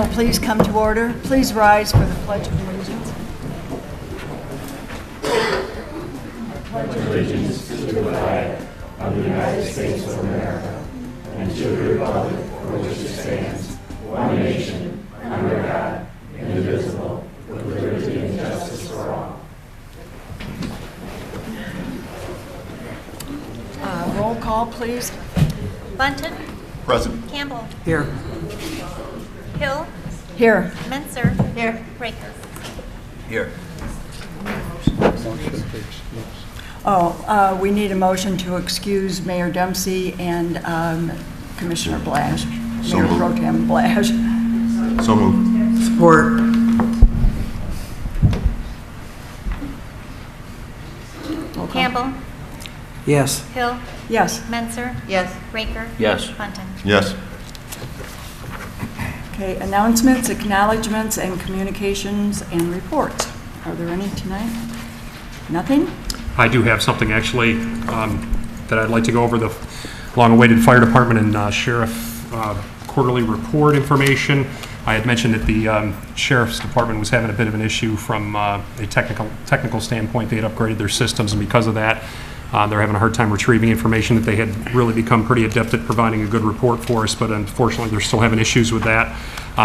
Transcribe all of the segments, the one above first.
will please come to order. Please rise for the Pledge of Allegiance. Pledge allegiance to the flag of the United States of America and to the republic for which it stands, one nation, under God, indivisible, with liberty and justice for all. Roll call, please. Bunton. Present. Campbell. Here. Hill. Here. Menser. Here. Raker. Here. We need a motion to excuse Mayor Dempsey and Commissioner Blash, So Mayor moved. Pro Tem Blash. So moved. Support. Roll call. Campbell. Yes. Hill. Yes. Menser. Yes. Raker. Yes. Bunton. Yes. Okay, announcements, acknowledgements, and communications and reports. Are there any tonight? Nothing? I do have something actually that I'd like to go over, the long-awaited fire department and sheriff quarterly report information. I had mentioned that the sheriff's department was having a bit of an issue from a technical standpoint. They had upgraded their systems, and because of that, they're having a hard time retrieving information. That they had really become pretty adept at providing a good report for us, but unfortunately they're still having issues with that.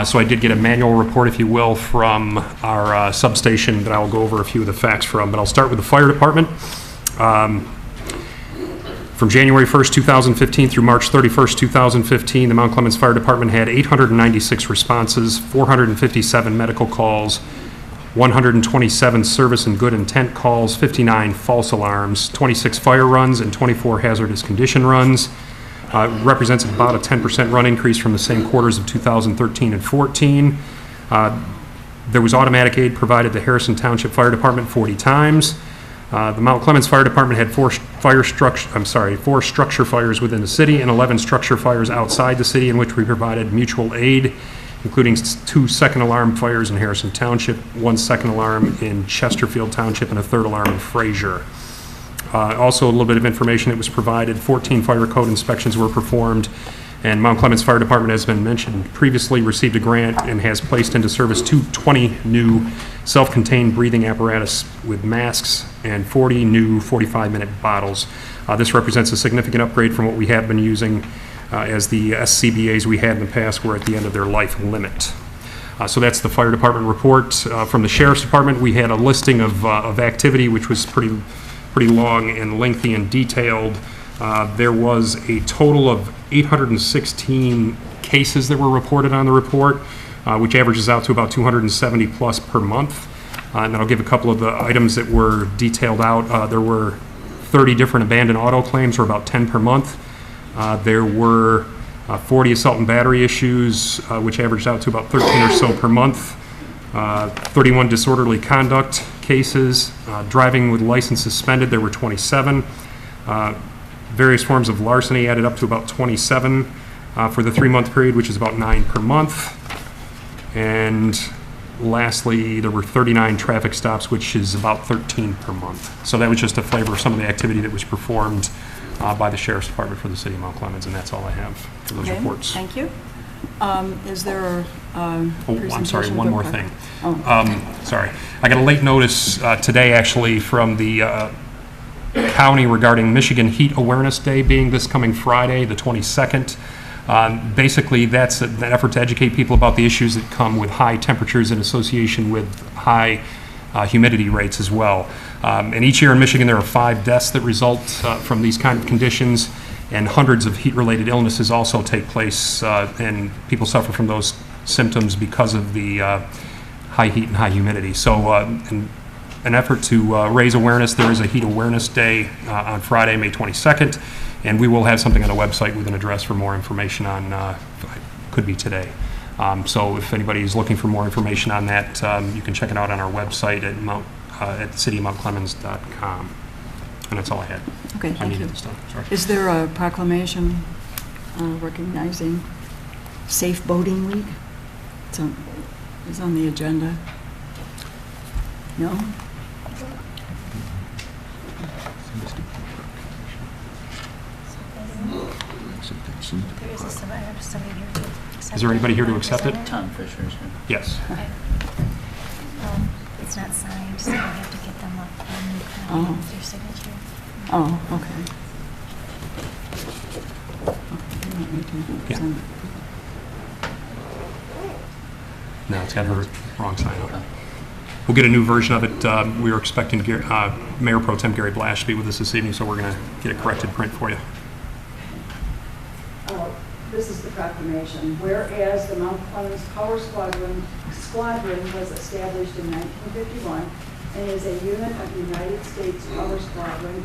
So I did get a manual report, if you will, from our substation that I will go over a few of the facts from. But I'll start with the fire department. From January 1st, 2015 through March 31st, 2015, the Mount Clemens Fire Department had 896 responses, 457 medical calls, 127 service and good intent calls, 59 false alarms, 26 fire runs, and 24 hazardous condition runs. Represents about a 10% run increase from the same quarters of 2013 and 14. There was automatic aid provided to Harrison Township Fire Department 40 times. The Mount Clemens Fire Department had four structure fires within the city and 11 structure fires outside the city, in which we provided mutual aid, including 2 second alarm fires in Harrison Township, 1 second alarm in Chesterfield Township, and a 3rd alarm in Fraser. Also, a little bit of information that was provided. 14 fire code inspections were performed, and Mount Clemens Fire Department, as been mentioned previously, received a grant and has placed into service 20 new self-contained breathing apparatus with masks and 40 new 45-minute bottles. This represents a significant upgrade from what we have been using, as the SCBAs we had in the past were at the end of their life limit. So that's the fire department report. From the sheriff's department, we had a listing of activity, which was pretty long and lengthy and detailed. There was a total of 816 cases that were reported on the report, which averages out to about 270 plus per month. And then I'll give a couple of the items that were detailed out. There were 30 different abandoned auto claims, or about 10 per month. There were 40 assault and battery issues, which averaged out to about 13 or so per month. 31 disorderly conduct cases. Driving with license suspended, there were 27. Various forms of larceny added up to about 27 for the 3-month period, which is about 9 per month. And lastly, there were 39 traffic stops, which is about 13 per month. So that was just a flavor of some of the activity that was performed by the Sheriff's Department for the City of Mount Clemens, and that's all I have for those reports. Thank you. Is there a I'm sorry, one more thing. Oh. Sorry. I got a late notice today, actually, from the county regarding Michigan Heat Awareness Day being this coming Friday, the 22nd. Basically, that's an effort to educate people about the issues that come with high temperatures in association with high humidity rates as well. And each year in Michigan, there are 5 deaths that result from these kind of conditions, and hundreds of heat-related illnesses also take place, and people suffer from those symptoms because of the high heat and high humidity. So in an effort to raise awareness, there is a Heat Awareness Day on Friday, May 22nd, and we will have something on the website with an address for more information on, could be today. So if anybody is looking for more information on that, you can check it out on our website at citymountclemens.com. And that's all I had. Okay, thank you. This time. Sorry. Is there a proclamation recognizing Safe Boating Week? It's on the agenda. No? There is somebody here. Is there anybody here to accept it? Tom Fisher's here. Yes. Okay. It's not signed, so we have to get them up Oh. and with your signature. Oh, okay. You want me to Yeah. send it? No, it's got her wrong sign on it. We'll get a new version of it. We were expecting Mayor Pro Tem Gary Blash to be with us this evening, so we're going to get a corrected print for you. This is the proclamation. Whereas the Mount Clemens Power Squadron was established in 1951 and is a unit of the United States Power Squadron,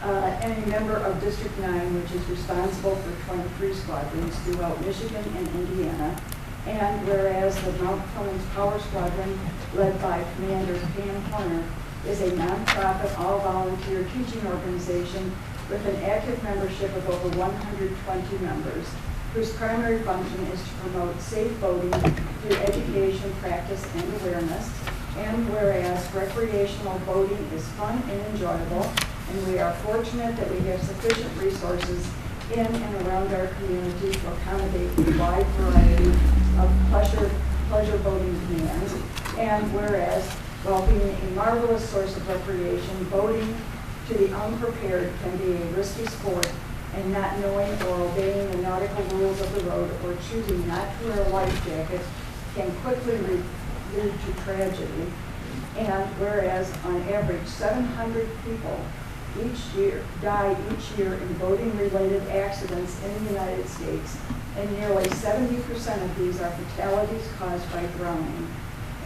and a member of District 9, which is responsible for 23 squadrons throughout Michigan and Indiana. And whereas the Mount Clemens Power Squadron, led by Commander Pam Horner, is a nonprofit, all-volunteer teaching organization with an active membership of over 120 members, whose primary function is to promote safe boating through education, practice, and awareness. And whereas recreational boating is fun and enjoyable, and we are fortunate that we have sufficient resources in and around our community to accommodate a wide variety of pleasure boating demands. And whereas, while being a marvelous source of recreation, boating to the unprepared can be a risky sport, and not knowing or obeying the nautical rules of the road or choosing not to wear a life jacket can quickly lead to tragedy. And whereas on average 700 people die each year in boating-related accidents in the United States, and nearly 70% of these are fatalities caused by drowning.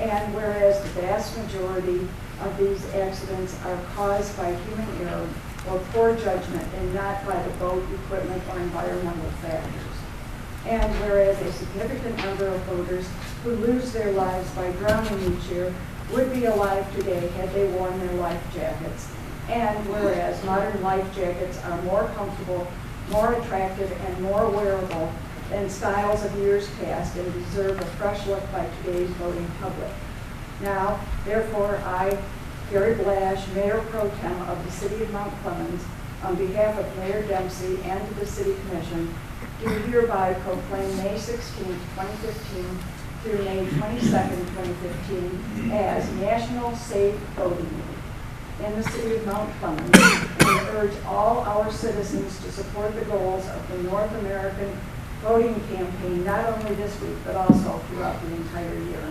And whereas the vast majority of these accidents are caused by human error or poor judgment and not by the boat, equipment, or environmental factors. And whereas a significant number of boaters who lose their lives by drowning each year would be alive today had they worn their life jackets. And whereas modern life jackets are more comfortable, more attractive, and more wearable than styles of years past and deserve a fresh look by today's voting public. Now, therefore, I, Gary Blash, Mayor Pro Tem of the City of Mount Clemens, on behalf of Mayor Dempsey and the City Commission, do hereby proclaim May 16, 2015 through May 22, 2015 as National Safe Boating Week in the City of Mount Clemens, and urge all our citizens to support the goals of the North American voting campaign, not only this week, but also throughout the entire year.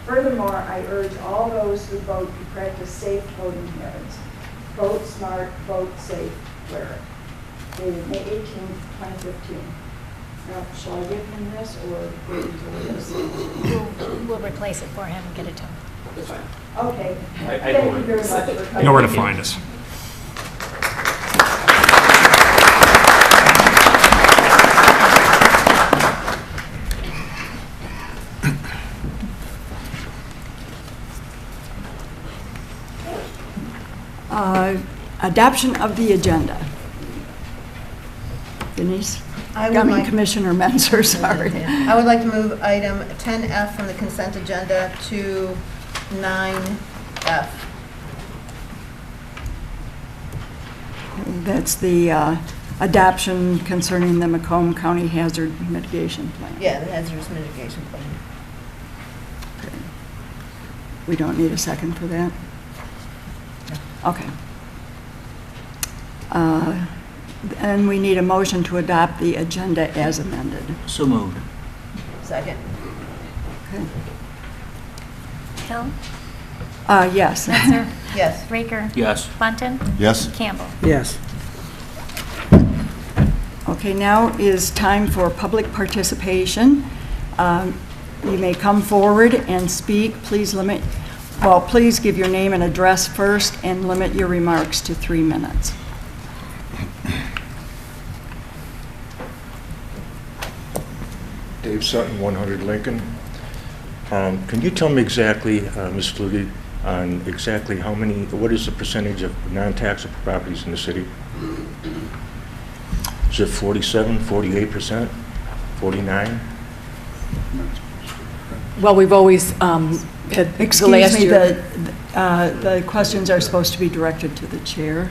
Furthermore, I urge all those who vote to practice safe voting habits. Vote smart, vote safe, wear it. Dated May 18, 2015. Now, shall I give him this or wait until we have We'll replace it for him and get it to him. That's fine. Okay. I Thank you very much for You coming. know where to find us. Adoption of the agenda. Denise? I would like- Commissioner Menzer, sorry. I would like to move item 10F from the consent agenda to 9F. That's the adoption concerning the Macomb County Hazard Mitigation Plan. Yeah, the hazardous mitigation plan. Okay. We don't need a second for that? Okay. And we need a motion to adopt the agenda as amended. So moved. Second. Okay. Hill, Yes. Menzer, Yes. Raker, Yes. Bunton, Yes. Campbell. Yes. Okay, now is time for public participation. You may come forward and speak. Please please give your name and address first and limit your remarks to 3 minutes. Dave Sutton, 100 Lincoln. Can you tell me exactly, Ms. Flutie, on exactly what is the percentage of non-taxable properties in the city? Is it 47, 48%, 49? Well, we've always had the Excuse last me, year. the questions are supposed to be directed to the chair.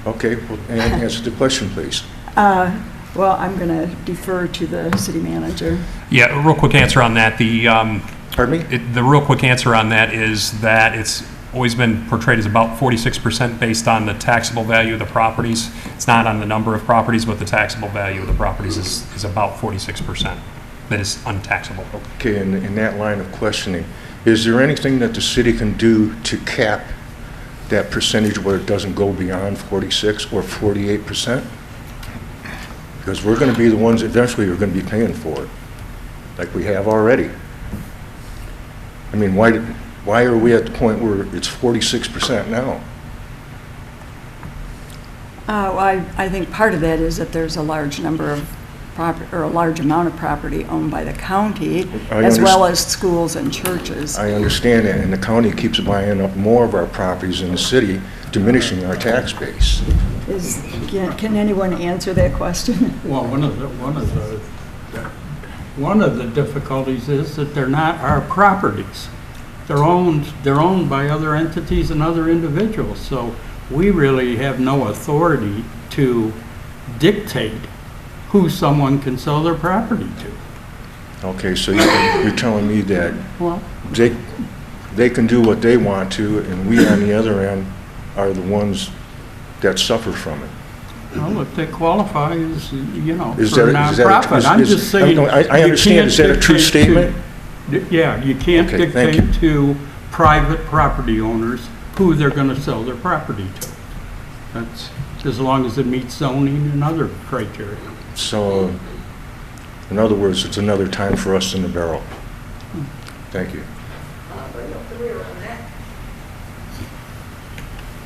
Okay, well, and answer the question, please. Well, I'm going to defer to the city manager. Yeah, a real quick answer on that. Pardon me? The real quick answer on that is that it's always been portrayed as about 46% based on the taxable value of the properties. It's not on the number of properties, but the taxable value of the properties is about 46%. That is untaxable. Okay, in that line of questioning, is there anything that the city can do to cap that percentage where it doesn't go beyond 46 or 48%? Because we're going to be the ones eventually who are going to be paying for it, like we have already. I mean, why are we at the point where it's 46% now? Well, I think part of that is that there's a large number of or a large amount of property owned by the county, as well as schools and churches. I understand that, and the county keeps buying up more of our properties in the city, diminishing our tax base. Can anyone answer that question? Well, one of the difficulties is that they're not our properties. They're owned by other entities and other individuals. So we really have no authority to dictate who someone can sell their property to. Okay, so you're telling me that Well, they can do what they want to, and we on the other end are the ones that suffer from it. well, if they qualify as, you know, Is for a that- is that a- nonprofit, I'm is- just saying. I you understand. can't Is that a true dictate to- statement? Yeah, you can't Okay, thank dictate to private property owners who they're going to sell their property to. That's as long as it meets zoning and other criteria. So, in other words, it's another time for us in the barrel. Thank you.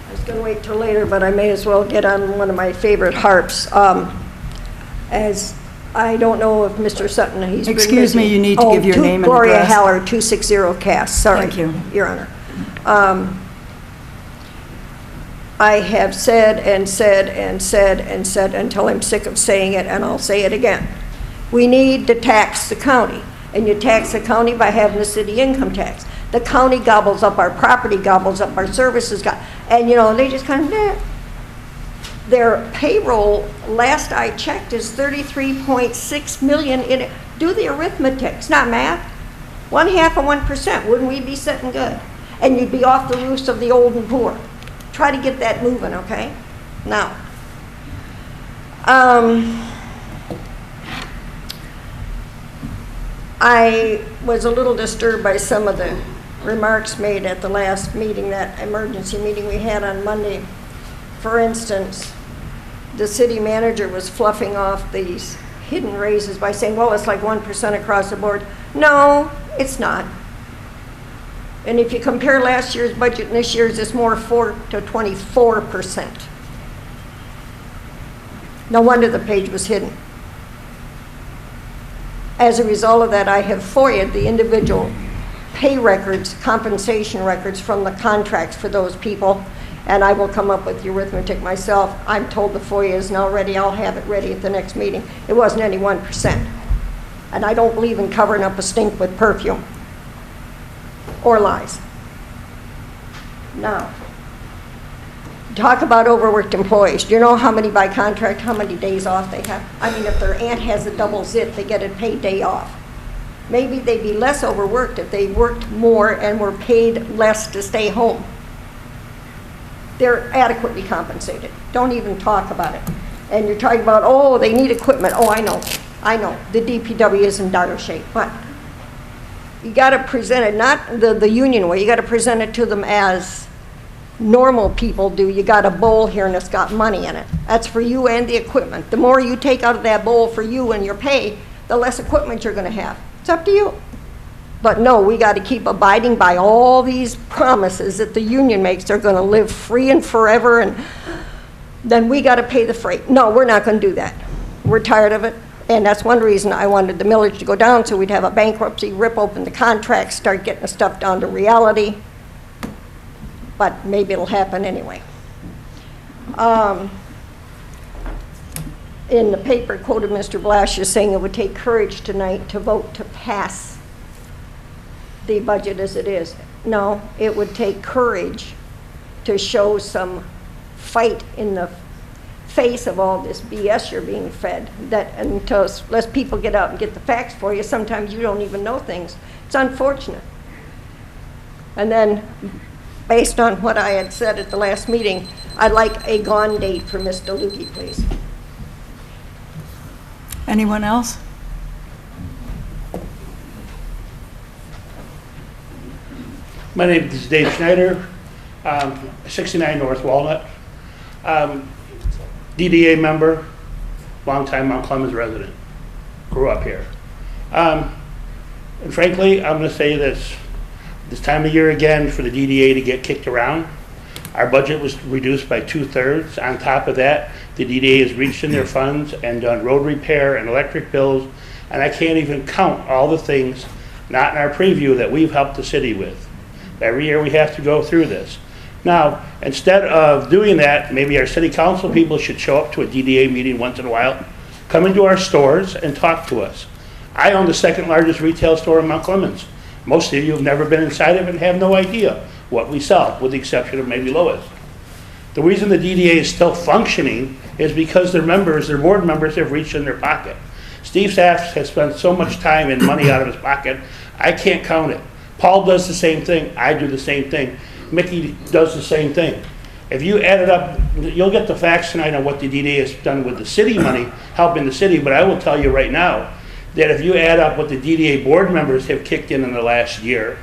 I was going to wait till later, but I may as well get on one of my favorite harps. As I don't know if Mr. Sutton, he's been Excuse me, busy. you need to give your name and Gloria address. Haller, 260 Cass. Sorry. Thank you. Your Honor. I have said and said and said and said until I'm sick of saying it, and I'll say it again. We need to tax the county, and you tax the county by having the city income tax. The county gobbles up our property, gobbles up our services, and you know, they just kind of, eh. Their payroll, last I checked, is 33.6 million in it. Do the arithmetic, it's not math. 1/2 of 1%, wouldn't we be sitting good? And you'd be off the roofs of the old and poor. Try to get that moving, okay? Now, I was a little disturbed by some of the remarks made at the last meeting, that emergency meeting we had on Monday. For instance, the city manager was fluffing off these hidden raises by saying, well, it's like 1% across the board. No, it's not. And if you compare last year's budget and this year's, it's more 4 to 24%. No wonder the page was hidden. As a result of that, I have FOIA'd the individual pay records, compensation records from the contracts for those people, and I will come up with the arithmetic myself. I'm told the FOIA is now ready. I'll have it ready at the next meeting. It wasn't any 1%. And I don't believe in covering up a stink with perfume or lies. Now, talk about overworked employees. Do you know how many by contract, how many days off they have? I mean, if their aunt has a double zip, they get a paid day off. Maybe they'd be less overworked if they worked more and were paid less to stay home. They're adequately compensated. Don't even talk about it. And you're talking about, oh, they need equipment. Oh, I know. The DPW is in dire shape, but you got to present it, not the union way. You got to present it to them as normal people do. You got a bowl here and it's got money in it. That's for you and the equipment. The more you take out of that bowl for you and your pay, the less equipment you're going to have. It's up to you. But no, we got to keep abiding by all these promises that the union makes. They're going to live free and forever, and then we got to pay the freight. No, we're not going to do that. We're tired of it. And that's one reason I wanted the millage to go down, so we'd have a bankruptcy, rip open the contracts, start getting the stuff down to reality. But maybe it'll happen anyway. In the paper, quoted Mr. Blash as saying it would take courage tonight to vote to pass the budget as it is. No, it would take courage to show some fight in the face of all this BS you're being fed, that unless people get out and get the facts for you, sometimes you don't even know things. It's unfortunate. And then, based on what I had said at the last meeting, I'd like a gone date for Ms. DeLugie, please. Anyone else? My name is Dave Schneider, 69 North Walnut. DDA member, longtime Mount Clemens resident, grew up here. And frankly, I'm going to say this time of year again for the DDA to get kicked around. Our budget was reduced by 2/3. On top of that, the DDA has reached in their funds and done road repair and electric bills, and I can't even count all the things, not in our preview, that we've helped the city with. Every year we have to go through this. Now, instead of doing that, maybe our city council people should show up to a DDA meeting once in a while, come into our stores and talk to us. I own the second largest retail store in Mount Clemens. Most of you have never been inside of it and have no idea what we sell, with the exception of maybe Lois. The reason the DDA is still functioning is because their members, their board members, have reached in their pocket. Steve Saft has spent so much time and money out of his pocket, I can't count it. Paul does the same thing, I do the same thing. Mickey does the same thing. If you add it up, you'll get the facts tonight on what the DDA has done with the city money, helping the city, but I will tell you right now that if you add up what the DDA board members have kicked in the last year,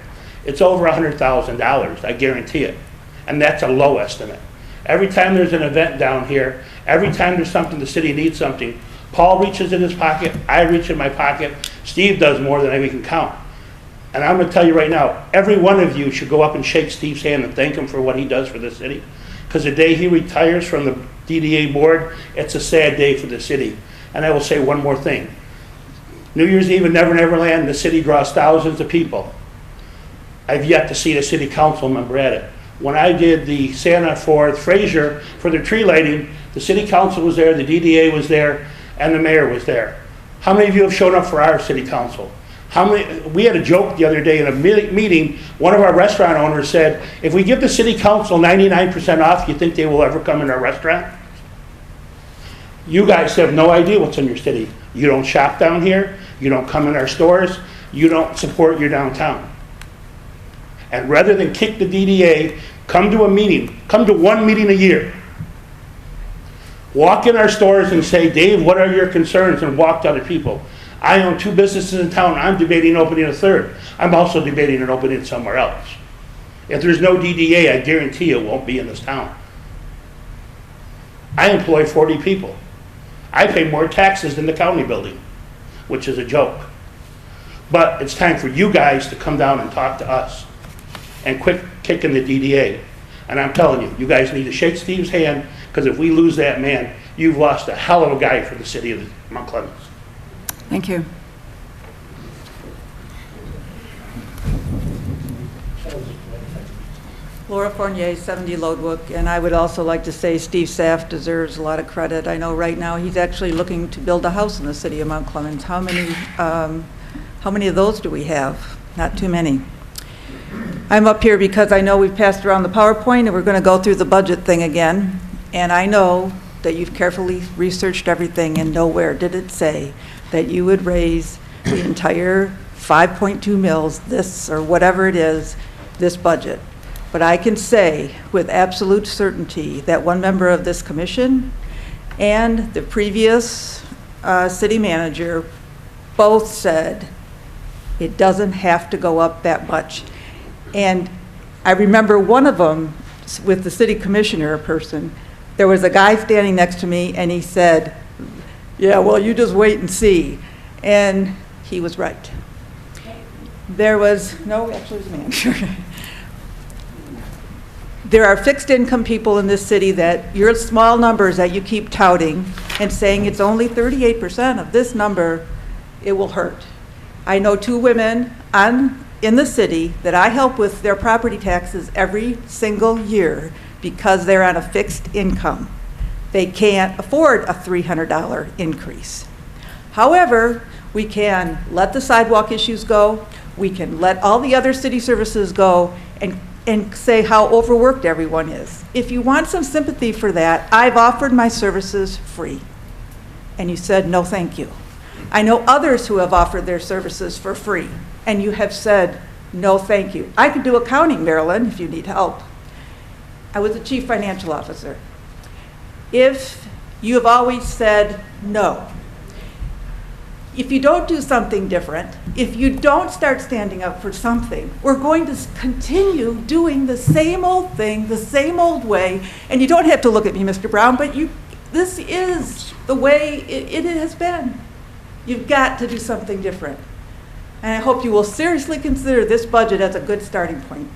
it's over $100,000, I guarantee it. And that's a low estimate. Every time there's an event down here, every time there's something, the city needs something, Paul reaches in his pocket, I reach in my pocket, Steve does more than we can count. And I'm going to tell you right now, every one of you should go up and shake Steve's hand and thank him for what he does for the city. Because the day he retires from the DDA board, it's a sad day for the city. And I will say one more thing. New Year's Eve in Never Never Land, the city draws thousands of people. I've yet to see a city council member at it. When I did the Santa for Fraser for the tree lighting, the city council was there, the DDA was there, and the mayor was there. How many of you have shown up for our city council? We had a joke the other day in a meeting. One of our restaurant owners said, if we give the city council 99% off, you think they will ever come in our restaurant? You guys have no idea what's in your city. You don't shop down here. You don't come in our stores. You don't support your downtown. And rather than kick the DDA, come to a meeting. Come to one meeting a year. Walk in our stores and say, Dave, what are your concerns? And walk to other people. I own 2 businesses in town. I'm debating opening a 3rd. I'm also debating an opening somewhere else. If there's no DDA, I guarantee it won't be in this town. I employ 40 people. I pay more taxes than the county building, which is a joke. But it's time for you guys to come down and talk to us and quit kicking the DDA. And I'm telling you, you guys need to shake Steve's hand, because if we lose that man, you've lost a hell of a guy for the city of Mount Clemens. Thank you. Laura Fournier, 70 Lodwook, and I would also like to say Steve Saft deserves a lot of credit. I know right now he's actually looking to build a house in the city of Mount Clemens. How many of those do we have? Not too many. I'm up here because I know we've passed around the PowerPoint and we're going to go through the budget thing again, and I know that you've carefully researched everything, and nowhere did it say that you would raise the entire 5.2 mils, this or whatever it is, this budget. But I can say with absolute certainty that one member of this commission and the previous city manager both said it doesn't have to go up that much. And I remember one of them with the city commissioner person, there was a guy standing next to me and he said, yeah, well, you just wait and see. And he was right. There was, no, actually it was a man, sure. There are fixed income people in this city that your small numbers that you keep touting and saying it's only 38% of this number, it will hurt. I know 2 women in the city that I help with their property taxes every single year because they're on a fixed income. They can't afford a $300 increase. However, we can let the sidewalk issues go, we can let all the other city services go, and say how overworked everyone is. If you want some sympathy for that, I've offered my services free. And you said, no, thank you. I know others who have offered their services for free, and you have said, no, thank you. I could do accounting, Marilyn, if you need help. I was the chief financial officer. If you have always said no, if you don't do something different, if you don't start standing up for something, we're going to continue doing the same old thing, the same old way. And you don't have to look at me, Mr. Brown, but this is the way it has been. You've got to do something different. And I hope you will seriously consider this budget as a good starting point.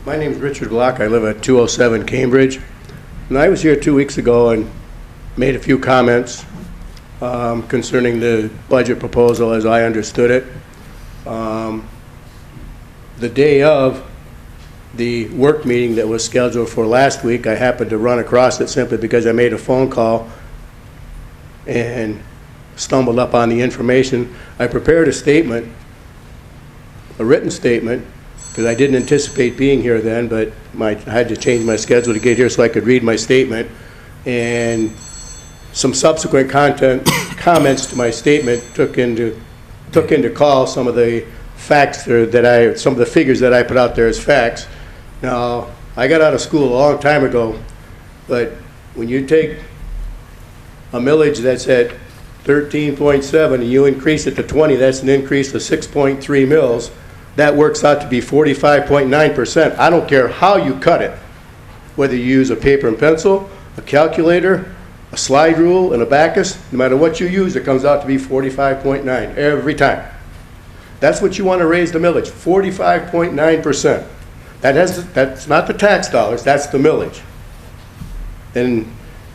My name is Richard Block. I live at 207 Cambridge. And I was here 2 weeks ago and made a few comments concerning the budget proposal as I understood it. The day of the work meeting that was scheduled for last week, I happened to run across it simply because I made a phone call and stumbled up on the information. I prepared a statement, a written statement, because I didn't anticipate being here then, but I had to change my schedule to get here so I could read my statement. And some subsequent comments to my statement took into call some of the facts some of the figures that I put out there as facts. Now, I got out of school a long time ago, but when you take a millage that's at 13.7 and you increase it to 20, that's an increase of 6.3 mils. That works out to be 45.9%. I don't care how you cut it, whether you use a paper and pencil, a calculator, a slide rule, and a abacus. No matter what you use, it comes out to be 45.9 every time. That's what you want to raise the millage, 45.9%. That's not the tax dollars, that's the millage. And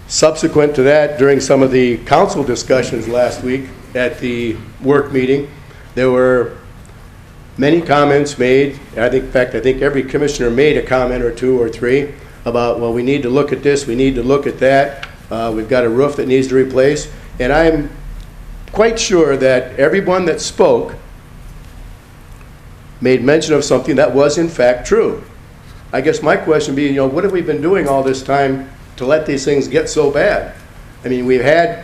subsequent to that, during some of the council discussions last week at the work meeting, there were many comments made. I think every commissioner made a comment or two or three about, well, we need to look at this, we need to look at that. We've got a roof that needs to replace. And I'm quite sure that everyone that spoke made mention of something that was in fact true. I guess my question would be, what have we been doing all this time to let these things get so bad? I mean, we had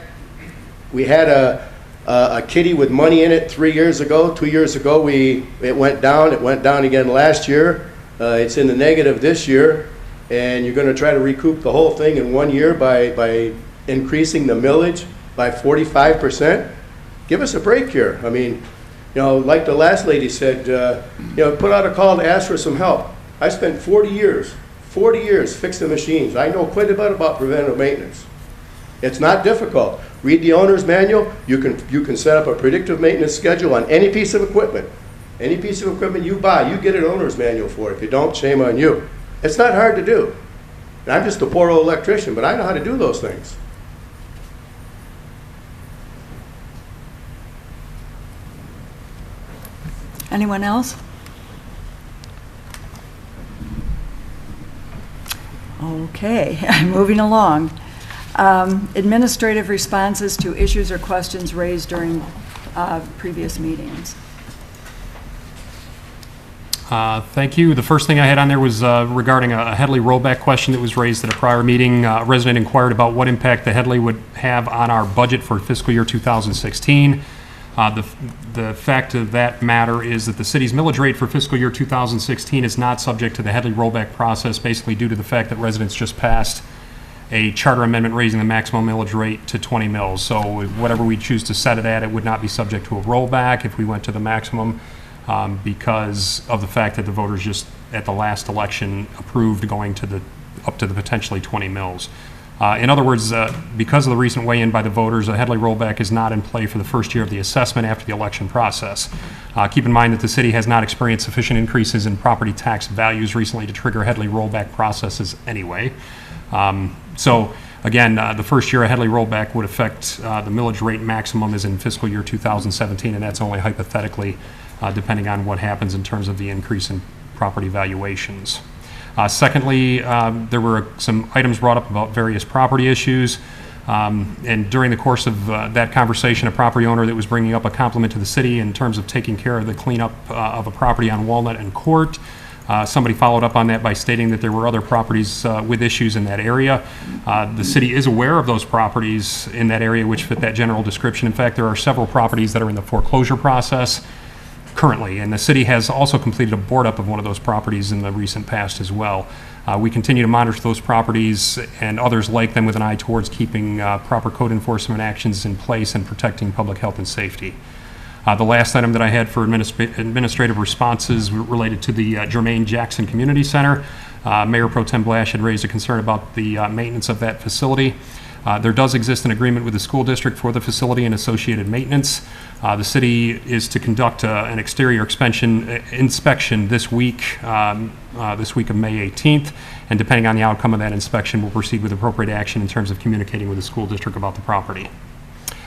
a kitty with money in it 3 years ago. 2 years ago, it went down. It went down again last year. It's in the negative this year, and you're going to try to recoup the whole thing in 1 year by increasing the millage by 45%. Give us a break here. I mean, like the last lady said, put out a call to ask for some help. I spent 40 years fixing machines. I know quite a bit about preventive maintenance. It's not difficult. Read the owner's manual. You can set up a predictive maintenance schedule on any piece of equipment. Any piece of equipment you buy, you get an owner's manual for it. If you don't, shame on you. It's not hard to do. And I'm just a poor old electrician, but I know how to do those things. Anyone else? Okay, moving along. Administrative responses to issues or questions raised during previous meetings. Thank you. The first thing I had on there was regarding a Headley rollback question that was raised at a prior meeting. A resident inquired about what impact the Headley would have on our budget for fiscal year 2016. The fact of that matter is that the city's millage rate for fiscal year 2016 is not subject to the Headley rollback process, basically due to the fact that residents just passed a charter amendment raising the maximum millage rate to 20 mils. So whatever we choose to set it at, it would not be subject to a rollback if we went to the maximum because of the fact that the voters just at the last election approved going to up to the potentially 20 mils. In other words, because of the recent weigh-in by the voters, a Headley rollback is not in play for the first year of the assessment after the election process. Keep in mind that the city has not experienced sufficient increases in property tax values recently to trigger Headley rollback processes anyway. So again, the first year a Headley rollback would affect the millage rate maximum is in fiscal year 2017, and that's only hypothetically depending on what happens in terms of the increase in property valuations. Secondly, there were some items brought up about various property issues. And during the course of that conversation, a property owner that was bringing up a compliment to the city in terms of taking care of the cleanup of a property on Walnut and Court. Somebody followed up on that by stating that there were other properties with issues in that area. The city is aware of those properties in that area which fit that general description. In fact, there are several properties that are in the foreclosure process currently, and the city has also completed a board up of one of those properties in the recent past as well. We continue to monitor those properties and others like them with an eye towards keeping proper code enforcement actions in place and protecting public health and safety. The last item that I had for administrative responses related to the Jermaine Jackson Community Center. Mayor Pro Tem Blash had raised a concern about the maintenance of that facility. There does exist an agreement with the school district for the facility and associated maintenance. The city is to conduct an exterior inspection this week of May 18th, and depending on the outcome of that inspection, we'll proceed with appropriate action in terms of communicating with the school district about the property.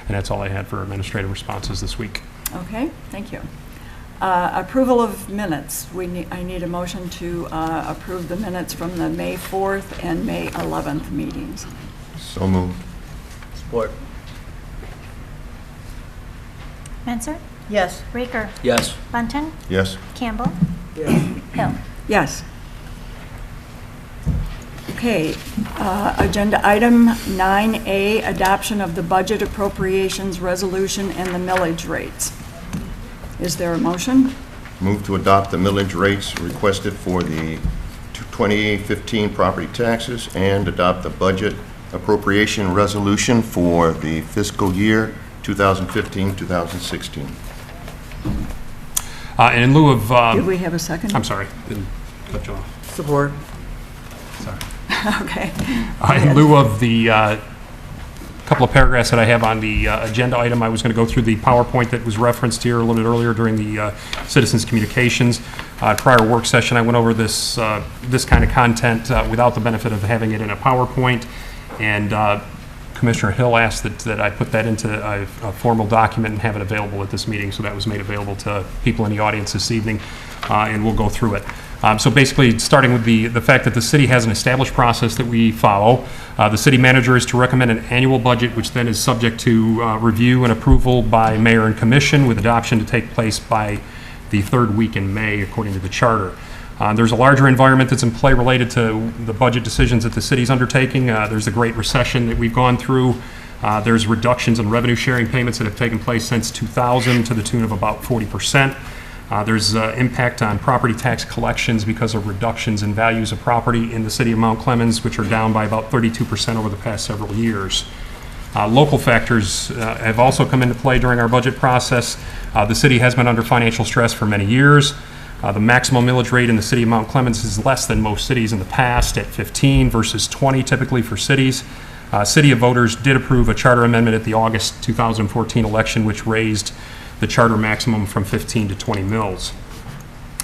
And that's all I had for administrative responses this week. Okay, thank you. Approval of minutes. I need a motion to approve the minutes from the May 4th and May 11th meetings. So moved. Support. Menzer, Yes. Raker, Yes. Bunton, Yes. Campbell, Yes. Hill. Yes. Okay, agenda item 9A, adoption of the budget appropriations resolution and the millage rates. Is there a motion? Move to adopt the millage rates requested for the 2015 property taxes and adopt the budget appropriation resolution for the fiscal year 2015-2016. And in lieu of... Did we have a second? I'm sorry, didn't cut you off. Support. Sorry. Okay. In lieu of the couple of paragraphs that I have on the agenda item, I was going to go through the PowerPoint that was referenced here a little bit earlier during the citizens' communications. Prior work session, I went over this kind of content without the benefit of having it in a PowerPoint, and Commissioner Hill asked that I put that into a formal document and have it available at this meeting, so that was made available to people in the audience this evening, and we'll go through it. So basically, starting with the fact that the city has an established process that we follow. The city manager is to recommend an annual budget, which then is subject to review and approval by mayor and commission, with adoption to take place by the third week in May, according to the charter. There's a larger environment that's in play related to the budget decisions that the city's undertaking. There's the Great Recession that we've gone through. There's reductions in revenue sharing payments that have taken place since 2000 to the tune of about 40%. There's impact on property tax collections because of reductions in values of property in the city of Mount Clemens, which are down by about 32% over the past several years. Local factors have also come into play during our budget process. The city has been under financial stress for many years. The maximum millage rate in the city of Mount Clemens is less than most cities in the past, at 15 versus 20 typically for cities. City of voters did approve a charter amendment at the August 2014 election, which raised the charter maximum from 15 to 20 mills.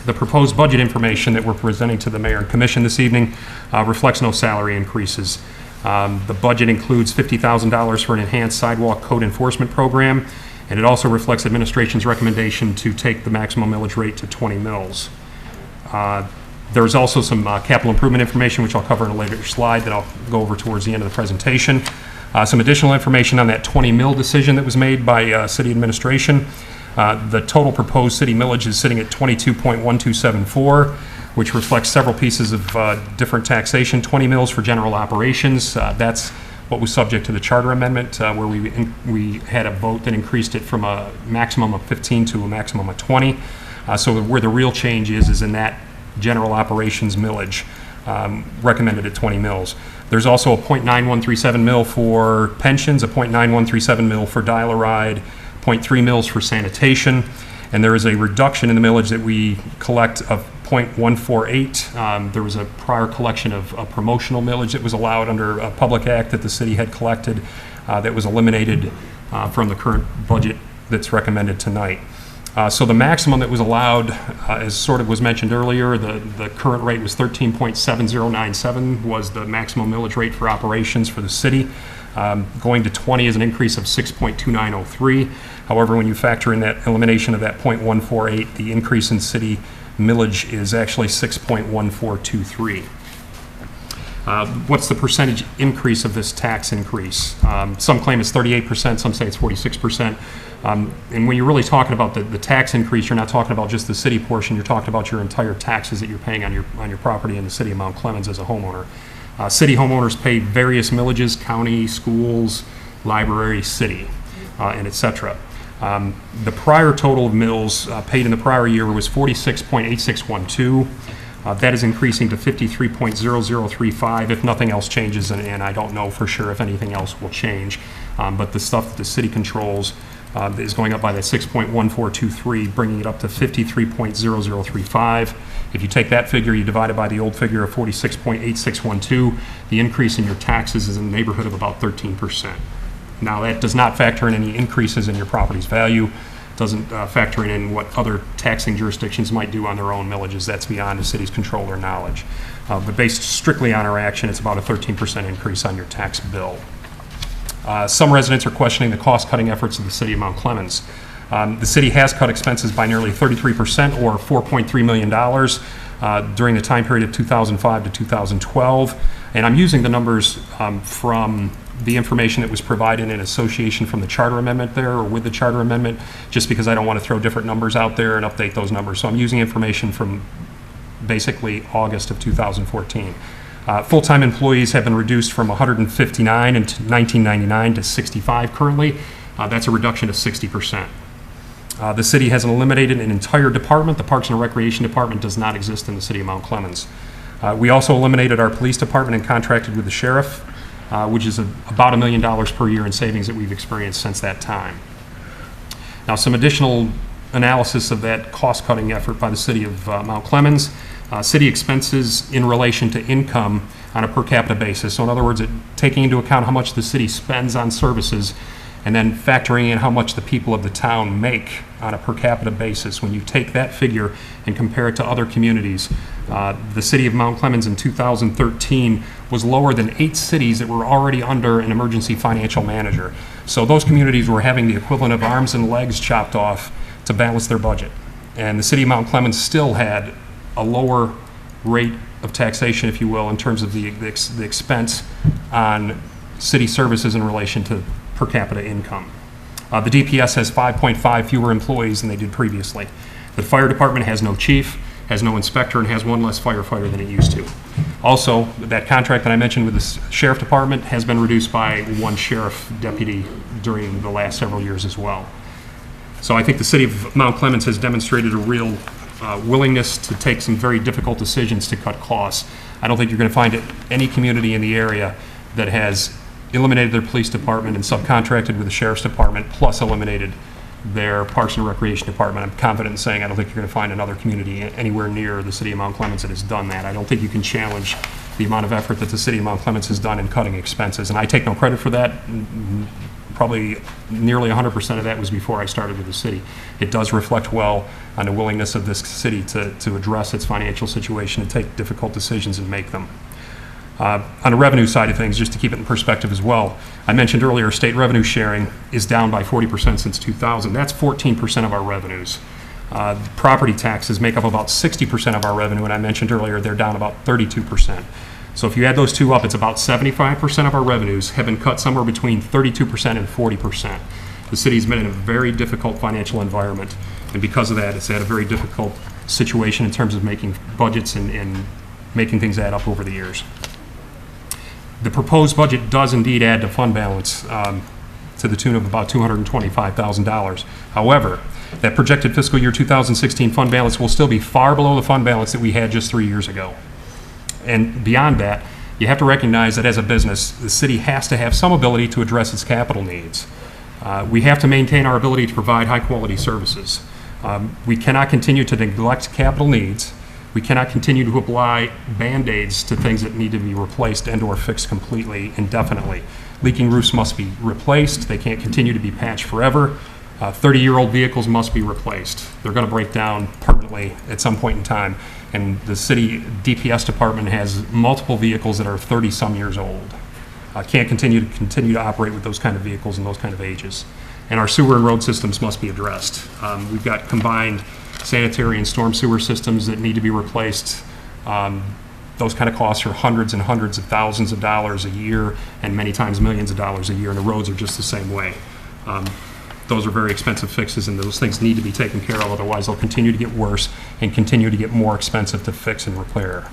The proposed budget information that we're presenting to the mayor and commission this evening reflects no salary increases. The budget includes $50,000 for an enhanced sidewalk code enforcement program, and it also reflects administration's recommendation to take the maximum millage rate to 20 mills. There's also some capital improvement information, which I'll cover in a later slide that I'll go over towards the end of the presentation. Some additional information on that 20 mill decision that was made by city administration. The total proposed city millage is sitting at 22.1274, which reflects several pieces of different taxation. 20 mills for general operations. That's what was subject to the charter amendment, where we had a vote that increased it from a maximum of 15 to a maximum of 20. So where the real change is in that general operations millage, recommended at 20 mills. There's also a .9137 mil for pensions, a .9137 mil for dial-a-ride, 0.3 mils for sanitation, and there is a reduction in the millage that we collect of .148. There was a prior collection of a promotional millage that was allowed under a public act that the city had collected that was eliminated from the current budget that's recommended tonight. So the maximum that was allowed, as sort of was mentioned earlier, the current rate was 13.7097 was the maximum millage rate for operations for the city. Going to 20 is an increase of 6.2903. However, when you factor in that elimination of that .148, the increase in city millage is actually 6.1423. What's the percentage increase of this tax increase? Some claim it's 38%, some say it's 46%. And when you're really talking about the tax increase, you're not talking about just the city portion, you're talking about your entire taxes that you're paying on your property in the city of Mount Clemens as a homeowner. City homeowners pay various millages, county, schools, library, city, and et cetera. The prior total of mills paid in the prior year was 46.8612. That is increasing to 53.0035 if nothing else changes, and I don't know for sure if anything else will change. But the stuff that the city controls is going up by that 6.1423, bringing it up to 53.0035. If you take that figure, you divide it by the old figure of 46.8612, the increase in your taxes is in the neighborhood of about 13%. Now, that does not factor in any increases in your property's value, doesn't factor in what other taxing jurisdictions might do on their own millages. That's beyond the city's control or knowledge. But based strictly on our action, it's about a 13% increase on your tax bill. Some residents are questioning the cost-cutting efforts of the city of Mount Clemens. The city has cut expenses by nearly 33%, or $4.3 million, during the time period of 2005 to 2012. And I'm using the numbers from the information that was provided in association from the charter amendment there, or with the charter amendment, just because I don't want to throw different numbers out there and update those numbers. So I'm using information from basically August of 2014. Full-time employees have been reduced from 159 in 1999 to 65 currently. That's a reduction of 60%. The city has eliminated an entire department. The Parks and Recreation Department does not exist in the city of Mount Clemens. We also eliminated our police department and contracted with the sheriff, which is about $1 million per year in savings that we've experienced since that time. Now, some additional analysis of that cost-cutting effort by the city of Mount Clemens. City expenses in relation to income on a per capita basis. So in other words, taking into account how much the city spends on services and then factoring in how much the people of the town make on a per capita basis. When you take that figure and compare it to other communities, the city of Mount Clemens in 2013 was lower than 8 cities that were already under an emergency financial manager. So those communities were having the equivalent of arms and legs chopped off to balance their budget. And the city of Mount Clemens still had a lower rate of taxation, if you will, in terms of the expense on city services in relation to per capita income. The DPS has 5.5 fewer employees than they did previously. The fire department has no chief, has no inspector, and has 1 less firefighter than it used to. Also, that contract that I mentioned with the sheriff department has been reduced by 1 sheriff deputy during the last several years as well. So I think the city of Mount Clemens has demonstrated a real willingness to take some very difficult decisions to cut costs. I don't think you're going to find any community in the area that has eliminated their police department and subcontracted with the sheriff's department, plus eliminated their Parks and Recreation department. I'm confident in saying I don't think you're going to find another community anywhere near the city of Mount Clemens that has done that. I don't think you can challenge the amount of effort that the city of Mount Clemens has done in cutting expenses, and I take no credit for that. Probably nearly 100% of that was before I started with the city. It does reflect well on the willingness of this city to address its financial situation and take difficult decisions and make them. On the revenue side of things, just to keep it in perspective as well, I mentioned earlier state revenue sharing is down by 40% since 2000. That's 14% of our revenues. Property taxes make up about 60% of our revenue, and I mentioned earlier they're down about 32%. So if you add those two up, it's about 75% of our revenues have been cut somewhere between 32% and 40%. The city's been in a very difficult financial environment, and because of that, it's had a very difficult situation in terms of making budgets and making things add up over the years. The proposed budget does indeed add to fund balance to the tune of about $225,000. However, that projected fiscal year 2016 fund balance will still be far below the fund balance that we had just 3 years ago. And beyond that, you have to recognize that as a business, the city has to have some ability to address its capital needs. We have to maintain our ability to provide high-quality services. We cannot continue to neglect capital needs. We cannot continue to apply Band-Aids to things that need to be replaced and or fixed completely indefinitely. Leaking roofs must be replaced. They can't continue to be patched forever. 30-year-old vehicles must be replaced. They're going to break down permanently at some point in time. And the city DPS department has multiple vehicles that are 30-some years old. Can't continue to operate with those kind of vehicles and those kind of ages. And our sewer and road systems must be addressed. We've got combined sanitary and storm sewer systems that need to be replaced. Those kind of costs are hundreds and hundreds of thousands of dollars a year, and many times millions of dollars a year, and the roads are just the same way. Those are very expensive fixes, and those things need to be taken care of, otherwise they'll continue to get worse and continue to get more expensive to fix and repair.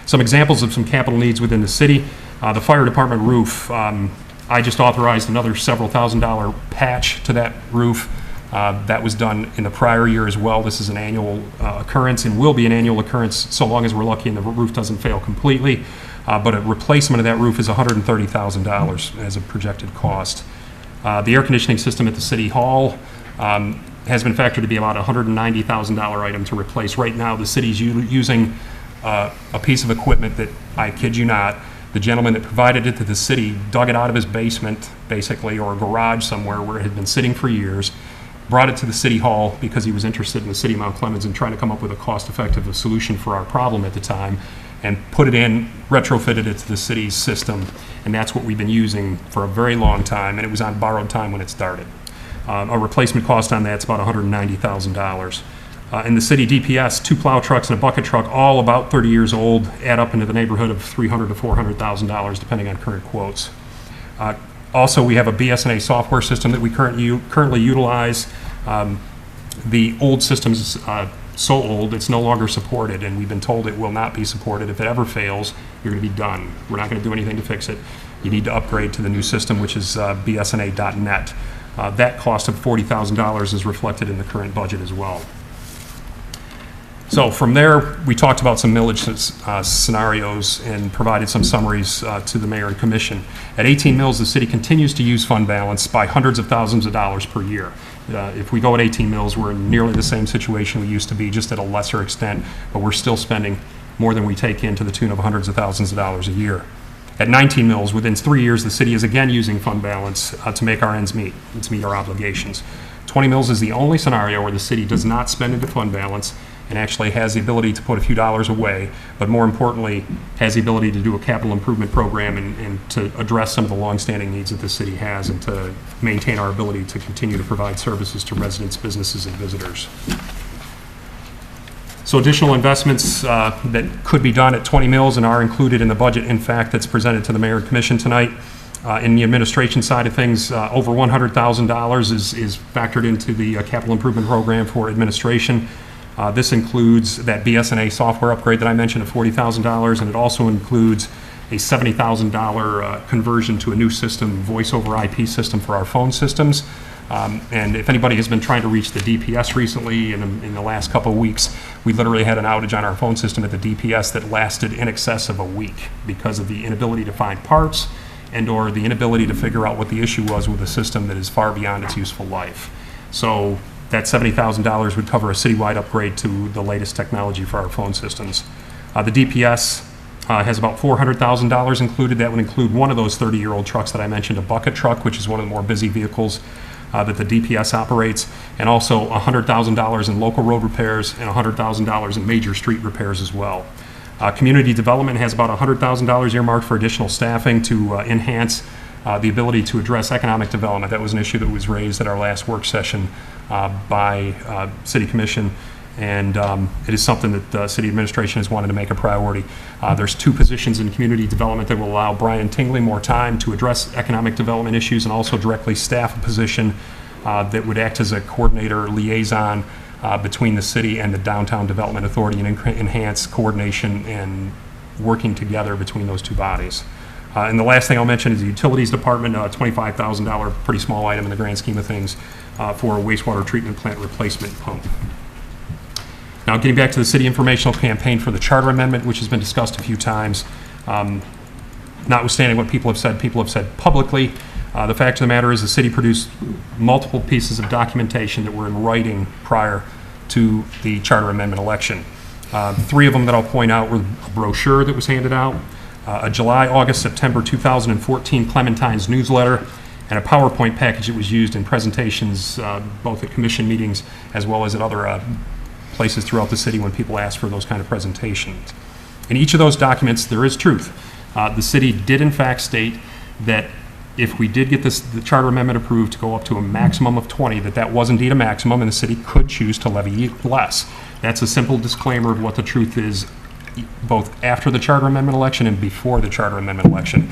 Some examples of some capital needs within the city. The fire department roof, I just authorized another several $1,000 patch to that roof. That was done in the prior year as well. This is an annual occurrence and will be an annual occurrence so long as we're lucky and the roof doesn't fail completely. But a replacement of that roof is $130,000 as a projected cost. The air conditioning system at the City Hall has been factored to be about a $190,000 item to replace. Right now, the city's using a piece of equipment that, I kid you not, the gentleman that provided it to the city dug it out of his basement, basically, or a garage somewhere where it had been sitting for years, brought it to the City Hall because he was interested in the city of Mount Clemens and trying to come up with a cost-effective solution for our problem at the time, and put it in, retrofitted it to the city's system, and that's what we've been using for a very long time, and it was on borrowed time when it started. A replacement cost on that's about $190,000. In the city DPS, 2 plow trucks and a bucket truck, all about 30 years old, add up into the neighborhood of $300,000 to $400,000, depending on current quotes. Also, we have a BSNA software system that we currently utilize. The old system's so old, it's no longer supported, and we've been told it will not be supported. If it ever fails, you're going to be done. We're not going to do anything to fix it. You need to upgrade to the new system, which is bsna.net. That cost of $40,000 is reflected in the current budget as well. So from there, we talked about some millage scenarios and provided some summaries to the mayor and commission. At 18 mills, the city continues to use fund balance by hundreds of thousands of dollars per year. If we go at 18 mills, we're in nearly the same situation we used to be, just at a lesser extent, but we're still spending more than we take in, to the tune of hundreds of thousands of dollars a year. At 19 mills, within 3 years, the city is again using fund balance to make our ends meet, and to meet our obligations. 20 mills is the only scenario where the city does not spend into fund balance and actually has the ability to put a few dollars away, but more importantly, has the ability to do a capital improvement program and to address some of the longstanding needs that the city has, and to maintain our ability to continue to provide services to residents, businesses, and visitors. So additional investments that could be done at 20 mills and are included in the budget, in fact, that's presented to the mayor and commission tonight. In the administration side of things, over $100,000 is factored into the capital improvement program for administration. This includes that BSNA software upgrade that I mentioned of $40,000, and it also includes a $70,000 conversion to a new system, voice over IP system for our phone systems. And if anybody has been trying to reach the DPS recently, in the last couple of weeks, we literally had an outage on our phone system at the DPS that lasted in excess of a week because of the inability to find parts and or the inability to figure out what the issue was with a system that is far beyond its useful life. So that $70,000 would cover a citywide upgrade to the latest technology for our phone systems. The DPS has about $400,000 included. That would include one of those 30-year-old trucks that I mentioned, a bucket truck, which is one of the more busy vehicles that the DPS operates, and also $100,000 in local road repairs and $100,000 in major street repairs as well. Community development has about $100,000 earmarked for additional staffing to enhance the ability to address economic development. That was an issue that was raised at our last work session by City Commission, and it is something that the City Administration has wanted to make a priority. There's 2 positions in community development that will allow Brian Tingley more time to address economic development issues, and also directly staff a position that would act as a coordinator liaison between the city and the Downtown Development Authority, and enhance coordination and working together between those 2 bodies. And the last thing I'll mention is the Utilities Department, $25,000, pretty small item in the grand scheme of things, for a wastewater treatment plant replacement pump. Now, getting back to the city informational campaign for the charter amendment, which has been discussed a few times, notwithstanding what people have said publicly, the fact of the matter is the city produced multiple pieces of documentation that were in writing prior to the charter amendment election. 3 of them that I'll point out were a brochure that was handed out, a July, August, September 2014 Clementine's newsletter, and a PowerPoint package that was used in presentations both at commission meetings as well as at other places throughout the city when people ask for those kind of presentations. In each of those documents, there is truth. The city did in fact state that if we did get the charter amendment approved to go up to a maximum of 20, that was indeed a maximum, and the city could choose to levy less. That's a simple disclaimer of what the truth is, both after the charter amendment election and before the charter amendment election.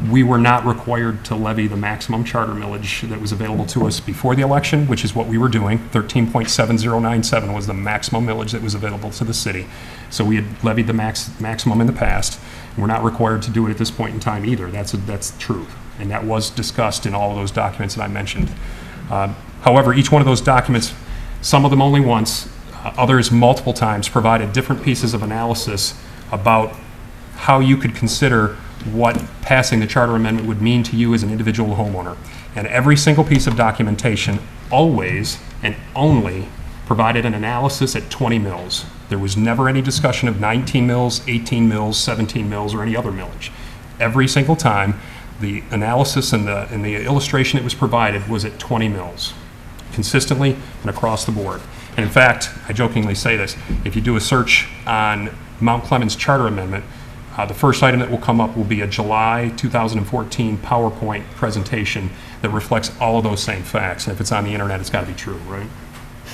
We were not required to levy the maximum charter millage that was available to us before the election, which is what we were doing. 13.7097 was the maximum millage that was available to the city. So we had levied the maximum in the past. We're not required to do it at this point in time either. That's the truth. And that was discussed in all of those documents that I mentioned. However, each one of those documents, some of them only once, others multiple times, provided different pieces of analysis about how you could consider what passing the charter amendment would mean to you as an individual homeowner. And every single piece of documentation always and only provided an analysis at 20 mils. There was never any discussion of 19 mils, 18 mils, 17 mils, or any other millage. Every single time, the analysis and the illustration that was provided was at 20 mils, consistently and across the board. And in fact, I jokingly say this, if you do a search on Mount Clemens Charter Amendment, the first item that will come up will be a July 2014 PowerPoint presentation that reflects all of those same facts. And if it's on the internet, it's got to be true, right?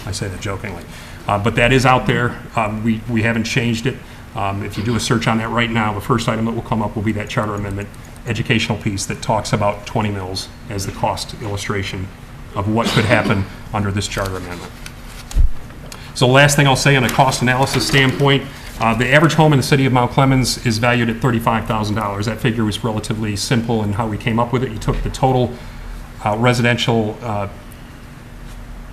I say that jokingly. But that is out there. We haven't changed it. If you do a search on that right now, the first item that will come up will be that charter amendment educational piece that talks about 20 mils as the cost illustration of what could happen under this charter amendment. So the last thing I'll say on a cost analysis standpoint, the average home in the city of Mount Clemens is valued at $35,000. That figure was relatively simple in how we came up with it. You took the total residential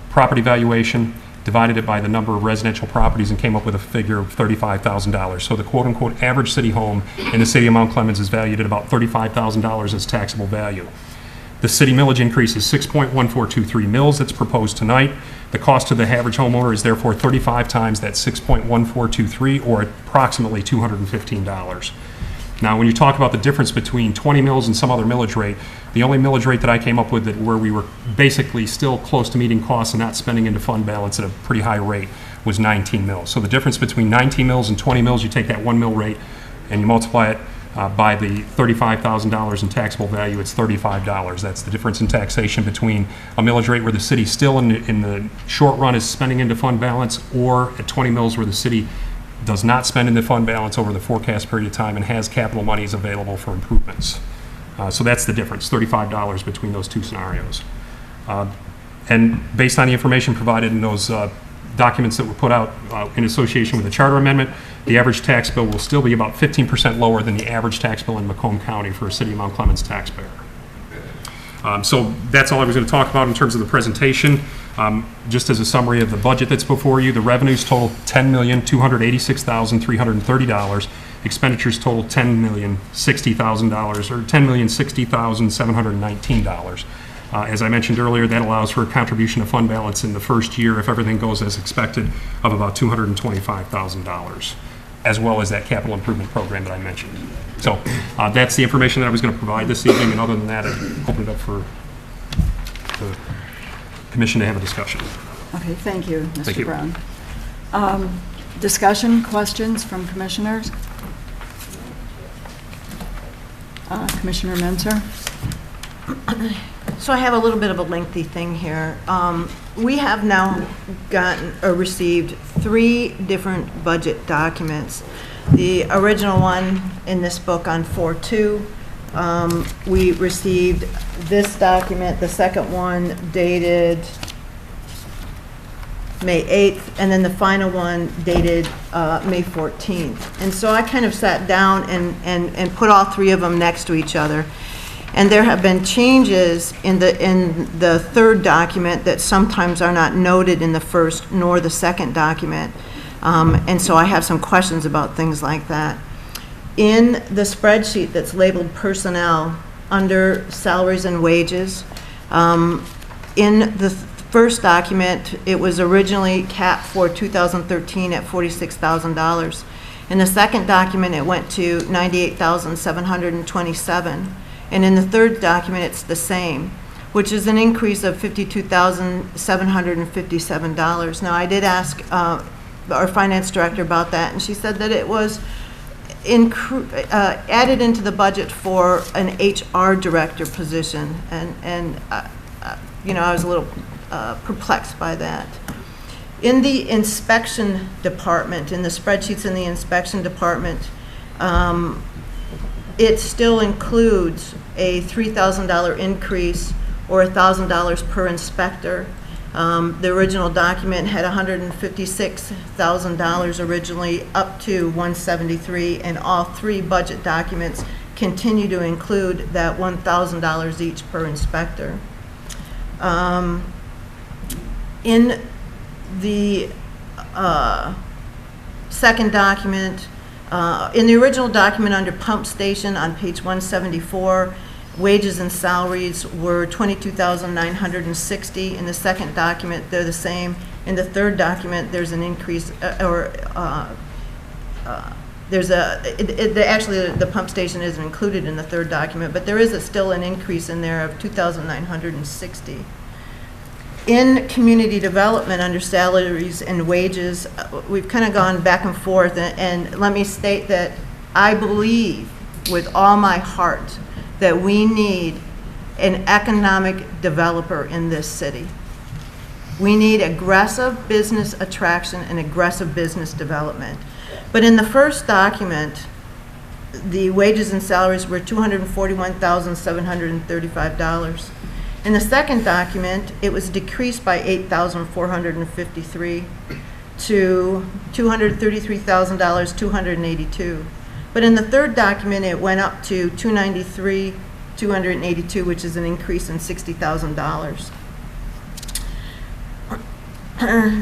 property valuation, divided it by the number of residential properties, and came up with a figure of $35,000. So the quote-unquote average city home in the city of Mount Clemens is valued at about $35,000 as taxable value. The city millage increase is 6.1423 mils that's proposed tonight. The cost to the average homeowner is therefore 35 times that 6.1423, or approximately $215. Now, when you talk about the difference between 20 mils and some other millage rate, the only millage rate that I came up with that where we were basically still close to meeting costs and not spending into fund balance at a pretty high rate was 19 mils. So the difference between 19 mils and 20 mils, you take that 1 mil rate and you multiply it by the $35,000 in taxable value, it's $35. That's the difference in taxation between a millage rate where the city still in the short run is spending into fund balance, or at 20 mils where the city does not spend into fund balance over the forecast period of time and has capital monies available for improvements. So that's the difference, $35 between those two scenarios. And based on the information provided in those documents that were put out in association with the charter amendment, the average tax bill will still be about 15% lower than the average tax bill in Macomb County for a city of Mount Clemens taxpayer. So that's all I was going to talk about in terms of the presentation. Just as a summary of the budget that's before you, the revenues total $10,286,330. Expenditures total $10,060,000, or $10,060,719. As I mentioned earlier, that allows for a contribution of fund balance in the first year, if everything goes as expected, of about $225,000, as well as that capital improvement program that I mentioned. So that's the information that I was going to provide this evening, and other than that, I'd open it up for the commission to have a discussion. Okay, thank you, Mr. Thank you. Brown. Discussion, questions from commissioners? Commissioner Menzer? So I have a little bit of a lengthy thing here. We have now gotten or received 3 different budget documents. The original one in this book on 4/2, we received this document, the second one dated May 8th, and then the final one dated May 14th. And so I kind of sat down and put all 3 of them next to each other. And there have been changes in the third document that sometimes are not noted in the first nor the second document. And so I have some questions about things like that. In the spreadsheet that's labeled personnel under salaries and wages, in the first document, it was originally capped for 2013 at $46,000. In the second document, it went to $98,727. And in the third document, it's the same, which is an increase of $52,757. Now, I did ask our finance director about that, and she said that it was added into the budget for an HR director position, and you know, I was a little perplexed by that. In the inspection department, in the spreadsheets in the inspection department, it still includes a $3,000 increase or $1,000 per inspector. The original document had $156,000 originally, up to $173,000, and all three budget documents continue to include that $1,000 each per inspector. In the second document, in the original document under pump station on page 174, wages and salaries were $22,960. In the second document, they're the same. In the third document, there's an increase, actually, the pump station isn't included in the third document, but there is still an increase in there of $2,960. In community development, under salaries and wages, we've kind of gone back and forth, and let me state that I believe with all my heart that we need an economic developer in this city. We need aggressive business attraction and aggressive business development. But in the first document, the wages and salaries were $241,735. In the second document, it was decreased by $8,453 to $233,282. But in the third document, it went up to $293,282, which is an increase in $60,000.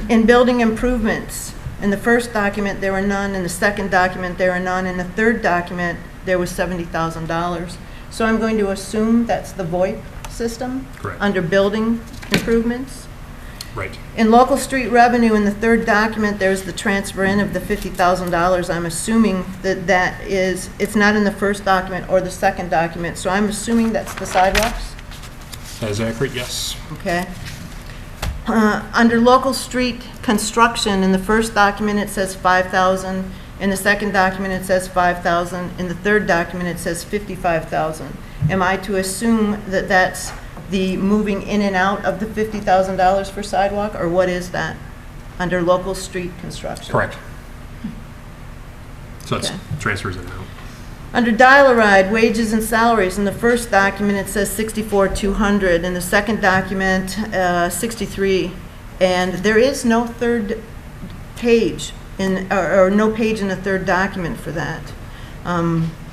In building improvements, in the first document, there were none. In the second document, there were none. In the third document, there was $70,000. So I'm going to assume that's the VoIP system? Correct. Under building improvements? Right. In local street revenue, in the third document, there's the transfer in of the $50,000. I'm assuming that is, it's not in the first document or the second document, so I'm assuming that's the sidewalks? That is accurate, yes. Okay. Under local street construction, in the first document, it says $5,000. In the second document, it says $5,000. In the third document, it says $55,000. Am I to assume that that's the moving in and out of the $50,000 for sidewalk, or what is that under local street construction? Correct. So that's Okay. transfers in and out. Under dial-a-ride, wages and salaries, in the first document, it says $64,200. In the second document, $63,000. And there is no third page, or no page in the third document for that.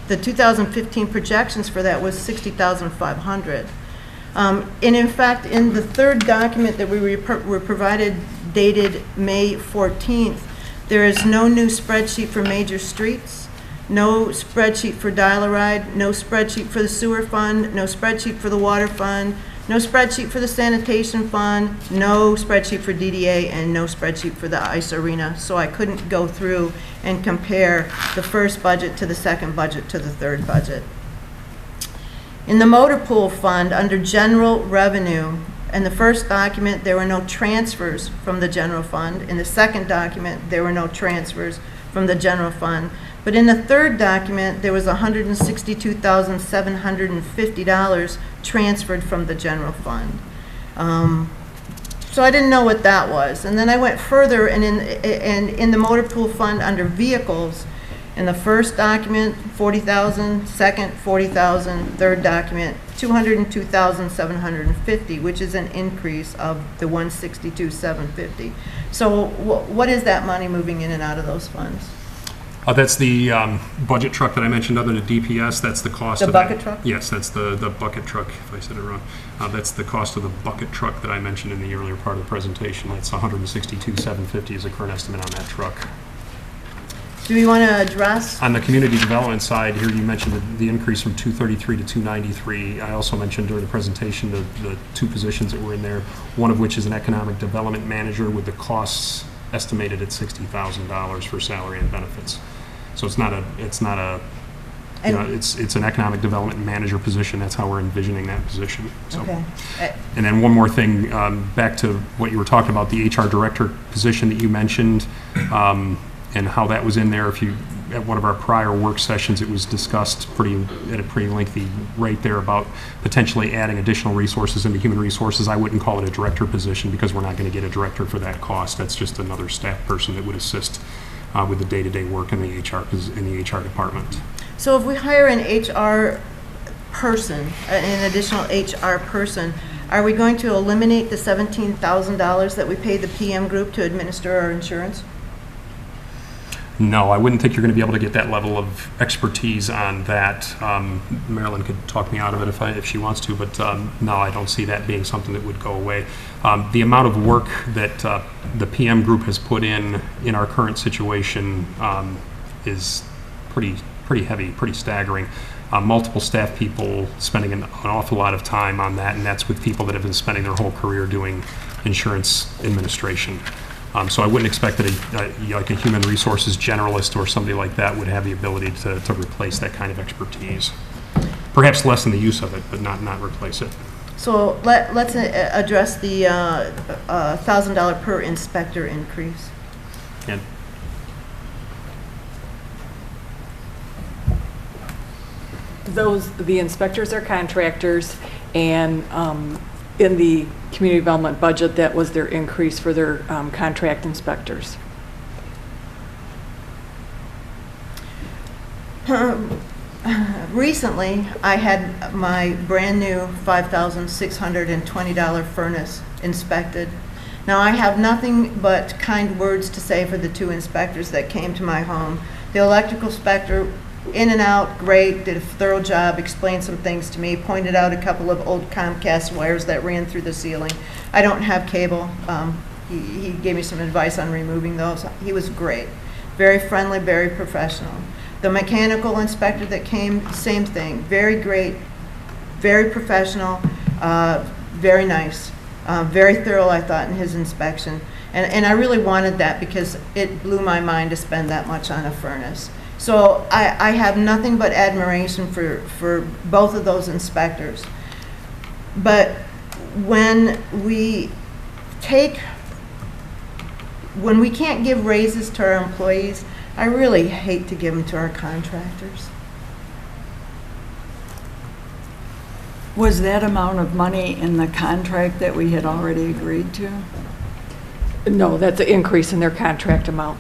The 2015 projections for that was $60,500. And in fact, in the third document that we were provided, dated May 14th, there is no new spreadsheet for major streets, no spreadsheet for dial-a-ride, no spreadsheet for the sewer fund, no spreadsheet for the water fund, no spreadsheet for the sanitation fund, no spreadsheet for DDA, and no spreadsheet for the ice arena. So I couldn't go through and compare the first budget to the second budget to the third budget. In the motor pool fund, under general revenue, in the first document, there were no transfers from the general fund. In the second document, there were no transfers from the general fund. But in the third document, there was $162,750 transferred from the general fund. So I didn't know what that was. And then I went further, and in the motor pool fund under vehicles, in the first document, $40,000, second, $40,000, third document, $202,750, which is an increase of the $162,750. So what is that money moving in and out of those funds? That's the budget truck that I mentioned under the DPS. That's the cost The of bucket that. truck? Yes, that's the bucket truck, if I said it wrong. That's the cost of the bucket truck that I mentioned in the earlier part of the presentation. That's $162,750 is the current estimate on that truck. Do we want to address? On the community development side, here you mentioned the increase from 233 to 293. I also mentioned during the presentation the two positions that were in there, one of which is an economic development manager with the costs estimated at $60,000 for salary and benefits. So it's not a it's an economic development manager position. That's how we're envisioning that position. So. Okay. And then one more thing, back to what you were talking about, the HR director position that you mentioned, and how that was in there. If you at one of our prior work sessions, it was discussed at a pretty lengthy rate there about potentially adding additional resources into human resources. I wouldn't call it a director position because we're not going to get a director for that cost. That's just another staff person that would assist with the day-to-day work in the HR department. So if we hire an HR person, an additional HR person, are we going to eliminate the $17,000 that we pay the PM group to administer our insurance? No, I wouldn't think you're going to be able to get that level of expertise on that. Marilyn could talk me out of it if she wants to, but no, I don't see that being something that would go away. The amount of work that the PM group has put in our current situation is pretty heavy, pretty staggering. Multiple staff people spending an awful lot of time on that, and that's with people that have been spending their whole career doing insurance administration. So I wouldn't expect that like a human resources generalist or somebody like that would have the ability to replace that kind of expertise. Perhaps lessen the use of it, but not replace it. So let's address the $1,000 per inspector increase. And The inspectors are contractors, and in the community development budget, that was their increase for their contract inspectors. Recently, I had my brand-new $5,620 furnace inspected. Now, I have nothing but kind words to say for the two inspectors that came to my home. The electrical inspector, in and out, great, did a thorough job, explained some things to me, pointed out a couple of old Comcast wires that ran through the ceiling. I don't have cable. He gave me some advice on removing those. He was great. Very friendly, very professional. The mechanical inspector that came, same thing. Very great, very professional, very nice. Very thorough, I thought, in his inspection. And I really wanted that because it blew my mind to spend that much on a furnace. So I have nothing but admiration for both of those inspectors. But when we can't give raises to our employees, I really hate to give them to our contractors. Was that amount of money in the contract that we had already agreed to? No, that's an increase in their contract amount.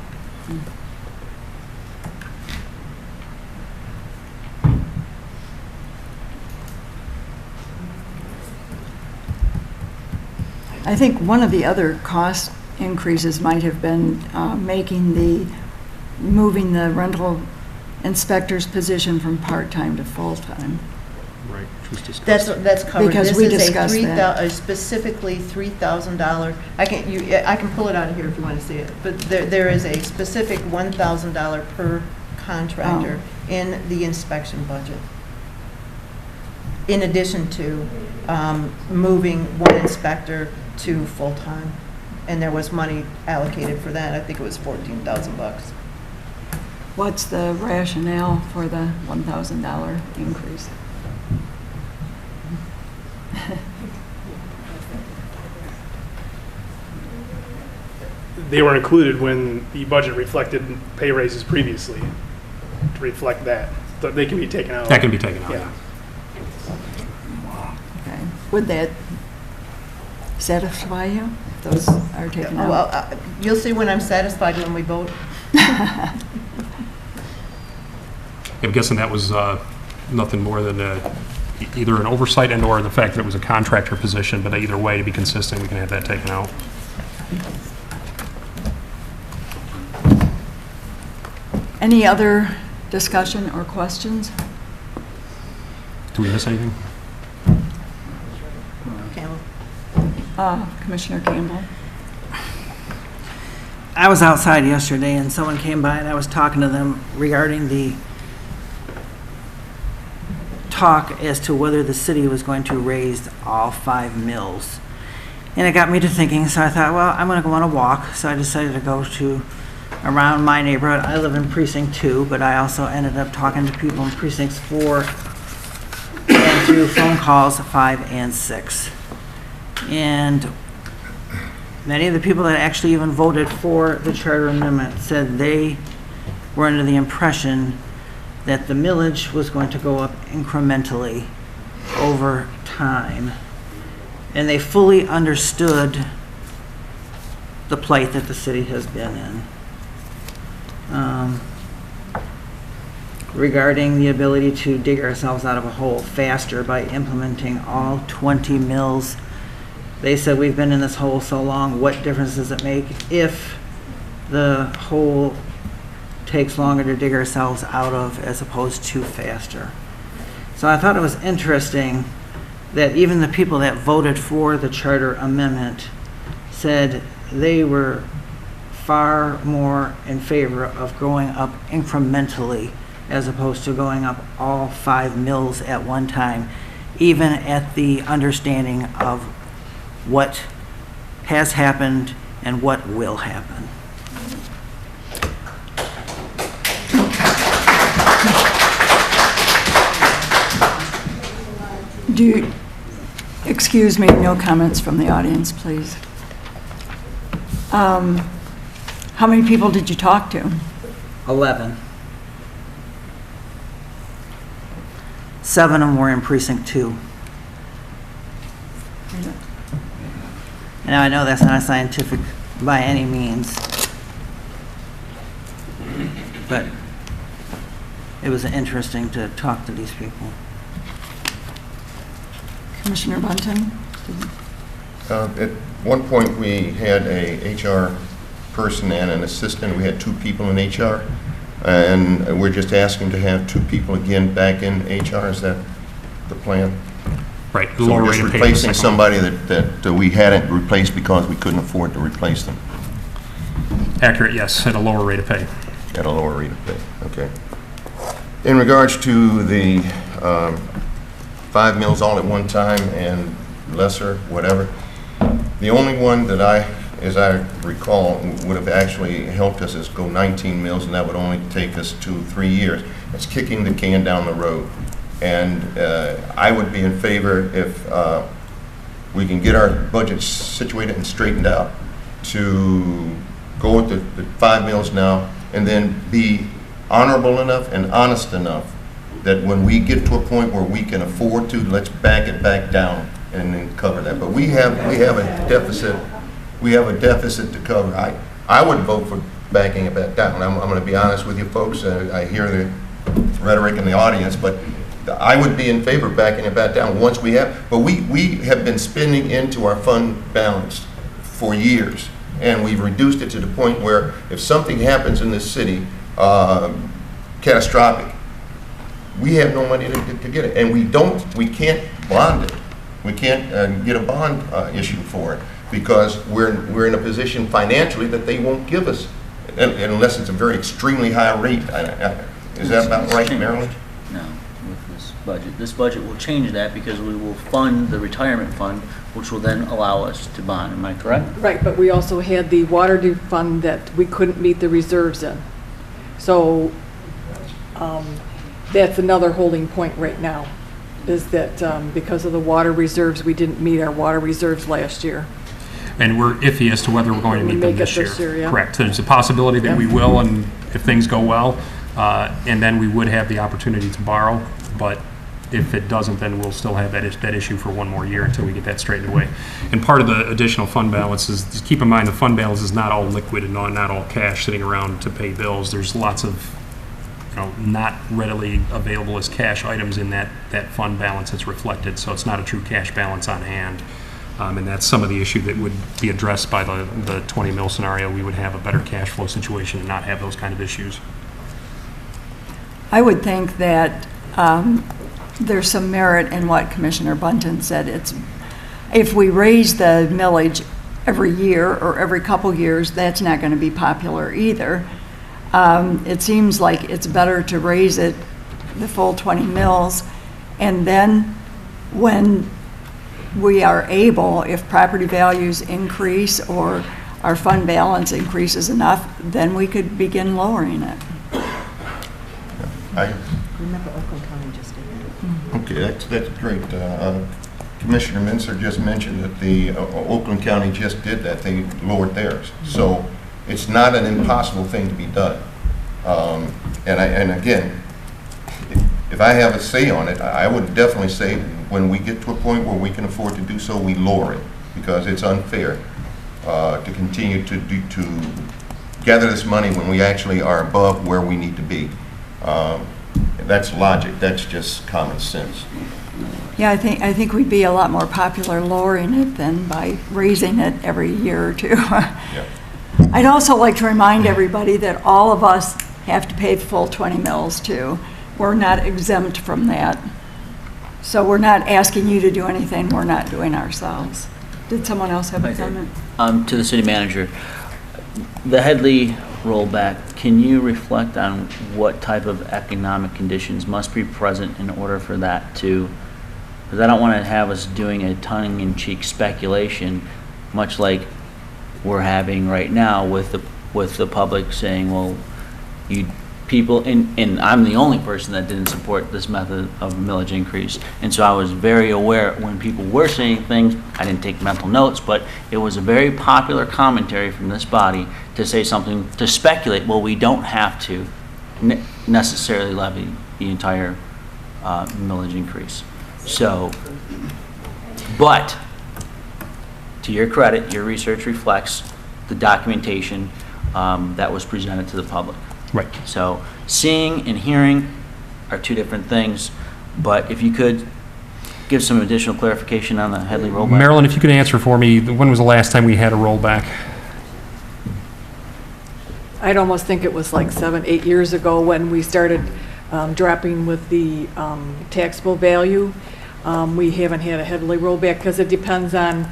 I think one of the other cost increases might have been moving the rental inspector's position from part-time to full-time. right, which was discussed. That's covered. Because we discussed that. Specifically $3,000. I can pull it out of here if you want to see it. But there is a specific $1,000 per contractor in the inspection budget. In addition to moving one inspector to full-time. And there was money allocated for that. I think it was $14,000. What's the rationale for the $1,000 increase? They were included when the budget reflected pay raises previously to reflect that. So they can be taken out. That can be taken out, Yeah. yeah. Okay. Would that satisfy you? If those are taken out? Well, you'll see when I'm satisfied when we vote. I'm guessing that was nothing more than either an oversight and or the fact that it was a contractor position, but either way, to be consistent, we can have that taken out. Any other discussion or questions? Do we miss anything? Campbell. Commissioner Campbell? I was outside yesterday and someone came by and I was talking to them regarding the talk as to whether the city was going to raise all 5 mills. And it got me to thinking, so I thought, well, I'm going to go on a walk. So I decided to go to around my neighborhood. I live in precinct 2, but I also ended up talking to people in precincts 4 and through phone calls 5 and 6. And many of the people that actually even voted for the charter amendment said they were under the impression that the millage was going to go up incrementally over time. And they fully understood the plight that the city has been in. Regarding the ability to dig ourselves out of a hole faster by implementing all 20 mills, they said, we've been in this hole so long, what difference does it make if the hole takes longer to dig ourselves out of as opposed to faster? So I thought it was interesting that even the people that voted for the charter amendment said they were far more in favor of going up incrementally as opposed to going up all 5 mills at one time, even at the understanding of what has happened and what will happen. Excuse me, no comments from the audience, please. How many people did you talk to? 11. 7 of them were in precinct 2. Now, I know that's not scientific by any means, but it was interesting to talk to these people. Commissioner Bunton? At one point, we had a HR person and an assistant. We had 2 people in HR, and we're just asking to have 2 people again back in HR. Is that the plan? Right. So we're just replacing somebody that we hadn't replaced because we couldn't afford to replace them. Accurate, yes, at a lower rate of pay. At a lower rate of pay, okay. In regards to the 5 mills all at one time and lesser, whatever, the only one that as I recall, would have actually helped us is go 19 mills, and that would only take us 2-3 years. It's kicking the can down the road. And I would be in favor if we can get our budget situated and straightened out to go with the 5 mills now, and then be honorable enough and honest enough that when we get to a point where we can afford to, let's back it back down and then cover that. But we have a deficit. We have a deficit to cover. I would vote for backing it back down. I'm going to be honest with you folks. I hear the rhetoric in the audience, but I would be in favor of backing it back down once we have. But we have been spending into our fund balance for years, and we've reduced it to the point where if something happens in this city, catastrophic, we have no money to get it, and we can't bond it. We can't get a bond issue for it because we're in a position financially that they won't give us unless it's a very extremely high rate. Is that about right, Marilyn? No, with this budget. This budget will change that because we will fund the retirement fund, which will then allow us to bond. Am I correct? Right, but we also had the water due fund that we couldn't meet the reserves in. So that's another holding point right now, is that because of the water reserves, we didn't meet our water reserves last year. And we're iffy as to whether we're going to meet them this year. Yeah. Correct. There's a possibility that we will, and if things go well, and then we would have the opportunity to borrow. But if it doesn't, then we'll still have that issue for 1 more year until we get that straightened away. And part of the additional fund balance is, just keep in mind, the fund balance is not all liquid and not all cash sitting around to pay bills. There's lots of not readily available as cash items in that fund balance that's reflected, so it's not a true cash balance on hand. And that's some of the issue that would be addressed by the 20 mil scenario. We would have a better cash flow situation and not have those kind of issues. I would think that there's some merit in what Commissioner Bunton said. If we raise the millage every year or every couple years, that's not going to be popular either. It seems like it's better to raise it the full 20 mills, and then when we are able, if property values increase or our fund balance increases enough, then we could begin lowering it. Remember Oakland County just did that. Okay, that's great. Commissioner Mincer just mentioned that the Oakland County just did that. They lowered theirs. So it's not an impossible thing to be done. And again, if I have a say on it, I would definitely say when we get to a point where we can afford to do so, we lower it, because it's unfair to continue to gather this money when we actually are above where we need to be. That's logic. That's just common sense. Yeah, I think we'd be a lot more popular lowering it than by raising it every year or two. Yeah. I'd also like to remind everybody that all of us have to pay full 20 mills too. We're not exempt from that. So we're not asking you to do anything we're not doing ourselves. Did someone else have a comment? To the city manager, the Headley rollback, can you reflect on what type of economic conditions must be present in order for that to, because I don't want to have us doing a tongue-in-cheek speculation, much like we're having right now with the public saying, well, you people, and I'm the only person that didn't support this method of millage increase, and so I was very aware when people were saying things. I didn't take mental notes, but it was a very popular commentary from this body to say something, to speculate, well, we don't have to necessarily levy the entire millage increase. So, but to your credit, your research reflects the documentation that was presented to the public. Right. So seeing and hearing are two different things, but if you could give some additional clarification on the Headley rollback. Marilyn, if you could answer for me, when was the last time we had a rollback? I'd almost think it was like 7-8 years ago when we started dropping with the taxable value. We haven't had a Headley rollback because it depends on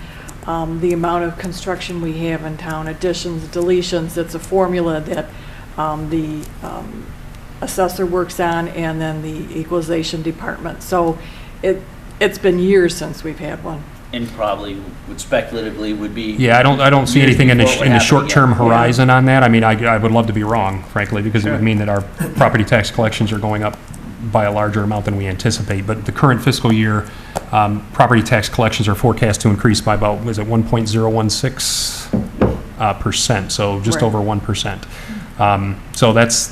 the amount of construction we have in town, additions, deletions. It's a formula that the assessor works on, and then the equalization department. So it's been years since we've had one. And probably would speculatively would be. Yeah, I don't see anything in the short-term horizon on that. I mean, I would love to be wrong, frankly, because it would mean that our property tax collections are going up by a larger amount than we anticipate. But the current fiscal year, property tax collections are forecast to increase by about, was it 1.016%, so just over 1%. So that's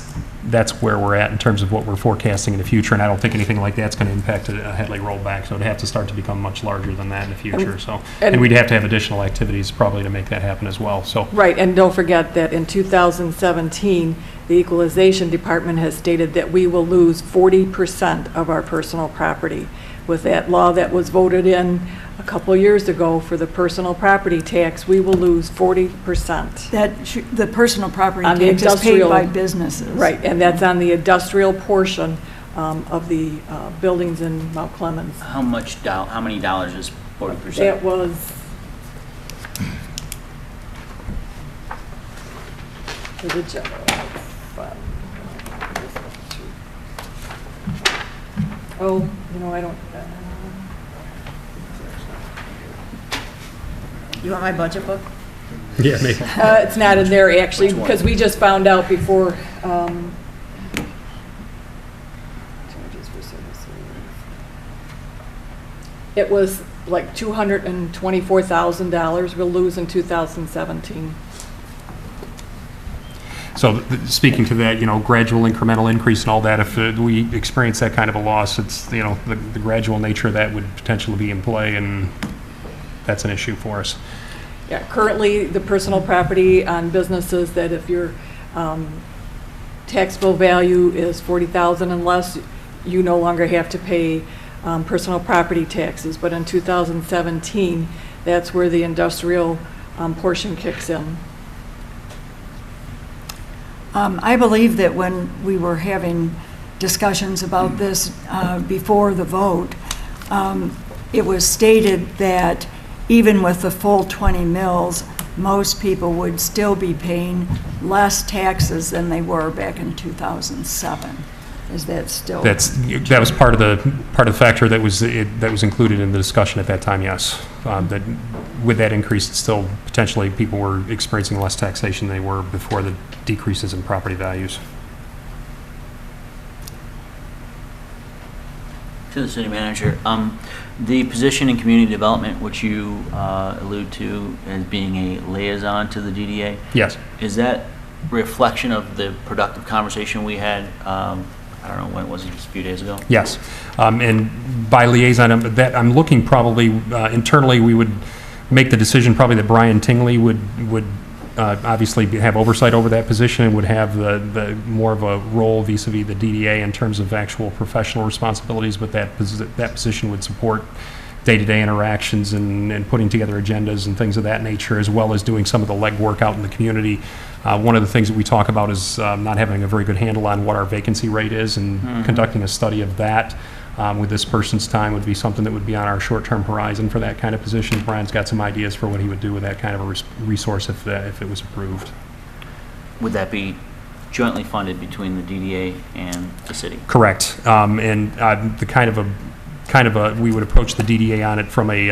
where we're at in terms of what we're forecasting in the future, and I don't think anything like that's going to impact a Headley rollback, so it'd have to start to become much larger than that in the future. And we'd have to have additional activities probably to make that happen as well. So right, and don't forget that in 2017, the equalization department has stated that we will lose 40% of our personal property. With that law that was voted in a couple of years ago for the personal property tax, we will lose 40%. The personal property on tax is paid by businesses. Right, and that's on the industrial portion of the buildings in Mount Clemens. How many dollars is 40%? That was for the general fund. Oh, I don't. You want my budget book? yeah, maybe. It's not in there actually, because we just found out before. It was like $224,000 we'll lose in 2017. So speaking to that, gradual incremental increase and all that, if we experience that kind of a loss, it's, the gradual nature of that would potentially be in play, and that's an issue for us. Yeah, currently the personal property on businesses, that if your taxable value is $40,000 and less, you no longer have to pay personal property taxes. But in 2017, that's where the industrial portion kicks in. I believe that when we were having discussions about this before the vote, it was stated that even with the full 20 mills, most people would still be paying less taxes than they were back in 2007. Is that still? That was part of the factor that was included in the discussion at that time. Yes, that with that increase, still potentially people were experiencing less taxation than they were before the decreases in property values. To the city manager, the position in community development, which you allude to as being a liaison to the DDA. Yes. Is that reflection of the productive conversation we had, I don't know, when was it, just a few days ago? Yes. And by liaison, I'm looking probably internally, we would make the decision probably that Brian Tingley would obviously have oversight over that position and would have the more of a role vis-a-vis the DDA in terms of actual professional responsibilities, but that position would support day-to-day interactions and putting together agendas and things of that nature, as well as doing some of the legwork out in the community. One of the things that we talk about is not having a very good handle on what our vacancy rate is, and conducting a study of that with this person's time would be something that would be on our short-term horizon for that kind of position. Brian's got some ideas for what he would do with that kind of a resource if it was approved. Would that be jointly funded between the DDA and the city? Correct. And we would approach the DDA on it from a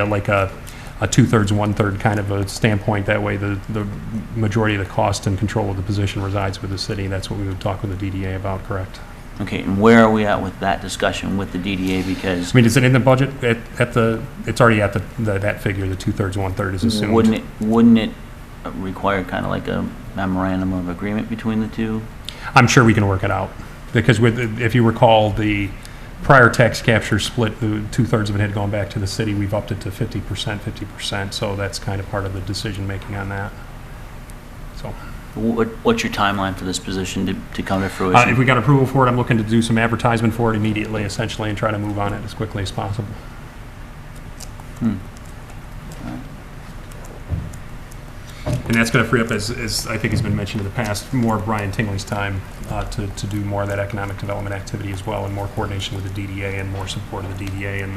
2/3, 1/3 kind of a standpoint. That way the majority of the cost and control of the position resides with the city. That's what we would talk with the DDA about, correct? Okay, and where are we at with that discussion with the DDA? Because I mean, is it in the budget it's already at that figure, the 2/3, 1/3 is assumed. Wouldn't it require kind of like a memorandum of agreement between the two? I'm sure we can work it out, because if you recall, the prior tax capture split, the 2/3 of it had gone back to the city. We've upped it to 50%, 50%, so that's kind of part of the decision making on that. So, what's your timeline for this position to come to fruition? If we got approval for it, I'm looking to do some advertisement for it immediately, essentially, and try to move on it as quickly as possible. And that's going to free up, as I think has been mentioned in the past, more of Brian Tingley's time to do more of that economic development activity as well, and more coordination with the DDA and more support of the DDA and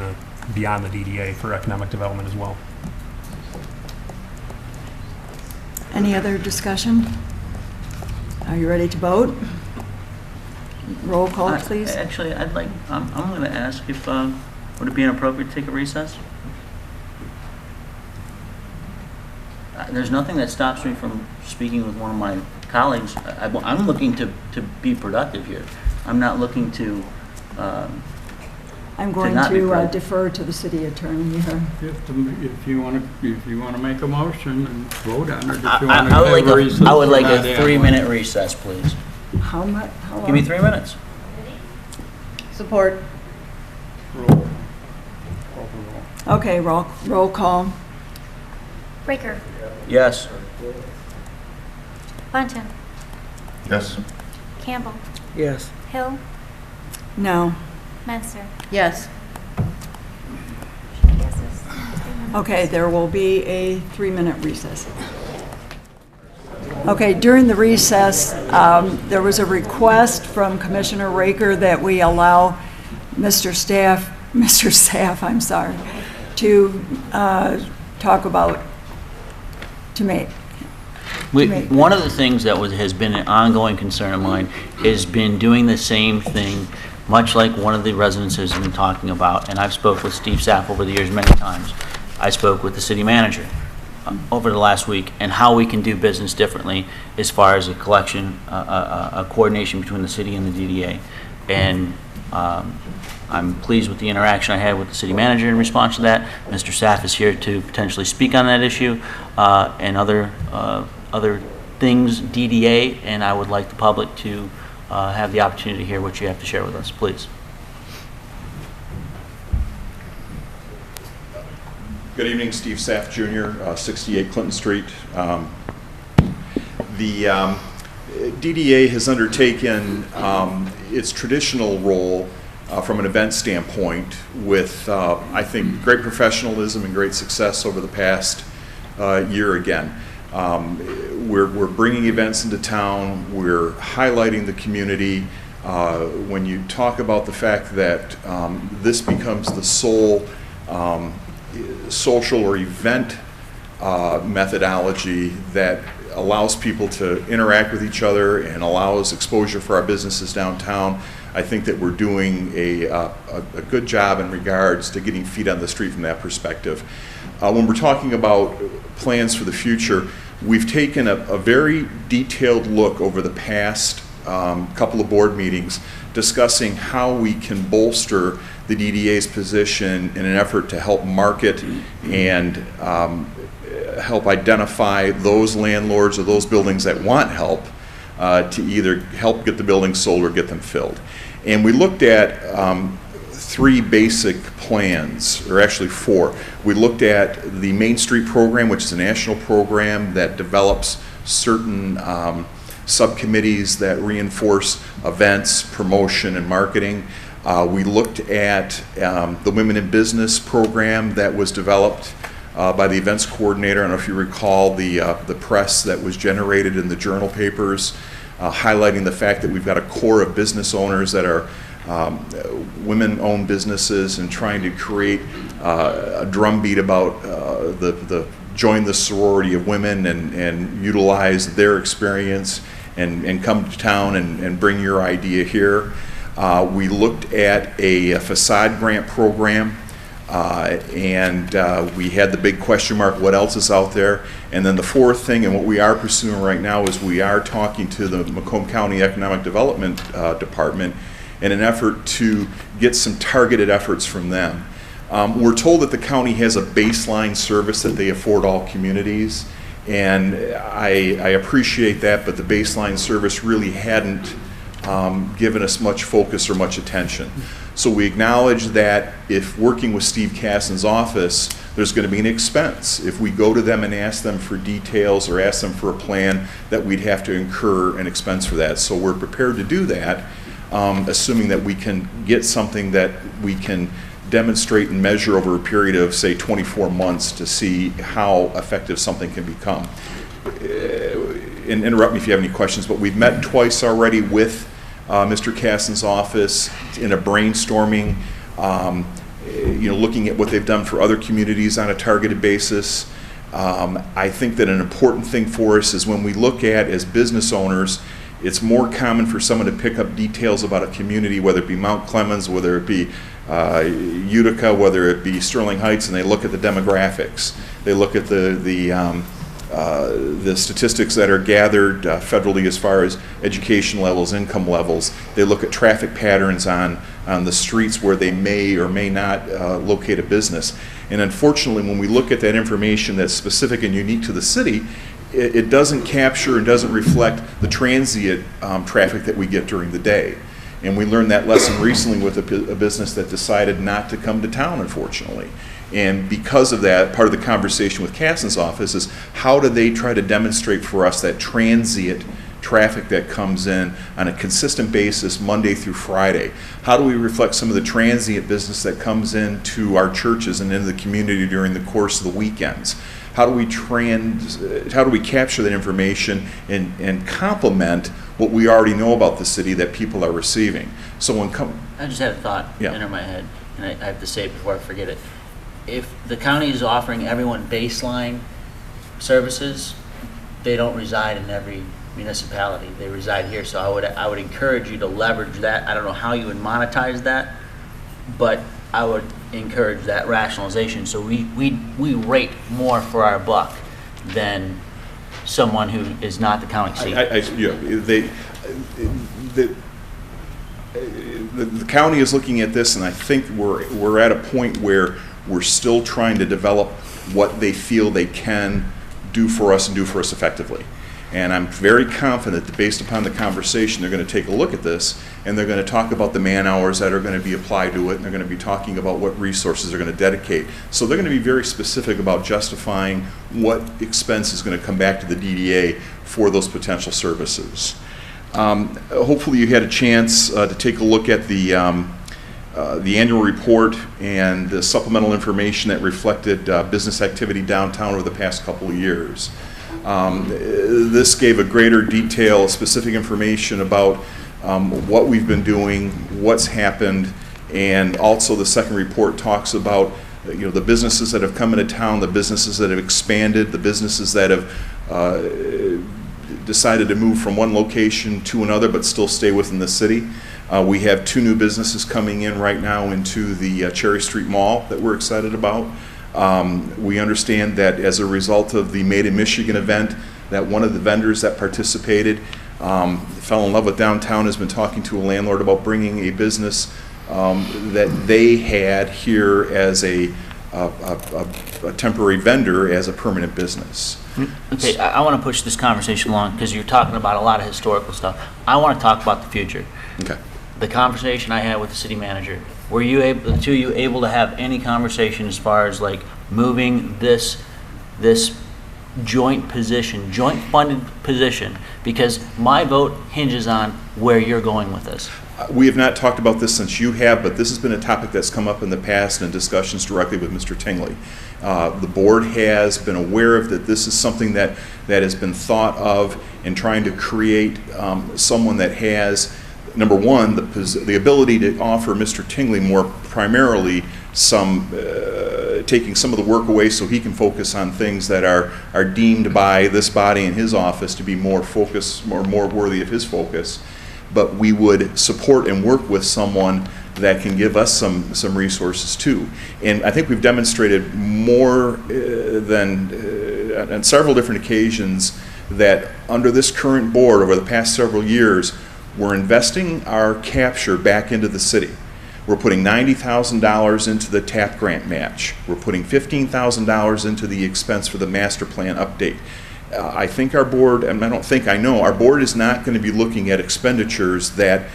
beyond the DDA for economic development as well. Any other discussion? Are you ready to vote? Roll call, please. Actually, I'm going to ask if, would it be inappropriate to take a recess? There's nothing that stops me from speaking with one of my colleagues. I'm looking to be productive here. I'm not looking to I'm going to defer to the city attorney here. If you want to make a motion and vote on it, I would like a 3-minute recess, please. How much? How long? Give me 3 minutes. Support. Okay, roll call. Raker. Yes. Bunton. Yes. Campbell. Yes. Hill. No. Menser. Yes. Yeses. Okay, there will be a 3-minute recess. Okay, during the recess, there was a request from Commissioner Raker that we allow Mr. Saff, I'm sorry, to talk about, One of the things that has been an ongoing concern of mine has been doing the same thing, much like one of the residents has been talking about, and I've spoke with Steve Sapp over the years many times. I spoke with the city manager over the last week, and how we can do business differently as far as a collection, a coordination between the city and the DDA. And I'm pleased with the interaction I had with the city manager in response to that. Mr. Saff is here to potentially speak on that issue and other things, DDA, and I would like the public to have the opportunity to hear what you have to share with us, please. Good evening, Steve Saff Jr., 68 Clinton Street. The DDA has undertaken its traditional role from an event standpoint with, I think, great professionalism and great success over the past year again. We're bringing events into town, we're highlighting the community. When you talk about the fact that this becomes the sole social or event methodology that allows people to interact with each other and allows exposure for our businesses downtown, I think that we're doing a good job in regards to getting feet on the street from that perspective. When we're talking about plans for the future, we've taken a very detailed look over the past couple of board meetings discussing how we can bolster the DDA's position in an effort to help market and help identify those landlords or those buildings that want help to either help get the buildings sold or get them filled. And we looked at 3 basic plans, or actually 4. We looked at the Main Street program, which is a national program that develops certain subcommittees that reinforce events, promotion, and marketing. We looked at the Women in Business program that was developed by the events coordinator. I don't know if you recall the press that was generated in the journal papers, highlighting the fact that we've got a core of business owners that are women-owned businesses, and trying to create a drumbeat about the join the sorority of women and utilize their experience and come to town and bring your idea here. We looked at a facade grant program, and we had the big question mark, what else is out there? And then the 4th thing, and what we are pursuing right now, is we are talking to the Macomb County Economic Development Department in an effort to get some targeted efforts from them. We're told that the county has a baseline service that they afford all communities, and I appreciate that, but the baseline service really hadn't given us much focus or much attention. So we acknowledge that if working with Steve Cassin's office, there's going to be an expense. If we go to them and ask them for details or ask them for a plan, that we'd have to incur an expense for that. So we're prepared to do that, assuming that we can get something that we can demonstrate and measure over a period of, say, 24 months to see how effective something can become. And interrupt me if you have any questions, but we've met twice already with Mr. Cassin's office in a brainstorming, looking at what they've done for other communities on a targeted basis. I think that an important thing for us is when we look at, as business owners, it's more common for someone to pick up details about a community, whether it be Mount Clemens, whether it be Utica, whether it be Sterling Heights, and they look at the demographics. They look at the statistics that are gathered federally as far as education levels, income levels. They look at traffic patterns on the streets where they may or may not locate a business. And unfortunately, when we look at that information that's specific and unique to the city, it doesn't capture and doesn't reflect the transient traffic that we get during the day. And we learned that lesson recently with a business that decided not to come to town, unfortunately. And because of that, part of the conversation with Cassin's office is how do they try to demonstrate for us that transient traffic that comes in on a consistent basis Monday through Friday? How do we reflect some of the transient business that comes into our churches and into the community during the course of the weekends? How do we capture that information and complement what we already know about the city that people are receiving? So I just had a thought enter my head, and I have to say it before I forget it. If the county is offering everyone baseline services, they don't reside in every municipality. They reside here. So I would encourage you to leverage that. I don't know how you would monetize that, but I would encourage that rationalization. So we rate more for our buck than someone who is not the county seat. The county is looking at this, and I think we're at a point where we're still trying to develop what they feel they can do for us and do for us effectively. And I'm very confident that based upon the conversation, they're going to take a look at this, and they're going to talk about the man hours that are going to be applied to it, and they're going to be talking about what resources they're going to dedicate. So they're going to be very specific about justifying what expense is going to come back to the DDA for those potential services. Hopefully you had a chance to take a look at the annual report and the supplemental information that reflected business activity downtown over the past couple of years. This gave a greater detail, specific information about what we've been doing, what's happened, and also the second report talks about the businesses that have come into town, the businesses that have expanded, the businesses that have decided to move from one location to another but still stay within the city. We have 2 new businesses coming in right now into the Cherry Street Mall that we're excited about. We understand that as a result of the Made in Michigan event, that one of the vendors that participated fell in love with downtown, has been talking to a landlord about bringing a business that they had here as a a temporary vendor as a permanent business. Okay, I want to push this conversation along because you're talking about a lot of historical stuff. I want to talk about the future. Okay. The conversation I had with the city manager, were you able, the two of you able to have any conversation as far as like moving this joint position, joint funded position? Because my vote hinges on where you're going with this. We have not talked about this since you have, but this has been a topic that's come up in the past in discussions directly with Mr. Tingley. The board has been aware of that. This is something that has been thought of in trying to create someone that has, number one, the ability to offer Mr. Tingley more primarily some taking some of the work away so he can focus on things that are deemed by this body and his office to be more focused or more worthy of his focus. But we would support and work with someone that can give us some resources too. And I think we've demonstrated more than on several different occasions that under this current board over the past several years, we're investing our capture back into the city. We're putting $90,000 into the TAP grant match. We're putting $15,000 into the expense for the master plan update. I think our board, and I don't think, I know, our board is not going to be looking at expenditures that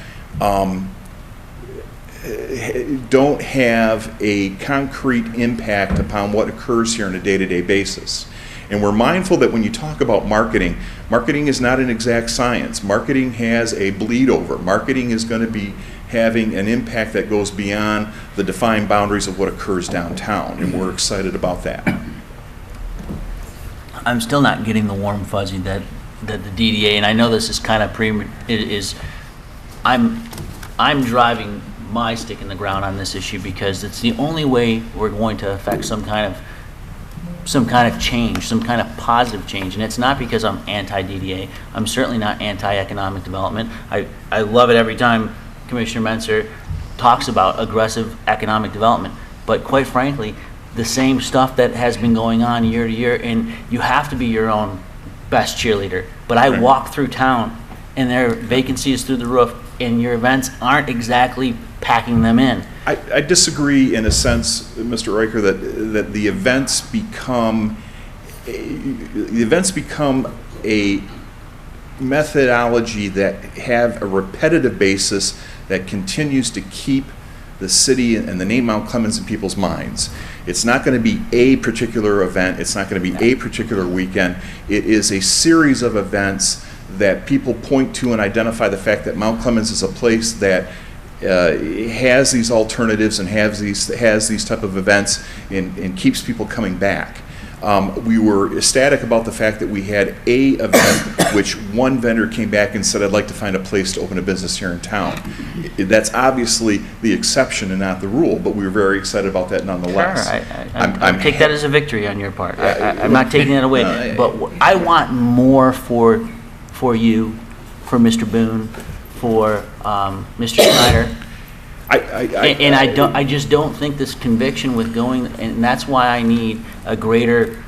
don't have a concrete impact upon what occurs here on a day-to-day basis. And we're mindful that when you talk about marketing, marketing is not an exact science. Marketing has a bleed over. Marketing is going to be having an impact that goes beyond the defined boundaries of what occurs downtown, and we're excited about that. I'm still not getting the warm fuzzy that the DDA, and I know this is kind of I'm driving my stick in the ground on this issue because it's the only way we're going to affect some kind of change, some kind of positive change. And it's not because I'm anti-DDA. I'm certainly not anti-economic development. I love it every time Commissioner Menser talks about aggressive economic development. But quite frankly, the same stuff that has been going on year to year, and you have to be your own best cheerleader. But I walk through town and their vacancy is through the roof, and your events aren't exactly packing them in. I disagree in a sense, Mr. Riker, that the events become a methodology that have a repetitive basis that continues to keep the city and the name Mount Clemens in people's minds. It's not going to be a particular event. It's not going to be a particular weekend. It is a series of events that people point to and identify the fact that Mount Clemens is a place that has these alternatives and has these type of events and keeps people coming back. We were ecstatic about the fact that we had a event which one vendor came back and said, I'd like to find a place to open a business here in town. That's obviously the exception and not the rule, but we were very excited about that nonetheless. Sure, I take that as a victory on your part. I'm not taking it away, but I want more for you, for Mr. Boone, for Mr. Snyder. I just don't think this conviction with going, and that's why I need a greater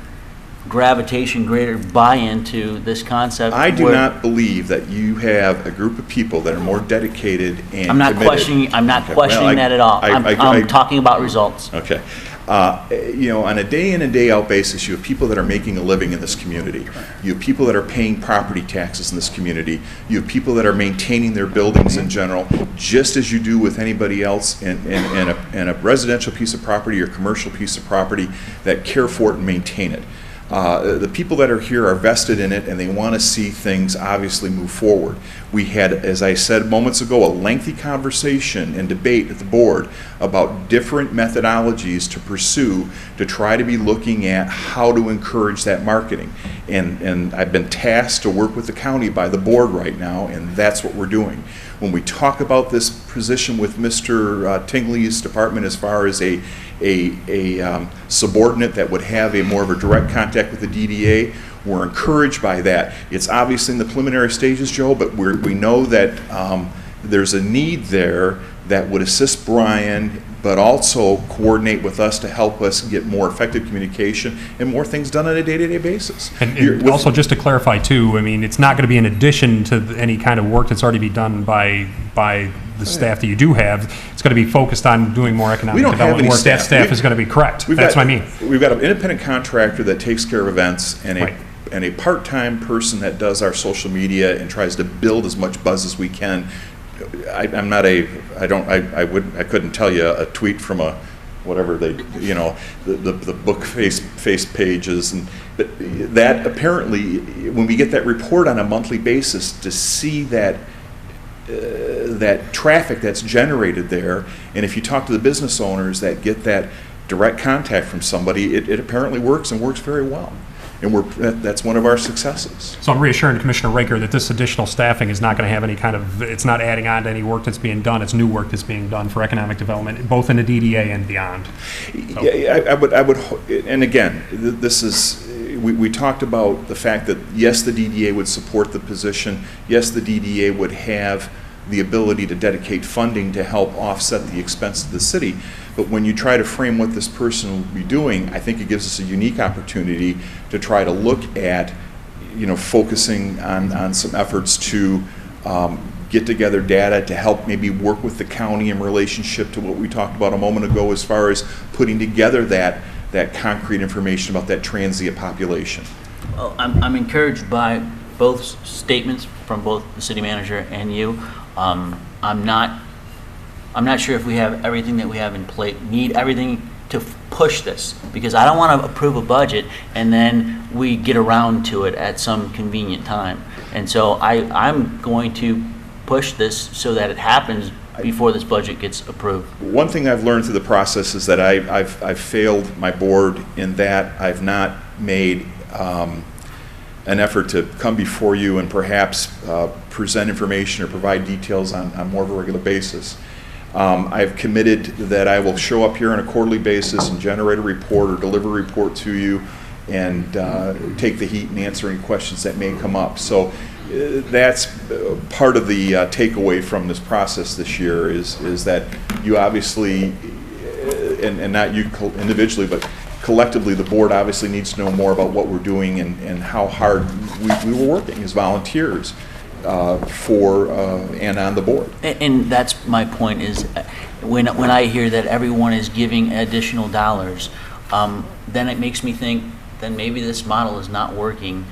gravitation, greater buy-in to this concept. I do not believe that you have a group of people that are more dedicated and I'm not committed. questioning that at all. I'm talking about results. Okay. On a day in and day out basis, you have people that are making a living in this community. You have people that are paying property taxes in this community. You have people that are maintaining their buildings in general, just as you do with anybody else in a residential piece of property or commercial piece of property that care for it and maintain it. The people that are here are vested in it and they want to see things obviously move forward. We had, as I said moments ago, a lengthy conversation and debate at the board about different methodologies to pursue to try to be looking at how to encourage that marketing. And I've been tasked to work with the county by the board right now, and that's what we're doing. When we talk about this position with Mr. Tingley's department as far as a subordinate that would have a more of a direct contact with the DDA, we're encouraged by that. It's obviously in the preliminary stages, Joe, but we know that there's a need there that would assist Brian, but also coordinate with us to help us get more effective communication and more things done on a day-to-day basis. And also, just to clarify too, I mean, it's not going to be in addition to any kind of work that's already been done by the staff that you do have, it's going to be focused on doing more economic We don't have development any work. That staff. staff is going to be correct. That's what I mean. We've got an independent contractor that takes care of events and Right. a part-time person that does our social media and tries to build as much buzz as we can. I couldn't tell you a tweet from a, whatever they, the book face pages, but that apparently, when we get that report on a monthly basis, to see that traffic that's generated there, and if you talk to the business owners that get that direct contact from somebody, it apparently works and works very well. And that's one of our successes. So I'm reassuring Commissioner Raker that this additional staffing is not going to have any kind of, it's not adding on to any work that's being done. It's new work that's being done for economic development, both in the DDA and beyond. So. Yeah, I would, and again, this is, we talked about the fact that yes, the DDA would support the position. Yes, the DDA would have the ability to dedicate funding to help offset the expense of the city. But when you try to frame what this person will be doing, I think it gives us a unique opportunity to try to look at, focusing on some efforts to get together data to help maybe work with the county in relationship to what we talked about a moment ago as far as putting together that concrete information about that transient population. Well, I'm encouraged by both statements from both the city manager and you. I'm not sure if we have everything that we have in place, need everything to push this, because I don't want to approve a budget and then we get around to it at some convenient time. And so I'm going to push this so that it happens before this budget gets approved. One thing I've learned through the process is that I've failed my board in that I've not made an effort to come before you and perhaps present information or provide details on more of a regular basis. I've committed that I will show up here on a quarterly basis and generate a report or deliver a report to you and take the heat and answer any questions that may come up. So that's part of the takeaway from this process this year is that you obviously, and not you individually, but collectively, the board obviously needs to know more about what we're doing and how hard we were working as volunteers for and on the board. And that's my point is when I hear that everyone is giving additional dollars, then it makes me think then maybe this model is not working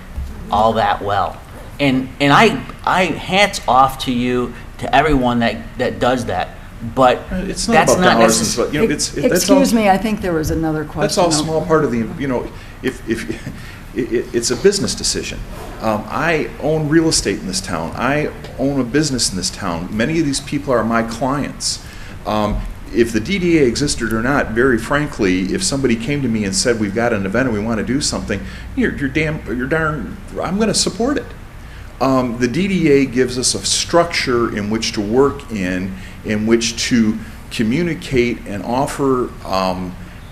all that well. And I hats off to you, to everyone that does that. But it's not that's about not dollars. Excuse me, I think there was another question. That's all small part of the, if it's a business decision. I own real estate in this town. I own a business in this town. Many of these people are my clients. If the DDA existed or not, very frankly, if somebody came to me and said, we've got an event and we want to do something, you're darn, I'm going to support it. The DDA gives us a structure in which to work in which to communicate and offer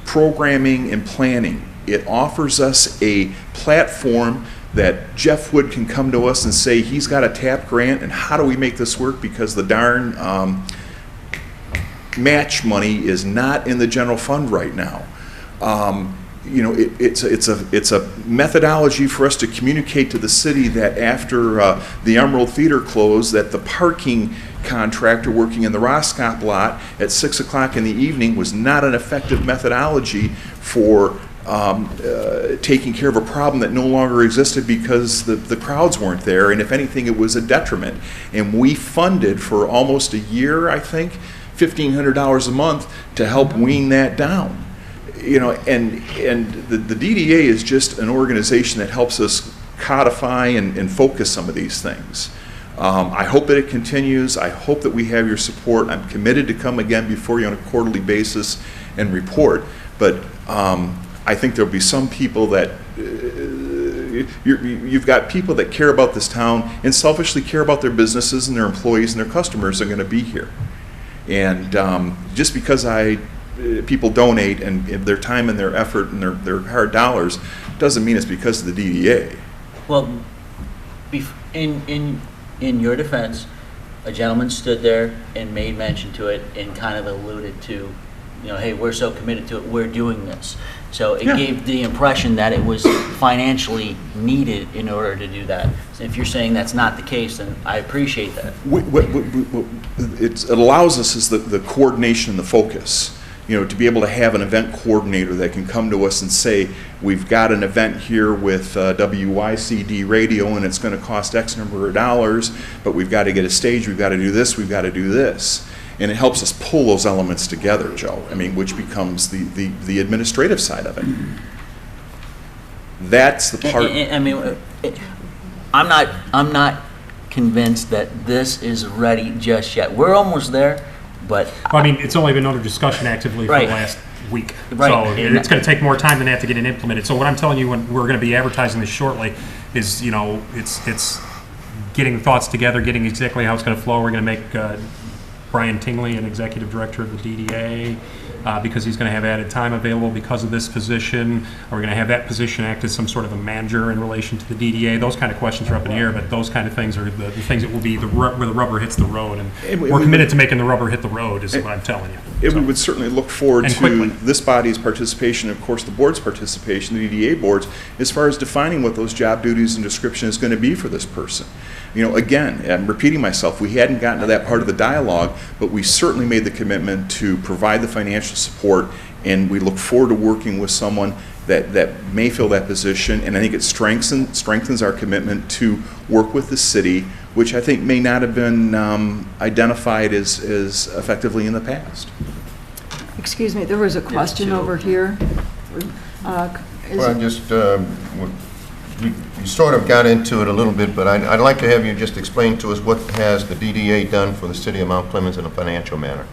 programming and planning. It offers us a platform that Jeff Wood can come to us and say he's got a TAP grant and how do we make this work, because the darn match money is not in the general fund right now. It's a methodology for us to communicate to the city that after the Emerald Theater closed, that the parking contractor working in the Roscott lot at 6 o'clock in the evening was not an effective methodology for taking care of a problem that no longer existed because the crowds weren't there, and if anything, it was a detriment. And we funded for almost a year, I think, $1,500 a month to help wean that down. And the DDA is just an organization that helps us codify and focus some of these things. I hope that it continues. I hope that we have your support. I'm committed to come again before you on a quarterly basis and report. But I think there'll be some people that you've got people that care about this town and selfishly care about their businesses and their employees and their customers are going to be here. And just because people donate and their time and their effort and their hard dollars doesn't mean it's because of the DDA. Well, in your defense, a gentleman stood there and made mention to it and kind of alluded to you know, hey, we're so committed to it, we're doing this. So it Yeah. gave the impression that it was financially needed in order to do that. So if you're saying that's not the case, then I appreciate that. It allows us is the coordination and the focus. You know, to be able to have an event coordinator that can come to us and say, we've got an event here with WYCD radio and it's going to cost X number of dollars, but we've got to get a stage, we've got to do this, we've got to do this. And it helps us pull those elements together, Joe, I mean, which becomes the administrative side of it. That's the part. I mean, I'm not convinced that this is ready just yet. We're almost there, but. Well, I mean, it's only been under discussion actively for Right. the last week. Right. So it's going to take more time than that to get it implemented. So what I'm telling you, when we're going to be advertising this shortly, is, you know, it's getting the thoughts together, getting exactly how it's going to flow. We're going to make Brian Tingley an executive director of the DDA because he's going to have added time available because of this position. Are we going to have that position act as some sort of a manager in relation to the DDA? Those kind of questions are up in the air, but those kind of things are the things that will be where the rubber hits the road. And we're committed to making the rubber hit the road, is what I'm telling you. We would certainly look forward to this body's participation, of course, the board's participation, the DDA boards, as far as defining what those job duties and description is going to be for this person. You know, again, I'm repeating myself, we hadn't gotten to that part of the dialogue, but we certainly made the commitment to provide the financial support, and we look forward to working with someone that may fill that position, and I think it strengthens our commitment to work with the city, which I think may not have been identified as effectively in the past. Excuse me, there was a question over here. Well, just, you sort of got into it a little bit, but I'd like to have you just explain to us what has the DDA done for the city of Mount Clemens in a financial manner.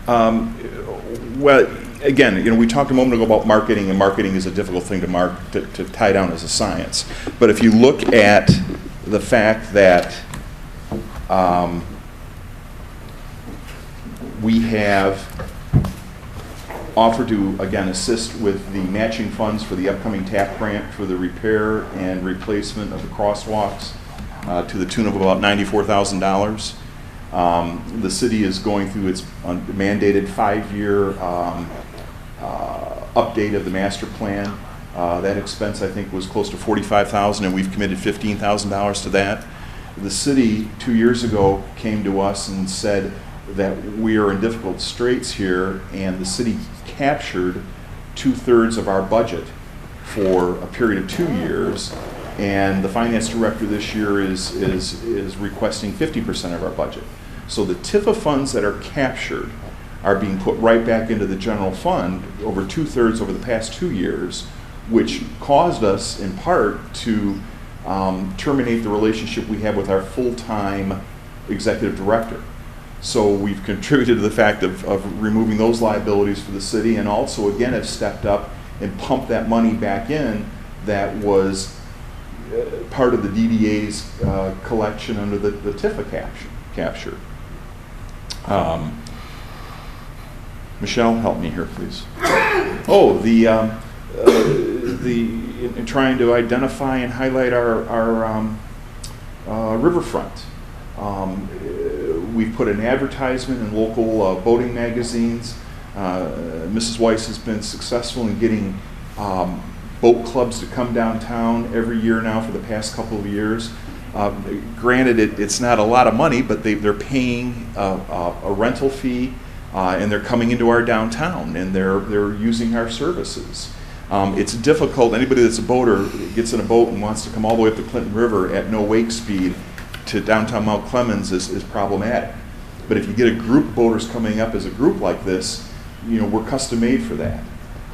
Well, again, you know, we talked a moment ago about marketing, and marketing is a difficult thing to tie down as a science. But if you look at the fact that we have offered to, again, assist with the matching funds for the upcoming TAP grant for the repair and replacement of the crosswalks to the tune of about $94,000. The city is going through its mandated 5-year update of the master plan. That expense, I think, was close to $45,000, and we've committed $15,000 to that. The city 2 years ago came to us and said that we are in difficult straits here, and the city captured 2/3 of our budget for a period of 2 years, and the finance director this year is requesting 50% of our budget. So the TIFA funds that are captured are being put right back into the general fund, over 2/3 over the past 2 years, which caused us in part to terminate the relationship we have with our full-time executive director. So we've contributed to the fact of removing those liabilities for the city, and also again have stepped up and pumped that money back in that was part of the DDA's collection under the TIFA capture. Michelle, help me here, please. Oh, in trying to identify and highlight our riverfront. We've put an advertisement in local boating magazines. Mrs. Weiss has been successful in getting boat clubs to come downtown every year now for the past couple of years. Granted, it's not a lot of money, but they're paying a rental fee, and they're coming into our downtown, and they're using our services. It's difficult. Anybody that's a boater gets in a boat and wants to come all the way up the Clinton River at no wake speed to downtown Mount Clemens is problematic. But if you get a group of boaters coming up as a group like this, you know, we're custom made for that,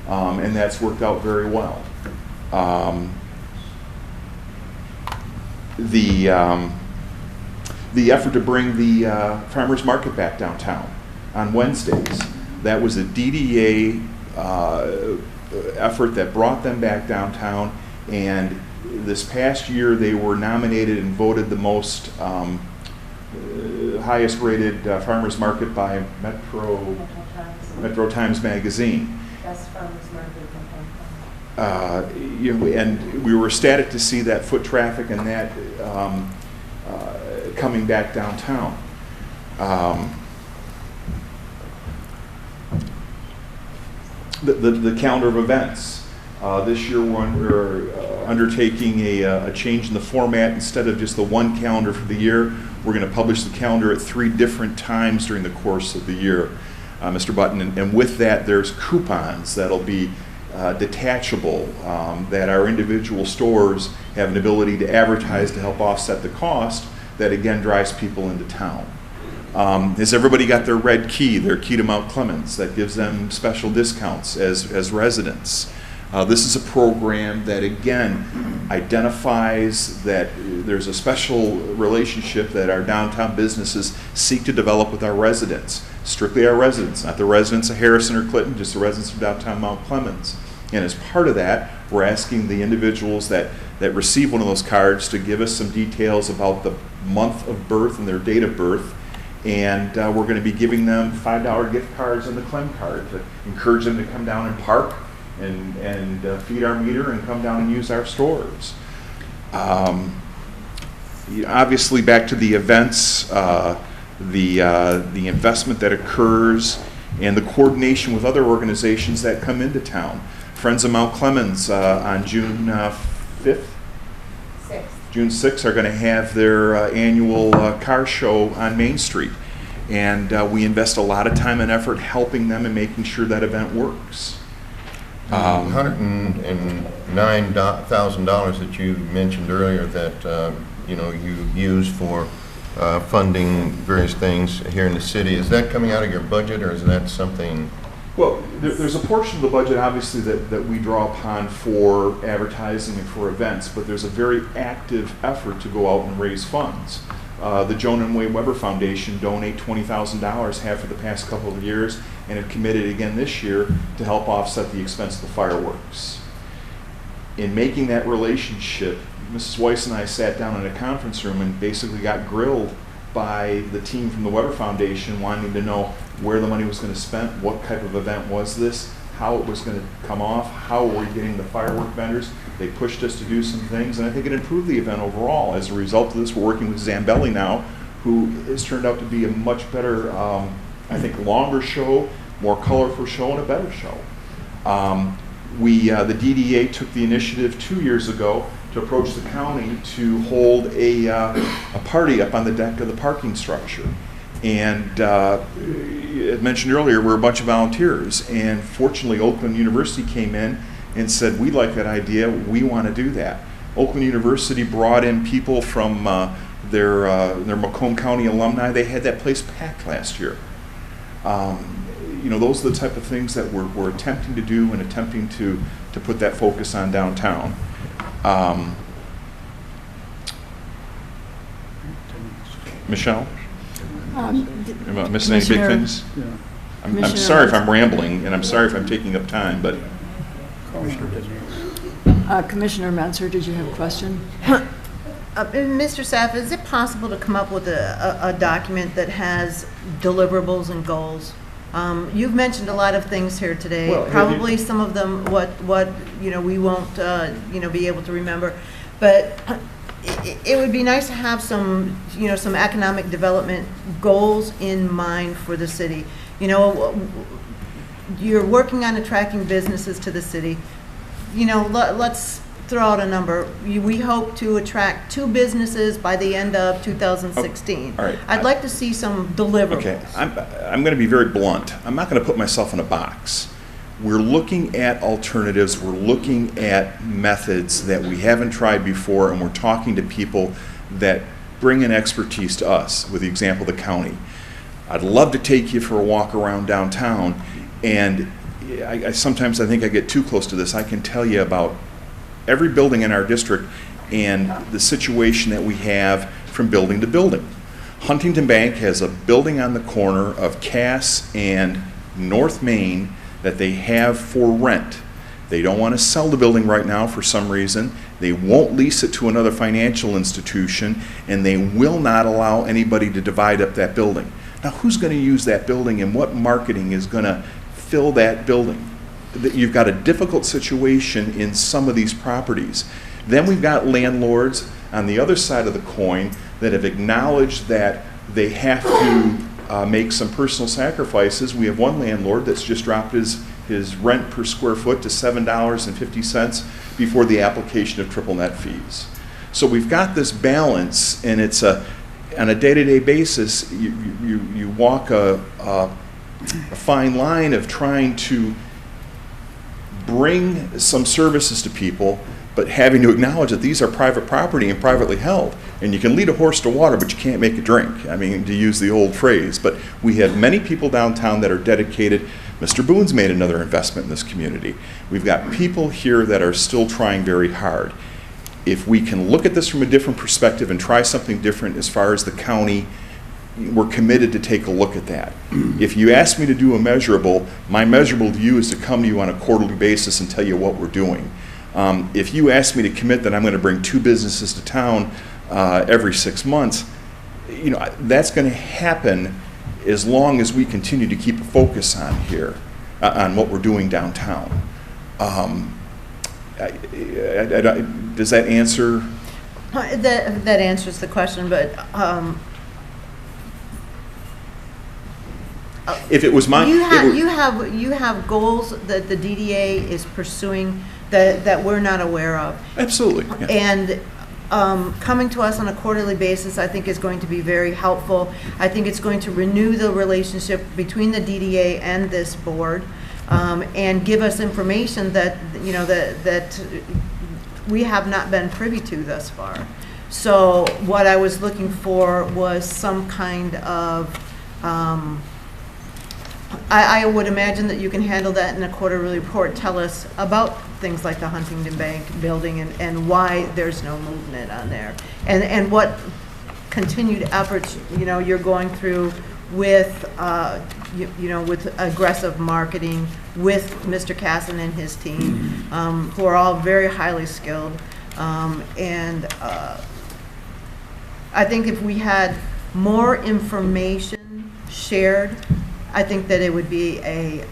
and that's worked out very well. The effort to bring the farmers market back downtown on Wednesdays, that was a DDA effort that brought them back downtown, and this past year they were nominated and voted the most highest rated farmers market by Metro Times magazine. Best farmers market. You know, and we were ecstatic to see that foot traffic and that coming back downtown. The calendar of events. This year we're undertaking a change in the format. Instead of just the one calendar for the year, we're going to publish the calendar at 3 different times during the course of the year, Mr. Button. And with that, there's coupons that'll be detachable, that our individual stores have an ability to advertise to help offset the cost that again drives people into town. Has everybody got their red key, their key to Mount Clemens, that gives them special discounts as residents? This is a program that again identifies that there's a special relationship that our downtown businesses seek to develop with our residents, strictly our residents, not the residents of Harrison or Clinton, just the residents of downtown Mount Clemens. And as part of that, we're asking the individuals that receive one of those cards to give us some details about the month of birth and their date of birth. And we're going to be giving them $5 gift cards on the Clem card to encourage them to come down and park and feed our meter and come down and use our stores. Obviously, back to the events, the investment that occurs and the coordination with other organizations that come into town. Friends of Mount Clemens on June 5th? 6th. June 6th are going to have their annual car show on Main Street. And we invest a lot of time and effort helping them and making sure that event works. $109,000 that you mentioned earlier that you use for funding various things here in the city, is that coming out of your budget, or is that something? Well, there's a portion of the budget, obviously, that we draw upon for advertising and for events, but there's a very active effort to go out and raise funds. The Joan and Wade Weber Foundation donate $20,000, have for the past couple of years, and have committed again this year to help offset the expense of the fireworks. In making that relationship, Mrs. Weiss and I sat down in a conference room and basically got grilled by the team from the Weber Foundation wanting to know where the money was going to spend, what type of event was this, how it was going to come off, how were we getting the firework vendors. They pushed us to do some things, and I think it improved the event overall. As a result of this, we're working with Zambelli now, who has turned out to be a much better, I think, longer show, more colorful show, and a better show. The DDA took the initiative 2 years ago to approach the county to hold a party up on the deck of the parking structure. And as mentioned earlier, we're a bunch of volunteers. And fortunately, Oakland University came in and said, we like that idea, we want to do that. Oakland University brought in people from their Macomb County alumni. They had that place packed last year. Those are the type of things that we're attempting to do and attempting to put that focus on downtown. Michelle? Am I missing any big things? Yeah. I'm sorry if I'm rambling, and I'm sorry if I'm taking up time, but... Commissioner Menser, did you have a question? Mr. Saff, is it possible to come up with a document that has deliverables and goals? You've mentioned a lot of things here today. Well, probably some of them we won't be able to remember, but it would be nice to have some economic development goals in mind for the city. You're working on attracting businesses to the city. Let's throw out a number. We hope to attract 2 businesses by the end of 2016. All right. I'd like to see some deliverables. Okay, I'm going to be very blunt. I'm not going to put myself in a box. We're looking at alternatives. We're looking at methods that we haven't tried before, and we're talking to people that bring in expertise to us, with the example of the county. I'd love to take you for a walk around downtown, and I sometimes I think I get too close to this. I can tell you about every building in our district and the situation that we have from building to building. Huntington Bank has a building on the corner of Cass and North Main that they have for rent. They don't want to sell the building right now for some reason. They won't lease it to another financial institution, and they will not allow anybody to divide up that building. Now, who's going to use that building, and what marketing is going to fill that building? You've got a difficult situation in some of these properties. Then we've got landlords on the other side of the coin that have acknowledged that they have to make some personal sacrifices. We have one landlord that's just dropped his his rent per square foot to $7.50 before the application of triple net fees. So we've got this balance, and it's on a day-to-day basis, you walk a fine line of trying to bring some services to people, but having to acknowledge that these are private property and privately held. And you can lead a horse to water, but you can't make it drink. I mean, to use the old phrase. But we have many people downtown that are dedicated. Mr. Boone's made another investment in this community. We've got people here that are still trying very hard. If we can look at this from a different perspective and try something different as far as the county, we're committed to take a look at that. If you ask me to do a measurable, my measurable to you is to come to you on a quarterly basis and tell you what we're doing. If you ask me to commit that I'm going to bring 2 businesses to town every 6 months, you know, that's going to happen as long as we continue to keep a focus on here, on what we're doing downtown. Does that answer? That answers the question, but if it was my, you have goals that the DDA is pursuing that we're not aware of. Absolutely. Yeah. And coming to us on a quarterly basis, I think, is going to be very helpful. I think it's going to renew the relationship between the DDA and this board, and give us information that, you know, that we have not been privy to thus far. So what I was looking for was some kind of, I would imagine that you can handle that in a quarterly report. Tell us about things like the Huntington Bank building and why there's no movement on there, and what continued efforts, you know, you're going through with, you know, with aggressive marketing with Mr. Casson and his team, who are all very highly skilled. And I think if we had more information shared, I think that it would be a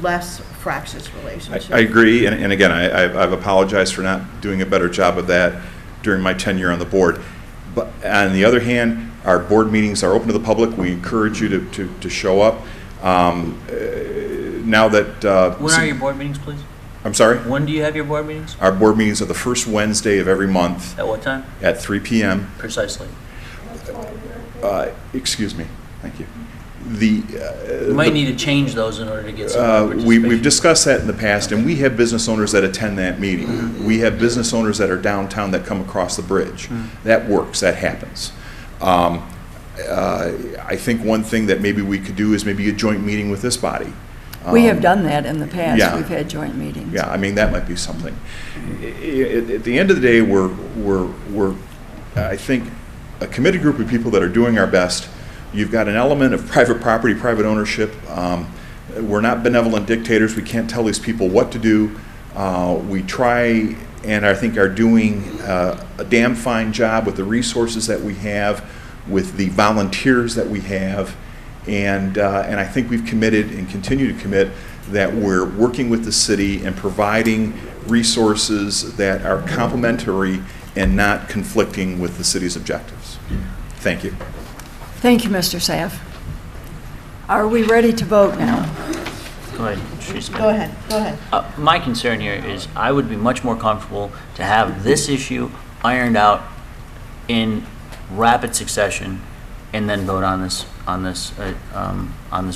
less fractious relationship. I agree, and again, I've apologized for not doing a better job of that during my tenure on the board. But on the other hand, our board meetings are open to the public. We encourage you to show up. Now that... when are your board meetings, please? I'm sorry? When do you have your board meetings? Our board meetings are the first Wednesday of every month. At what time? At 3 p.m. Precisely. Excuse me. Thank you. You might need to change those in order to get some we've discussed that in the past, and we have business owners that attend that meeting. We have business owners that are downtown that come across the bridge. That works. That happens. I think one thing that maybe we could do is maybe a joint meeting with this body. We have done that in the past. Yeah. We've had joint meetings. Yeah, I mean, that might be something. At the end of the day, we're I think, a committed group of people that are doing our best. You've got an element of private property, private ownership. We're not benevolent dictators. We can't tell these people what to do. We try and I think are doing a damn fine job with the resources that we have, with the volunteers that we have, and I think we've committed and continue to commit that we're working with the city and providing resources that are complementary and not conflicting with the city's objectives. Thank you. Thank you, Mr. Saff. Are we ready to vote now? Go ahead, Teresa. Go ahead. My concern here is I would be much more comfortable to have this issue ironed out in rapid succession and then vote on this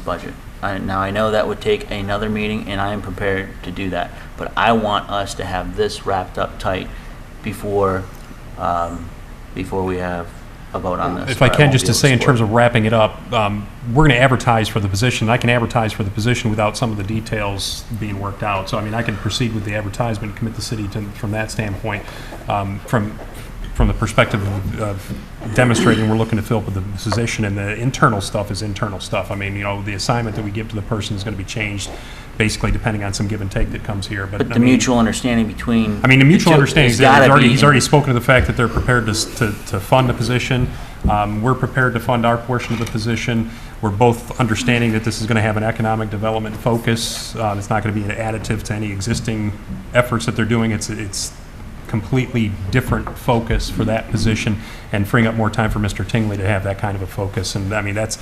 budget. Now I know that would take another meeting, and I am prepared to do that. But I want us to have this wrapped up tight before we have a vote on this. If I can, just to say in terms of wrapping it up, we're going to advertise for the position. I can advertise for the position without some of the details being worked out. So, I mean, I can proceed with the advertisement and commit the city to, from that standpoint, from the perspective of demonstrating we're looking to fill up the position, and the internal stuff is internal stuff. I mean, you know, the assignment that we give to the person is going to be changed basically depending on some give and take that comes here. But the mutual understanding between... I mean, the mutual understanding is that he's already spoken to the fact that they're prepared to fund the position. We're prepared to fund our portion of the position. We're both understanding that this is going to have an economic development focus. It's not going to be an additive to any existing efforts that they're doing. It's completely different focus for that position, and freeing up more time for Mr. Tingley to have that kind of a focus. And I mean, that's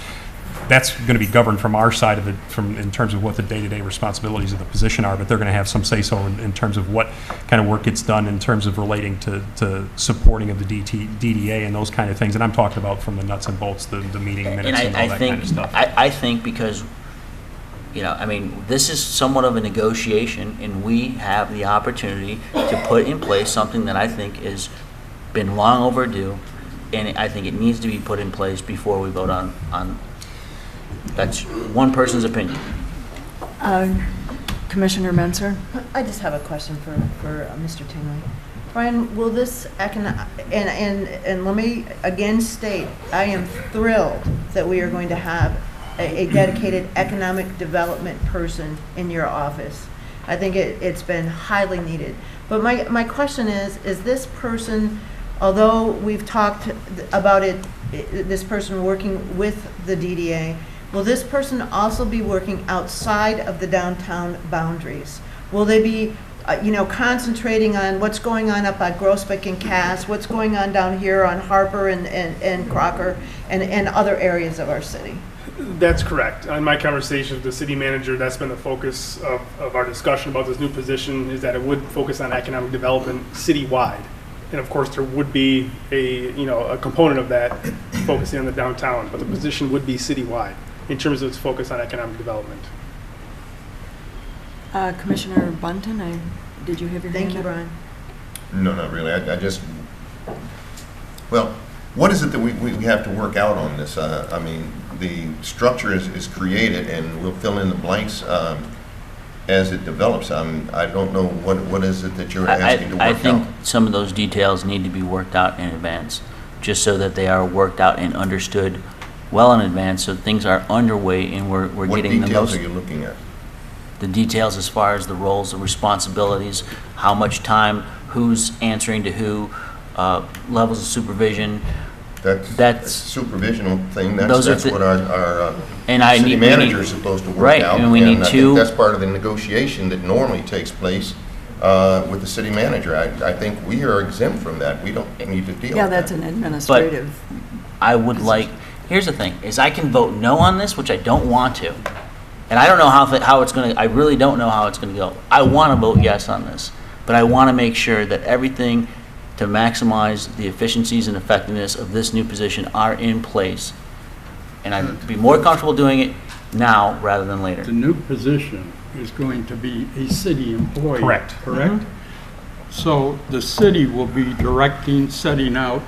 that's going to be governed from our side of it, in terms of what the day-to-day responsibilities of the position are, but they're going to have some say-so in terms of what kind of work gets done in terms of relating to supporting of the DDA and those kind of things. And I'm talking about from the nuts and bolts, the meeting minutes and all that kind of stuff. I think because, I mean, this is somewhat of a negotiation, and we have the opportunity to put in place something that I think has been long overdue, and I think it needs to be put in place before we vote on. That's one person's opinion. Commissioner Menser? I just have a question for Mr. Tingley. Brian, will this and let me again state, I am thrilled that we are going to have a dedicated economic development person in your office. I think it's been highly needed. But my question is this person, although we've talked about this person working with the DDA, will this person also be working outside of the downtown boundaries? Will they be, concentrating on what's going on up at Groesbeck and Cass, what's going on down here on Harper and Crocker and other areas of our city? That's correct. In my conversation with the city manager, that's been the focus of our discussion about this new position, is that it would focus on economic development citywide. And of course, there would be a component of that focusing on the downtown, but the position would be citywide in terms of its focus on economic development. Commissioner Bunton, did you have your hand up? Thank you, Brian. No, not really. I just, well, what is it that we have to work out on this? I mean, the structure is created, and we'll fill in the blanks as it develops. I don't know what is it that you're asking to work out. I think some of those details need to be worked out in advance, just so that they are worked out and understood well in advance, so things are underway and we're getting the most. What details are you looking at? The details as far as the roles, the responsibilities, how much time, who's answering to who, levels of supervision. That's supervisional thing. That's what our city manager is supposed to work out. Right, and we need I think that's part of the negotiation that normally takes place with the city manager. I think we are exempt from that. We don't need to deal with that. Yeah, that's an administrative. But I would like, here's the thing, is I can vote no on this, which I don't want to. And I don't know how it's going to, I really don't know how it's going to go. I want to vote yes on this, but I want to make sure that everything to maximize the efficiencies and effectiveness of this new position are in place. And I'd be more comfortable doing it now rather than later. The new position is going to be a city employee. Correct. Correct? Mm-hmm. So the city will be directing, setting out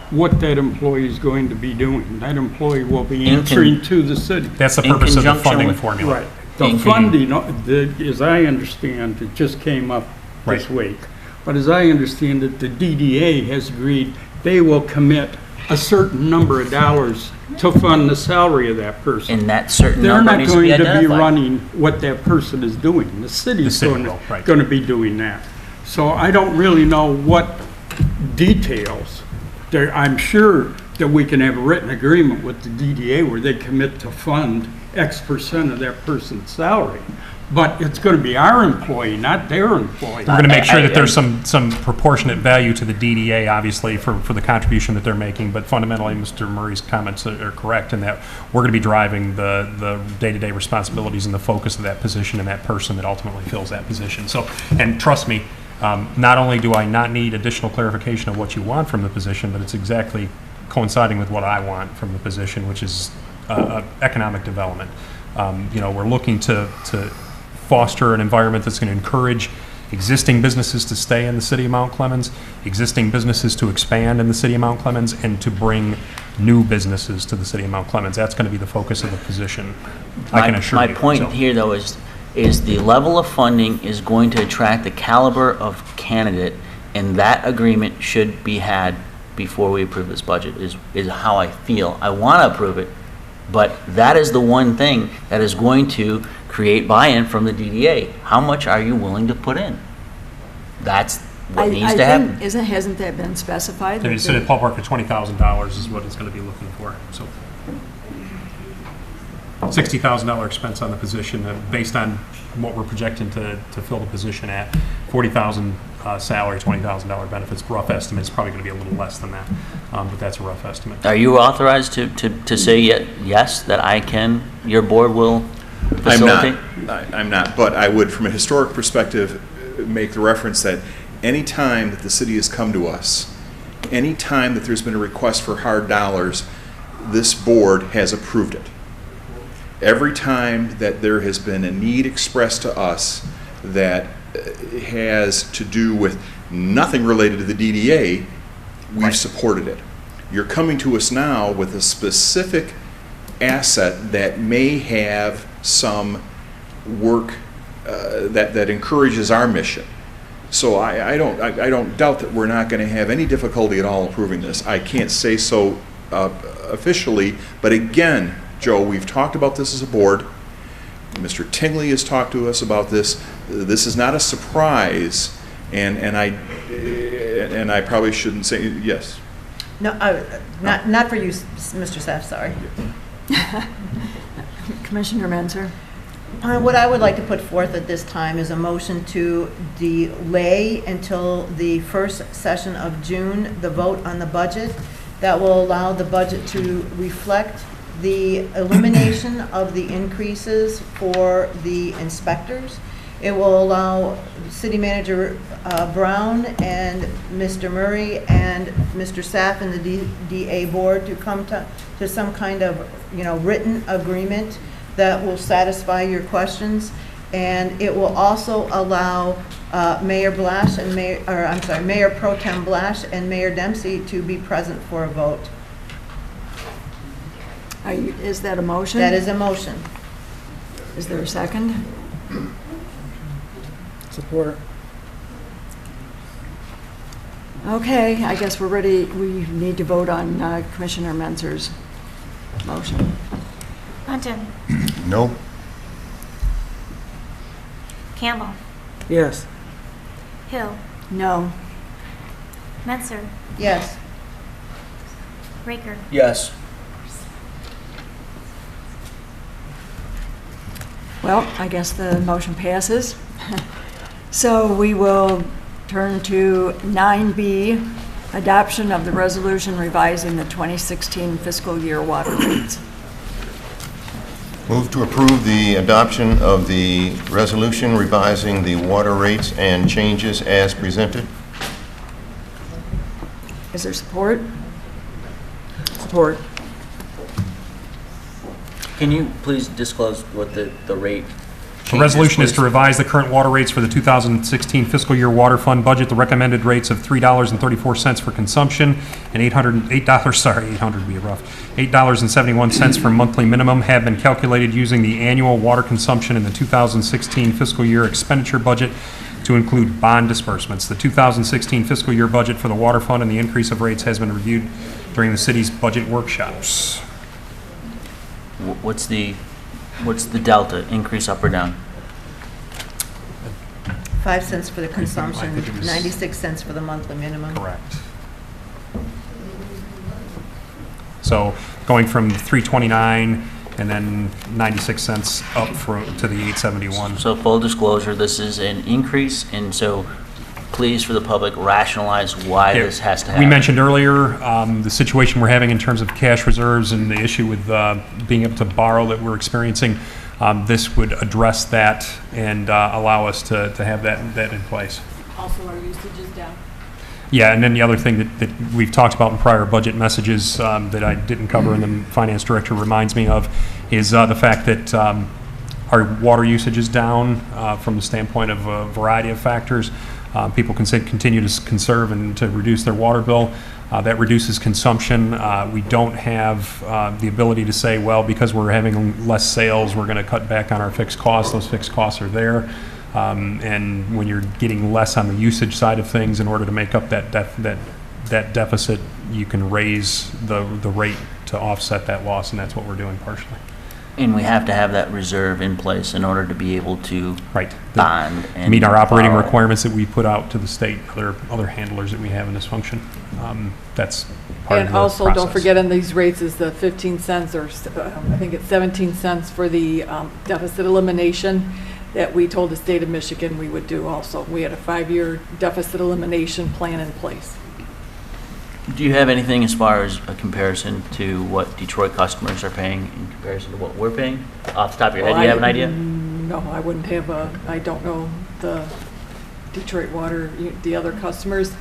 what that employee is going to be doing. That employee will be answering to the city. That's the purpose of the funding formula. Right. The funding, as I understand, it just came up this week. But as I understand it, the DDA has agreed they will commit a certain number of dollars to fund the salary of that person. And that certain number needs to be identified. They're not going to be running what that person is doing. The city's going to be doing that. So I don't really know what details. I'm sure that we can have a written agreement with the DDA where they commit to fund X% of that person's salary. But it's going to be our employee, not their employee. We're going to make sure that there's some proportionate value to the DDA, obviously, for the contribution that they're making. But fundamentally, Mr. Murray's comments are correct in that we're going to be driving the day-to-day responsibilities and the focus of that position and that person that ultimately fills that position. So, and trust me, not only do I not need additional clarification of what you want from the position, but it's exactly coinciding with what I want from the position, which is economic development. We're looking to foster an environment that's going to encourage existing businesses to stay in the city of Mount Clemens, existing businesses to expand in the city of Mount Clemens, and to bring new businesses to the city of Mount Clemens. That's going to be the focus of the position, I can assure you. My point here, though, is the level of funding is going to attract the caliber of candidate, and that agreement should be had before we approve this budget, is how I feel. I want to approve it, but that is the one thing that is going to create buy-in from the DDA. How much are you willing to put in? That's what needs to happen. Hasn't that been specified? They said at ballpark of $20,000 is what it's going to be looking for. So $60,000 expense on the position based on what we're projecting to fill the position at. $40,000 salary, $20,000 benefits. Rough estimate is probably going to be a little less than that, but that's a rough estimate. Are you authorized to say yes, that your board will facilitate? I'm not, but I would, from a historic perspective, make the reference that any time that the city has come to us, any time that there's been a request for hard dollars, this board has approved it. Every time that there has been a need expressed to us that has to do with nothing related to the DDA, we've supported it. You're coming to us now with a specific asset that may have some work that encourages our mission. So I don't doubt that we're not going to have any difficulty at all approving this. I can't say so officially, but again, Joe, we've talked about this as a board. Mr. Tingley has talked to us about this. This is not a surprise, and I probably shouldn't say yes. No, not for you, Mr. Saff, sorry. Commissioner Menzer. What I would like to put forth at this time is a motion to delay until the first session of June, the vote on the budget. That will allow the budget to reflect the elimination of the increases for the inspectors. It will allow City Manager Brown and Mr. Murray and Mr. Saff and the DA board to come to some kind of, written agreement that will satisfy your questions. And it will also allow Mayor Blash and Mayor Pro Tem Blash and Mayor Dempsey to be present for a vote. Is that a motion? That is a motion. Is there a second? Support. Okay, I guess we're ready. We need to vote on Commissioner Menzer's motion. Punton. No? Campbell. Yes. Hill. No. Menzer. Yes. Raker. Yes. Well, I guess the motion passes. So we will turn to 9B, adoption of the resolution revising the 2016 fiscal year water rates. Move to approve the adoption of the resolution revising the water rates and changes as presented. Is there support? Support. Can you please disclose what the rate? The resolution is to revise the current water rates for the 2016 fiscal year water fund budget. The recommended rates of $3.34 for consumption and $8.71 for monthly minimum have been calculated using the annual water consumption in the 2016 fiscal year expenditure budget to include bond disbursements. The 2016 fiscal year budget for the water fund and the increase of rates has been reviewed during the city's budget workshops. What's the delta, increase up or down? 5 cents for the consumption, I think it was 96 cents for the monthly minimum. Correct. So going from 329 and then 96 cents up to the 871. So full disclosure, this is an increase, and so please, for the public, rationalize why this has to happen. We mentioned earlier the situation we're having in terms of cash reserves and the issue with being able to borrow that we're experiencing. This would address that and allow us to have that in place. Also, our usage is down. Yeah, and then the other thing that we've talked about in prior budget messages that I didn't cover and the finance director reminds me of is the fact that our water usage is down from the standpoint of a variety of factors. People can continue to conserve and to reduce their water bill. That reduces consumption. We don't have the ability to say, well, because we're having less sales, we're going to cut back on our fixed costs. Those fixed costs are there. And when you're getting less on the usage side of things, in order to make up that deficit, you can raise the rate to offset that loss, and that's what we're doing partially. And we have to have that reserve in place in order to be able to bond and meet our operating borrow. Requirements that we put out to the state, other handlers that we have in this function. That's part of And the also, process. don't forget in these rates is the 15 cents or I think it's 17 cents for the deficit elimination. that we told the state of Michigan we would do also. We had a 5-year deficit elimination plan in place. Do you have anything as far as a comparison to what Detroit customers are paying in comparison to what we're paying? Off the top of your head, do you have an idea? No, I wouldn't have I don't know the Detroit Water, the other customers.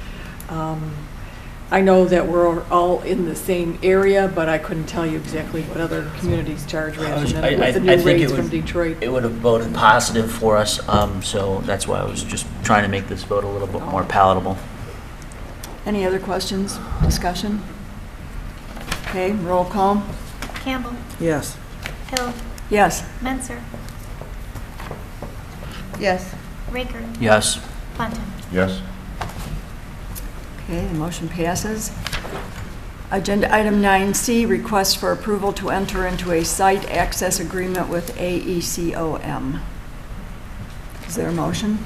I know that we're all in the same area, but I couldn't tell you exactly what other communities charge rather than with the new rates from Detroit. It would have voted positive for us, so that's why I was just trying to make this vote a little bit more palatable. Any other questions, discussion? Okay, roll call. Campbell. Yes. Hill. Yes. Menzer. Yes. Raker. Yes. Bunting. Yes. Okay, the motion passes. Agenda item 9C, request for approval to enter into a site access agreement with AECOM. Is there a motion?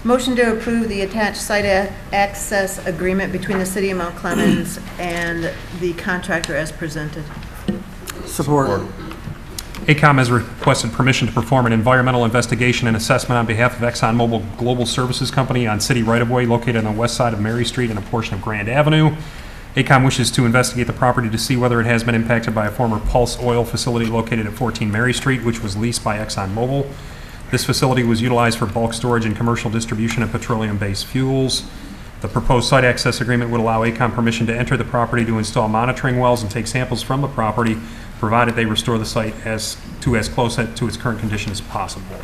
Motion to approve the attached site access agreement between the City of Mount Clemens and the contractor as presented. Support. AECOM has requested permission to perform an environmental investigation and assessment on behalf of ExxonMobil Global Services Company on city right-of-way located on the west side of Mary Street and a portion of Grand Avenue. AECOM wishes to investigate the property to see whether it has been impacted by a former Pulse Oil facility located at 14 Mary Street, which was leased by ExxonMobil. This facility was utilized for bulk storage and commercial distribution of petroleum-based fuels. The proposed site access agreement would allow AECOM permission to enter the property to install monitoring wells and take samples from the property, provided they restore the site as close to its current condition as possible.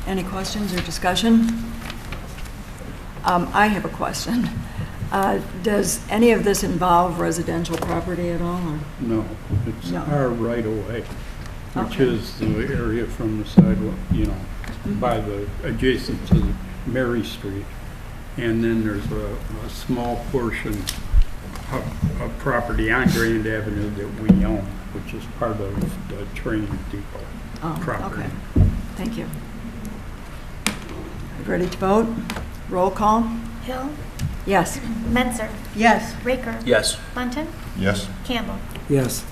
Any questions or discussion? I have a question. Does any of this involve residential property at all? Or? No, it's No. our right-of-way, which Okay. is the area from the sidewalk, by the, adjacent to Mary Street. And then there's a small portion of property on Grand Avenue that we own, which is part of the train depot property. Okay. Thank you. Ready to vote? Roll call? Hill. Yes. Menzer. Yes. Raker. Yes. Bunting. Yes. Campbell. Yes.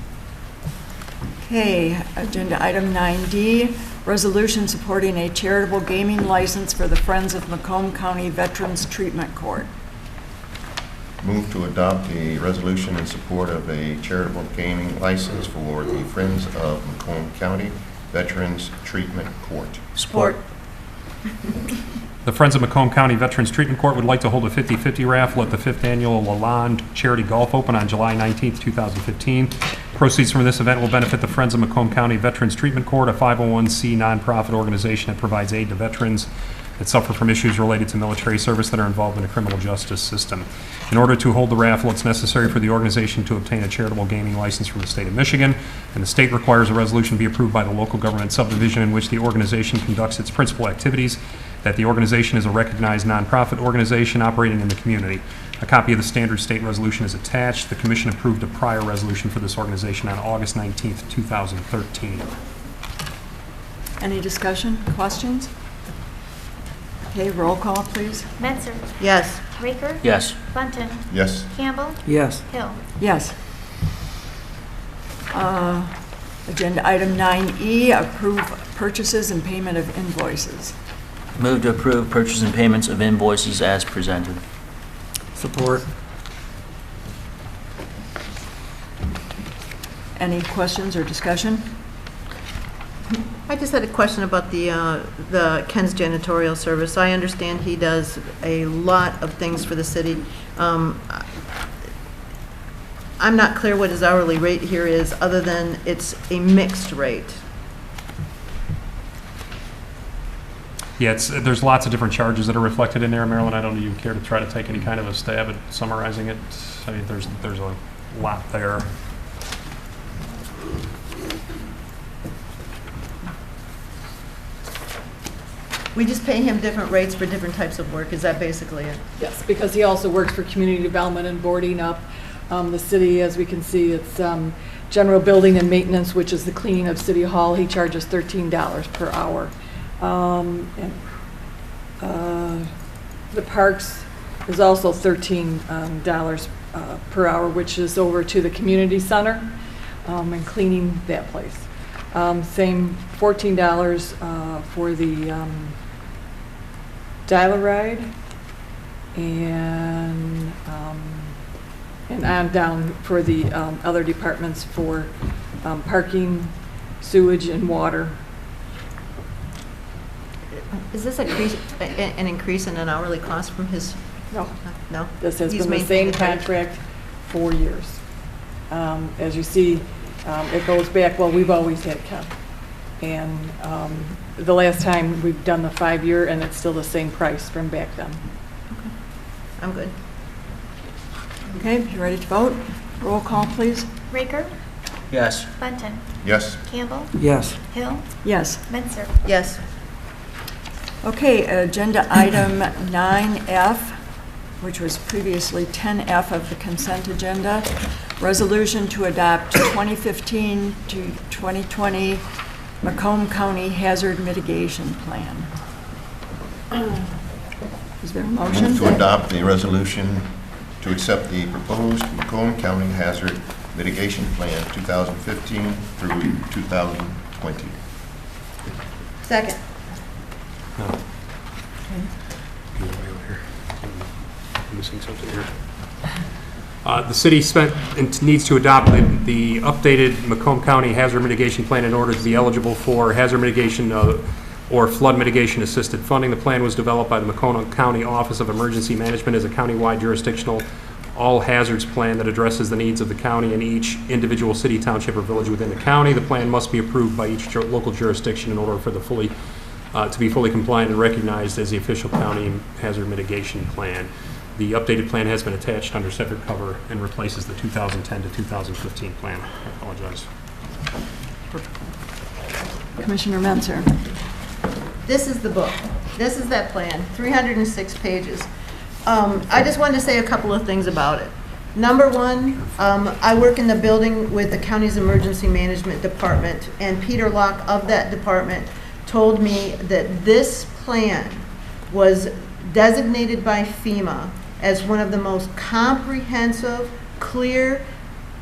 Okay, agenda item 9D, resolution supporting a charitable gaming license for the Friends of Macomb County Veterans Treatment Court. Move to adopt a resolution in support of a charitable gaming license for the Friends of Macomb County Veterans Treatment Court. Support. The Friends of Macomb County Veterans Treatment Court would like to hold a 50-50 raffle at the 5th Annual Lalonde Charity Golf Open on July 19th, 2015. Proceeds from this event will benefit the Friends of Macomb County Veterans Treatment Court, a 501c nonprofit organization that provides aid to veterans that suffer from issues related to military service that are involved in the criminal justice system. In order to hold the raffle, it's necessary for the organization to obtain a charitable gaming license from the state of Michigan, and the state requires a resolution be approved by the local government subdivision in which the organization conducts its principal activities, that the organization is a recognized nonprofit organization operating in the community. A copy of the standard state resolution is attached. The commission approved a prior resolution for this organization on August 19th, 2013. Any discussion, questions? Okay, roll call, please. Menzer. Yes. Raker. Yes. Bunting. Yes. Campbell. Yes. Hill. Yes. Agenda item 9E, approve purchases and payment of invoices. Move to approve purchase and payments of invoices as presented. Support. Any questions or discussion? I just had a question about the Ken's janitorial service. I understand he does a lot of things for the city. I'm not clear what his hourly rate here is, other than it's a mixed rate. Yeah, there's lots of different charges that are reflected in there, Marilyn. I don't even care to try to take any kind of a stab at summarizing it. I mean, there's a lot there. We just pay him different rates for different types of work. Is that basically it? Yes, because he also works for community development and boarding up the city. As we can see, it's general building and maintenance, which is the cleaning of City Hall. He charges $13 per hour. The parks is also $13 per hour, which is over to the community center and cleaning that place. Same $14 for the dial ride, and on down for the other departments for parking, sewage, and water. Is this an increase in an hourly cost from his? No. No? This has He's been the maintained same it. contract for years. As you see, it goes back, well, we've always had Ken. And the last time we've done the 5-year, and it's still the same price from back then. I'm good. Okay, you ready to vote? Roll call, please. Raker, Yes. Bunton, Yes. Campbell, Yes. Hill, Yes. Menzer. Yes. Okay, agenda item 9F, which was previously 10F of the consent agenda, resolution to adopt 2015 to 2020 Macomb County Hazard Mitigation Plan. Is there a motion? Move to adopt the resolution to accept the proposed Macomb County Hazard Mitigation Plan 2015 through 2020. Second. I'm missing something here. The city needs to adopt the updated Macomb County Hazard Mitigation Plan in order to be eligible for hazard mitigation or flood mitigation assisted funding. The plan was developed by the Macomb County Office of Emergency Management as a countywide jurisdictional all hazards plan that addresses the needs of the county and each individual city, township, or village within the county. The plan must be approved by each local jurisdiction in order for the to be fully compliant and recognized as the official county hazard mitigation plan. The updated plan has been attached under separate cover and replaces the 2010 to 2015 plan. I apologize. Commissioner Menzer. This is the book. This is that plan, 306 pages. I just wanted to say a couple of things about it. Number one, I work in the building with the county's emergency management department, and Peter Locke of that department told me that this plan was designated by FEMA as one of the most comprehensive, clear,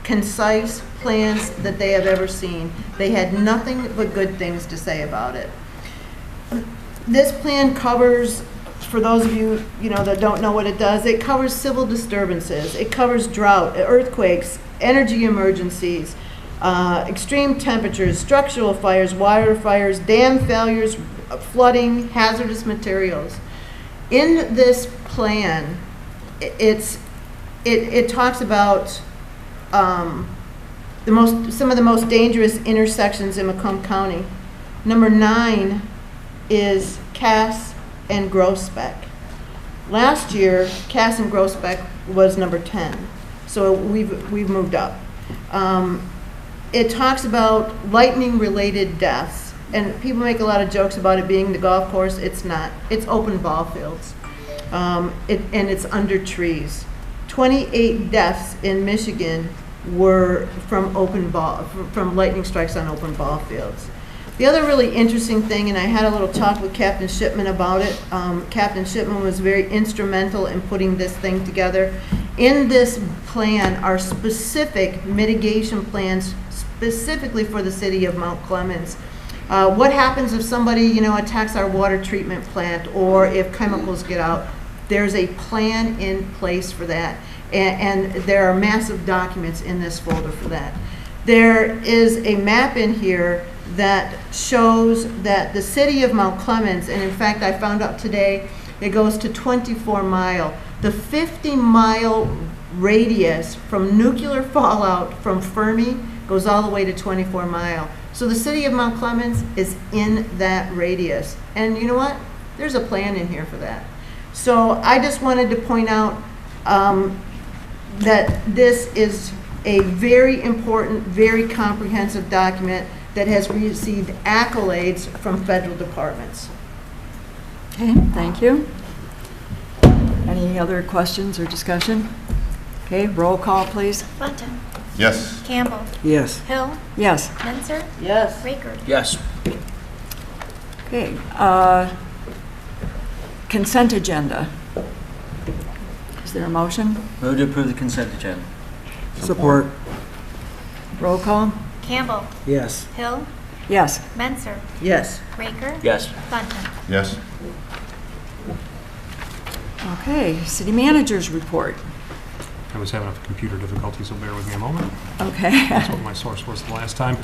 concise plans that they have ever seen. They had nothing but good things to say about it. This plan covers, for those of you, that don't know what it does, it covers civil disturbances, it covers drought, earthquakes, energy emergencies, extreme temperatures, structural fires, water fires, dam failures, flooding, hazardous materials. In this plan, it talks about some of the most dangerous intersections in Macomb County. Number 9 is Cass and Grospec. Last year, Cass and Grospec was number 10, so we've moved up. It talks about lightning-related deaths, and people make a lot of jokes about it being the golf course. It's not. It's open ball fields, and it's under trees. 28 deaths in Michigan were from from lightning strikes on open ball fields. The other really interesting thing, and I had a little talk with Captain Shipman about it. Captain Shipman was very instrumental in putting this thing together. In this plan are specific mitigation plans specifically for the city of Mount Clemens. What happens if somebody, attacks our water treatment plant, or if chemicals get out? There's a plan in place for that, and there are massive documents in this folder for that. There is a map in here that shows that the city of Mount Clemens, and in fact I found out today, it goes to 24 mile. The 50-mile radius from nuclear fallout from Fermi goes all the way to 24 mile. So the city of Mount Clemens is in that radius. And you know what? There's a plan in here for that. So I just wanted to point out that this is a very important, very comprehensive document that has received accolades from federal departments. Okay, thank you. Any other questions or discussion? Okay, roll call, please. Bunton, Yes. Campbell, Yes. Hill, Yes. Menzer, Yes. Raker. Yes. Okay, consent agenda. Is there a motion? Move to approve the consent agenda. Support. Roll call? Campbell, Yes. Hill, Yes. Menzer, Yes. Raker. Yes. Bunting. Yes. Okay, city manager's report. I was having a computer difficulty, so bear with me a moment. Okay. That's what my source was the last time.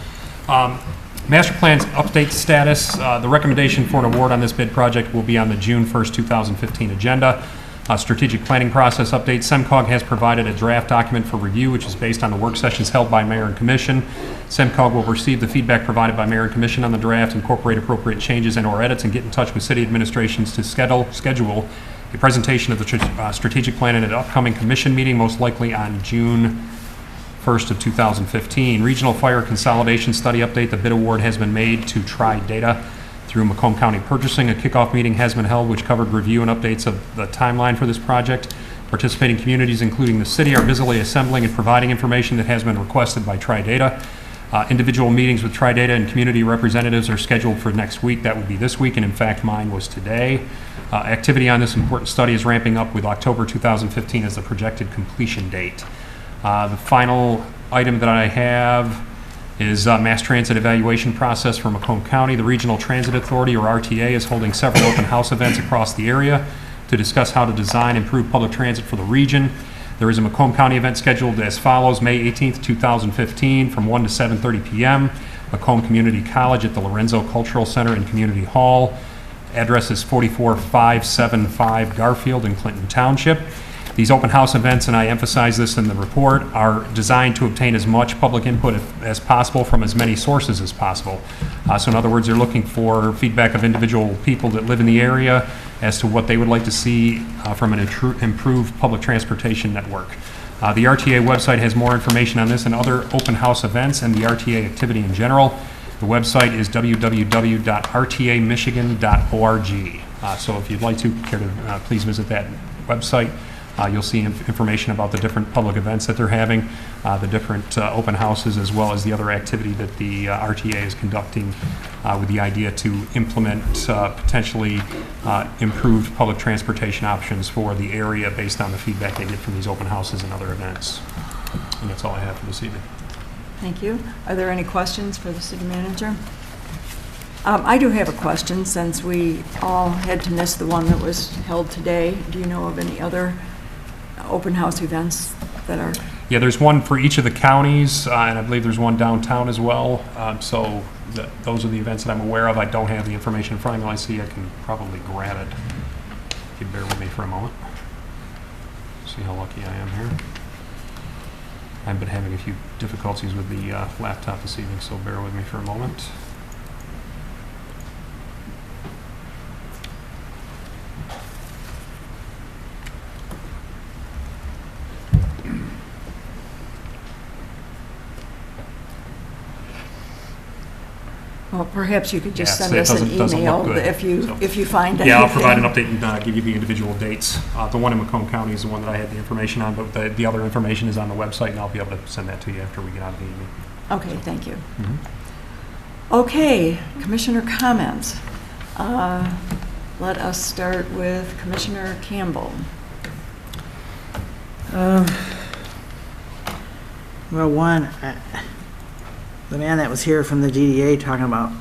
Master plan's update status. The recommendation for an award on this bid project will be on the June 1st, 2015 agenda. Strategic planning process update. SEMCOG has provided a draft document for review, which is based on the work sessions held by Mayor and Commission. SEMCOG will receive the feedback provided by Mayor and Commission on the draft, incorporate appropriate changes and/or edits, and get in touch with city administrations to schedule a presentation of the strategic plan in an upcoming commission meeting, most likely on June 1st of 2015. Regional Fire Consolidation Study update. The bid award has been made to Tri-Data through Macomb County Purchasing. A kickoff meeting has been held which covered review and updates of the timeline for this project. Participating communities, including the city, are busily assembling and providing information that has been requested by Tri-Data. Individual meetings with Tri-Data and community representatives are scheduled for next week. That will be this week, and in fact, mine was today. Activity on this important study is ramping up with October 2015 as the projected completion date. The final item that I have is mass transit evaluation process for Macomb County. The Regional Transit Authority, or RTA, is holding several open house events across the area to discuss how to design and improve public transit for the region. There is a Macomb County event scheduled as follows: May 18th, 2015, from 1 to 7:30 p.m. Macomb Community College at the Lorenzo Cultural Center and Community Hall. Address is 44575 Garfield in Clinton Township. These open house events, and I emphasize this in the report, are designed to obtain as much public input as possible from as many sources as possible. So in other words, they're looking for feedback of individual people that live in the area as to what they would like to see from an improved public transportation network. The RTA website has more information on this and other open house events and the RTA activity in general. The website is www.rtamichigan.org. So if you'd like to, care to please visit that website. You'll see information about the different public events that they're having, the different open houses, as well as the other activity that the RTA is conducting with the idea to implement potentially improved public transportation options for the area based on the feedback they get from these open houses and other events. And that's all I have for this evening. Thank you. Are there any questions for the city manager? I do have a question, since we all had to miss the one that was held today. Do you know of any other open house events that are? Yeah, there's one for each of the counties, and I believe there's one downtown as well. So those are the events that I'm aware of. I don't have the information in front of me. I see I can probably grab it. If you bear with me for a moment. See how lucky I am here. I've been having a few difficulties with the laptop this evening, so bear with me for a moment. Well, perhaps you could just Yeah, send us an doesn't email look good, if you so. if you find anything. Yeah, I'll provide an update and give you the individual dates. The one in Macomb County is the one that I had the information on, but the other information is on the website, and I'll be able to send that to you after we get out of the evening. Okay, thank you. Mhm. Okay, commissioner comments. Let us start with Commissioner Campbell. Well, one, the man that was here from the DDA talking about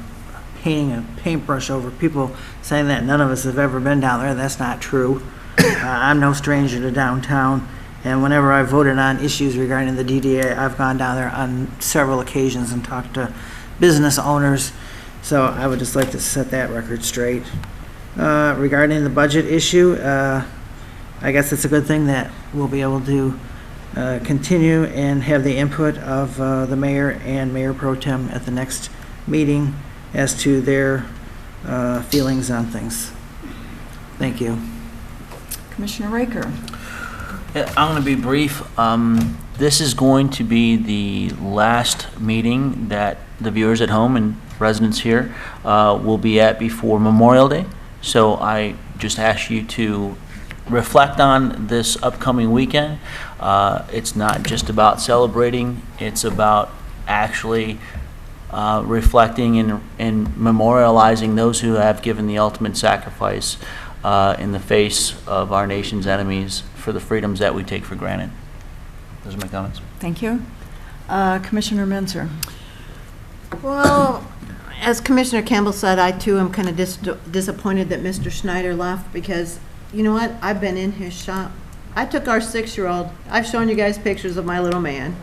painting a paintbrush over people, saying that none of us have ever been down there. That's not true. I'm no stranger to downtown, and whenever I voted on issues regarding the DDA, I've gone down there on several occasions and talked to business owners. So I would just like to set that record straight. Regarding the budget issue, I guess it's a good thing that we'll be able to continue and have the input of the mayor and Mayor Pro Tem at the next meeting as to their feelings on things. Thank you. Commissioner Raker. Yeah, I'm going to be brief. This is going to be the last meeting that the viewers at home and residents here will be at before Memorial Day. So I just ask you to reflect on this upcoming weekend. It's not just about celebrating, it's about actually reflecting and memorializing those who have given the ultimate sacrifice in the face of our nation's enemies for the freedoms that we take for granted. Those are my comments. Thank you. Commissioner Menzer. Well, as Commissioner Campbell said, I too am kind of disappointed that Mr. Schneider left because, you know what, I've been in his shop. I took our 6-year-old, I've shown you guys pictures of my little man.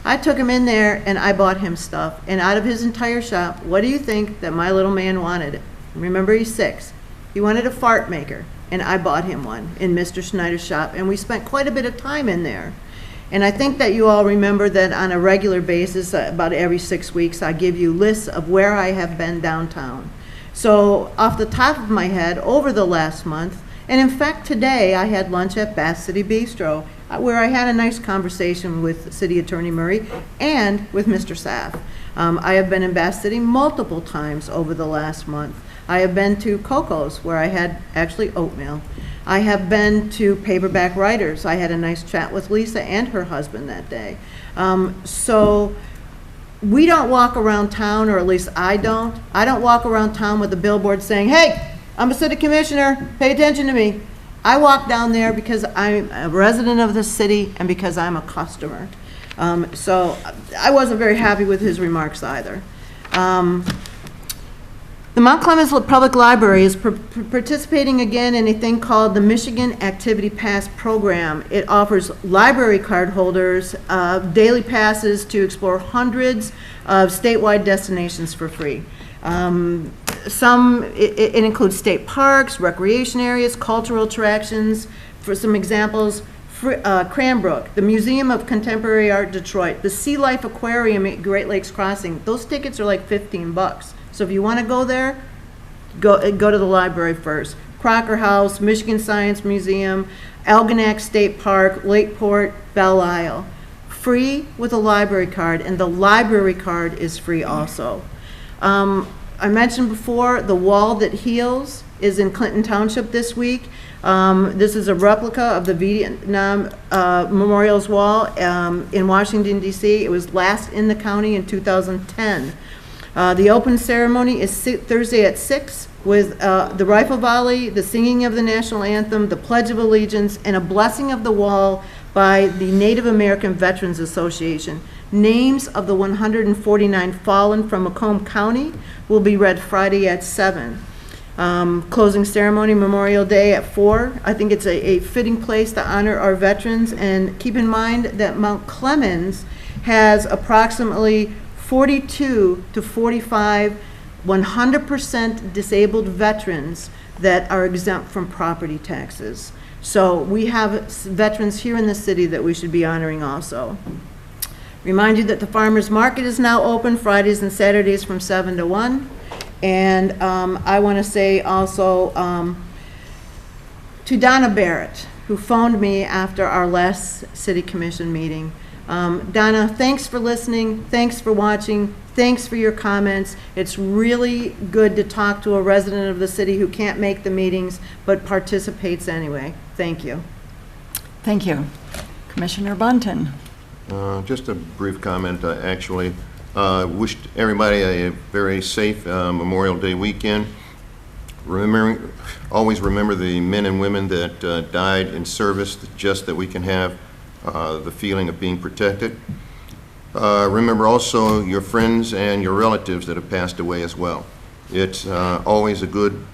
I took him in there and I bought him stuff. And out of his entire shop, what do you think that my little man wanted? Remember, he's 6. He wanted a fart maker, and I bought him one in Mr. Schneider's shop, and we spent quite a bit of time in there. And I think that you all remember that on a regular basis, about every 6 weeks, I give you lists of where I have been downtown. So off the top of my head, over the last month, and in fact today, I had lunch at Bath City Bistro, where I had a nice conversation with City Attorney Murray and with Mr. Saff. I have been in Bath City multiple times over the last month. I have been to Coco's, where I had actually oatmeal. I have been to Paperback Writers. I had a nice chat with Lisa and her husband that day. So we don't walk around town, or at least I don't walk around town with a billboard saying, hey, I'm a city commissioner, pay attention to me. I walk down there because I'm a resident of the city and because I'm a customer. So I wasn't very happy with his remarks either. The Mount Clemens Public Library is participating again in a thing called the Michigan Activity Pass Program. It offers library card holders daily passes to explore hundreds of statewide destinations for free. It includes state parks, recreation areas, cultural attractions. For some examples, Cranbrook, the Museum of Contemporary Art Detroit, the Sea Life Aquarium at Great Lakes Crossing. Those tickets are like $15. So if you want to go there, go to the library first. Crocker House, Michigan Science Museum, Algonac State Park, Lakeport, Belle Isle. Free with a library card, and the library card is free also. I mentioned before, the Wall That Heals is in Clinton Township this week. This is a replica of the Vietnam Memorial's Wall in Washington, D.C. It was last in the county in 2010. The open ceremony is Thursday at 6 with the rifle volley, the singing of the national anthem, the Pledge of Allegiance, and a blessing of the wall by the Native American Veterans Association. Names of the 149 fallen from Macomb County will be read Friday at 7. Closing ceremony, Memorial Day at 4. I think it's a fitting place to honor our veterans, and keep in mind that Mount Clemens has approximately 42 to 45 100% disabled veterans that are exempt from property taxes. So we have veterans here in the city that we should be honoring also. Remind you that the farmers market is now open Fridays and Saturdays from 7 to 1. And I want to say also to Donna Barrett, who phoned me after our last city commission meeting. Donna, thanks for listening, thanks for watching, thanks for your comments. It's really good to talk to a resident of the city who can't make the meetings but participates anyway. Thank you. Thank you. Commissioner Bunton. Just a brief comment, actually. Wished everybody a very safe Memorial Day weekend. Always remember the men and women that died in service, just that we can have the feeling of being protected. Remember also your friends and your relatives that have passed away as well. It's always good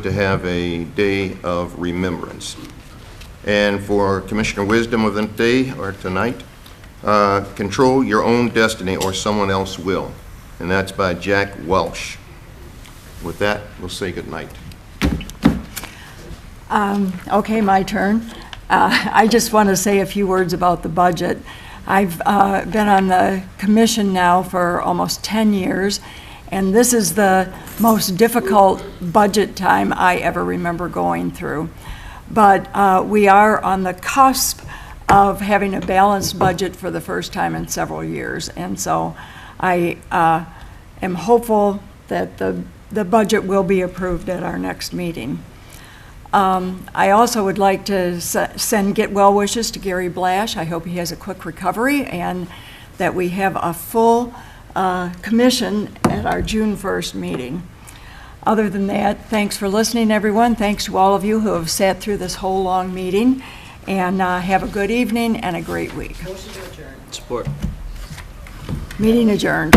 to have a day of remembrance. And for Commissioner Wisdom of the day or tonight, control your own destiny or someone else will. And that's by Jack Welch. With that, we'll say good night. Okay, my turn. I just want to say a few words about the budget. I've been on the commission now for almost 10 years, and this is the most difficult budget time I ever remember going through. But we are on the cusp of having a balanced budget for the first time in several years, and so I am hopeful that the budget will be approved at our next meeting. I also would like to send get well wishes to Gary Blash. I hope he has a quick recovery and that we have a full commission at our June 1st meeting. Other than that, thanks for listening, everyone. Thanks to all of you who have sat through this whole long meeting, and have a good evening and a great week. Support. Meeting adjourned.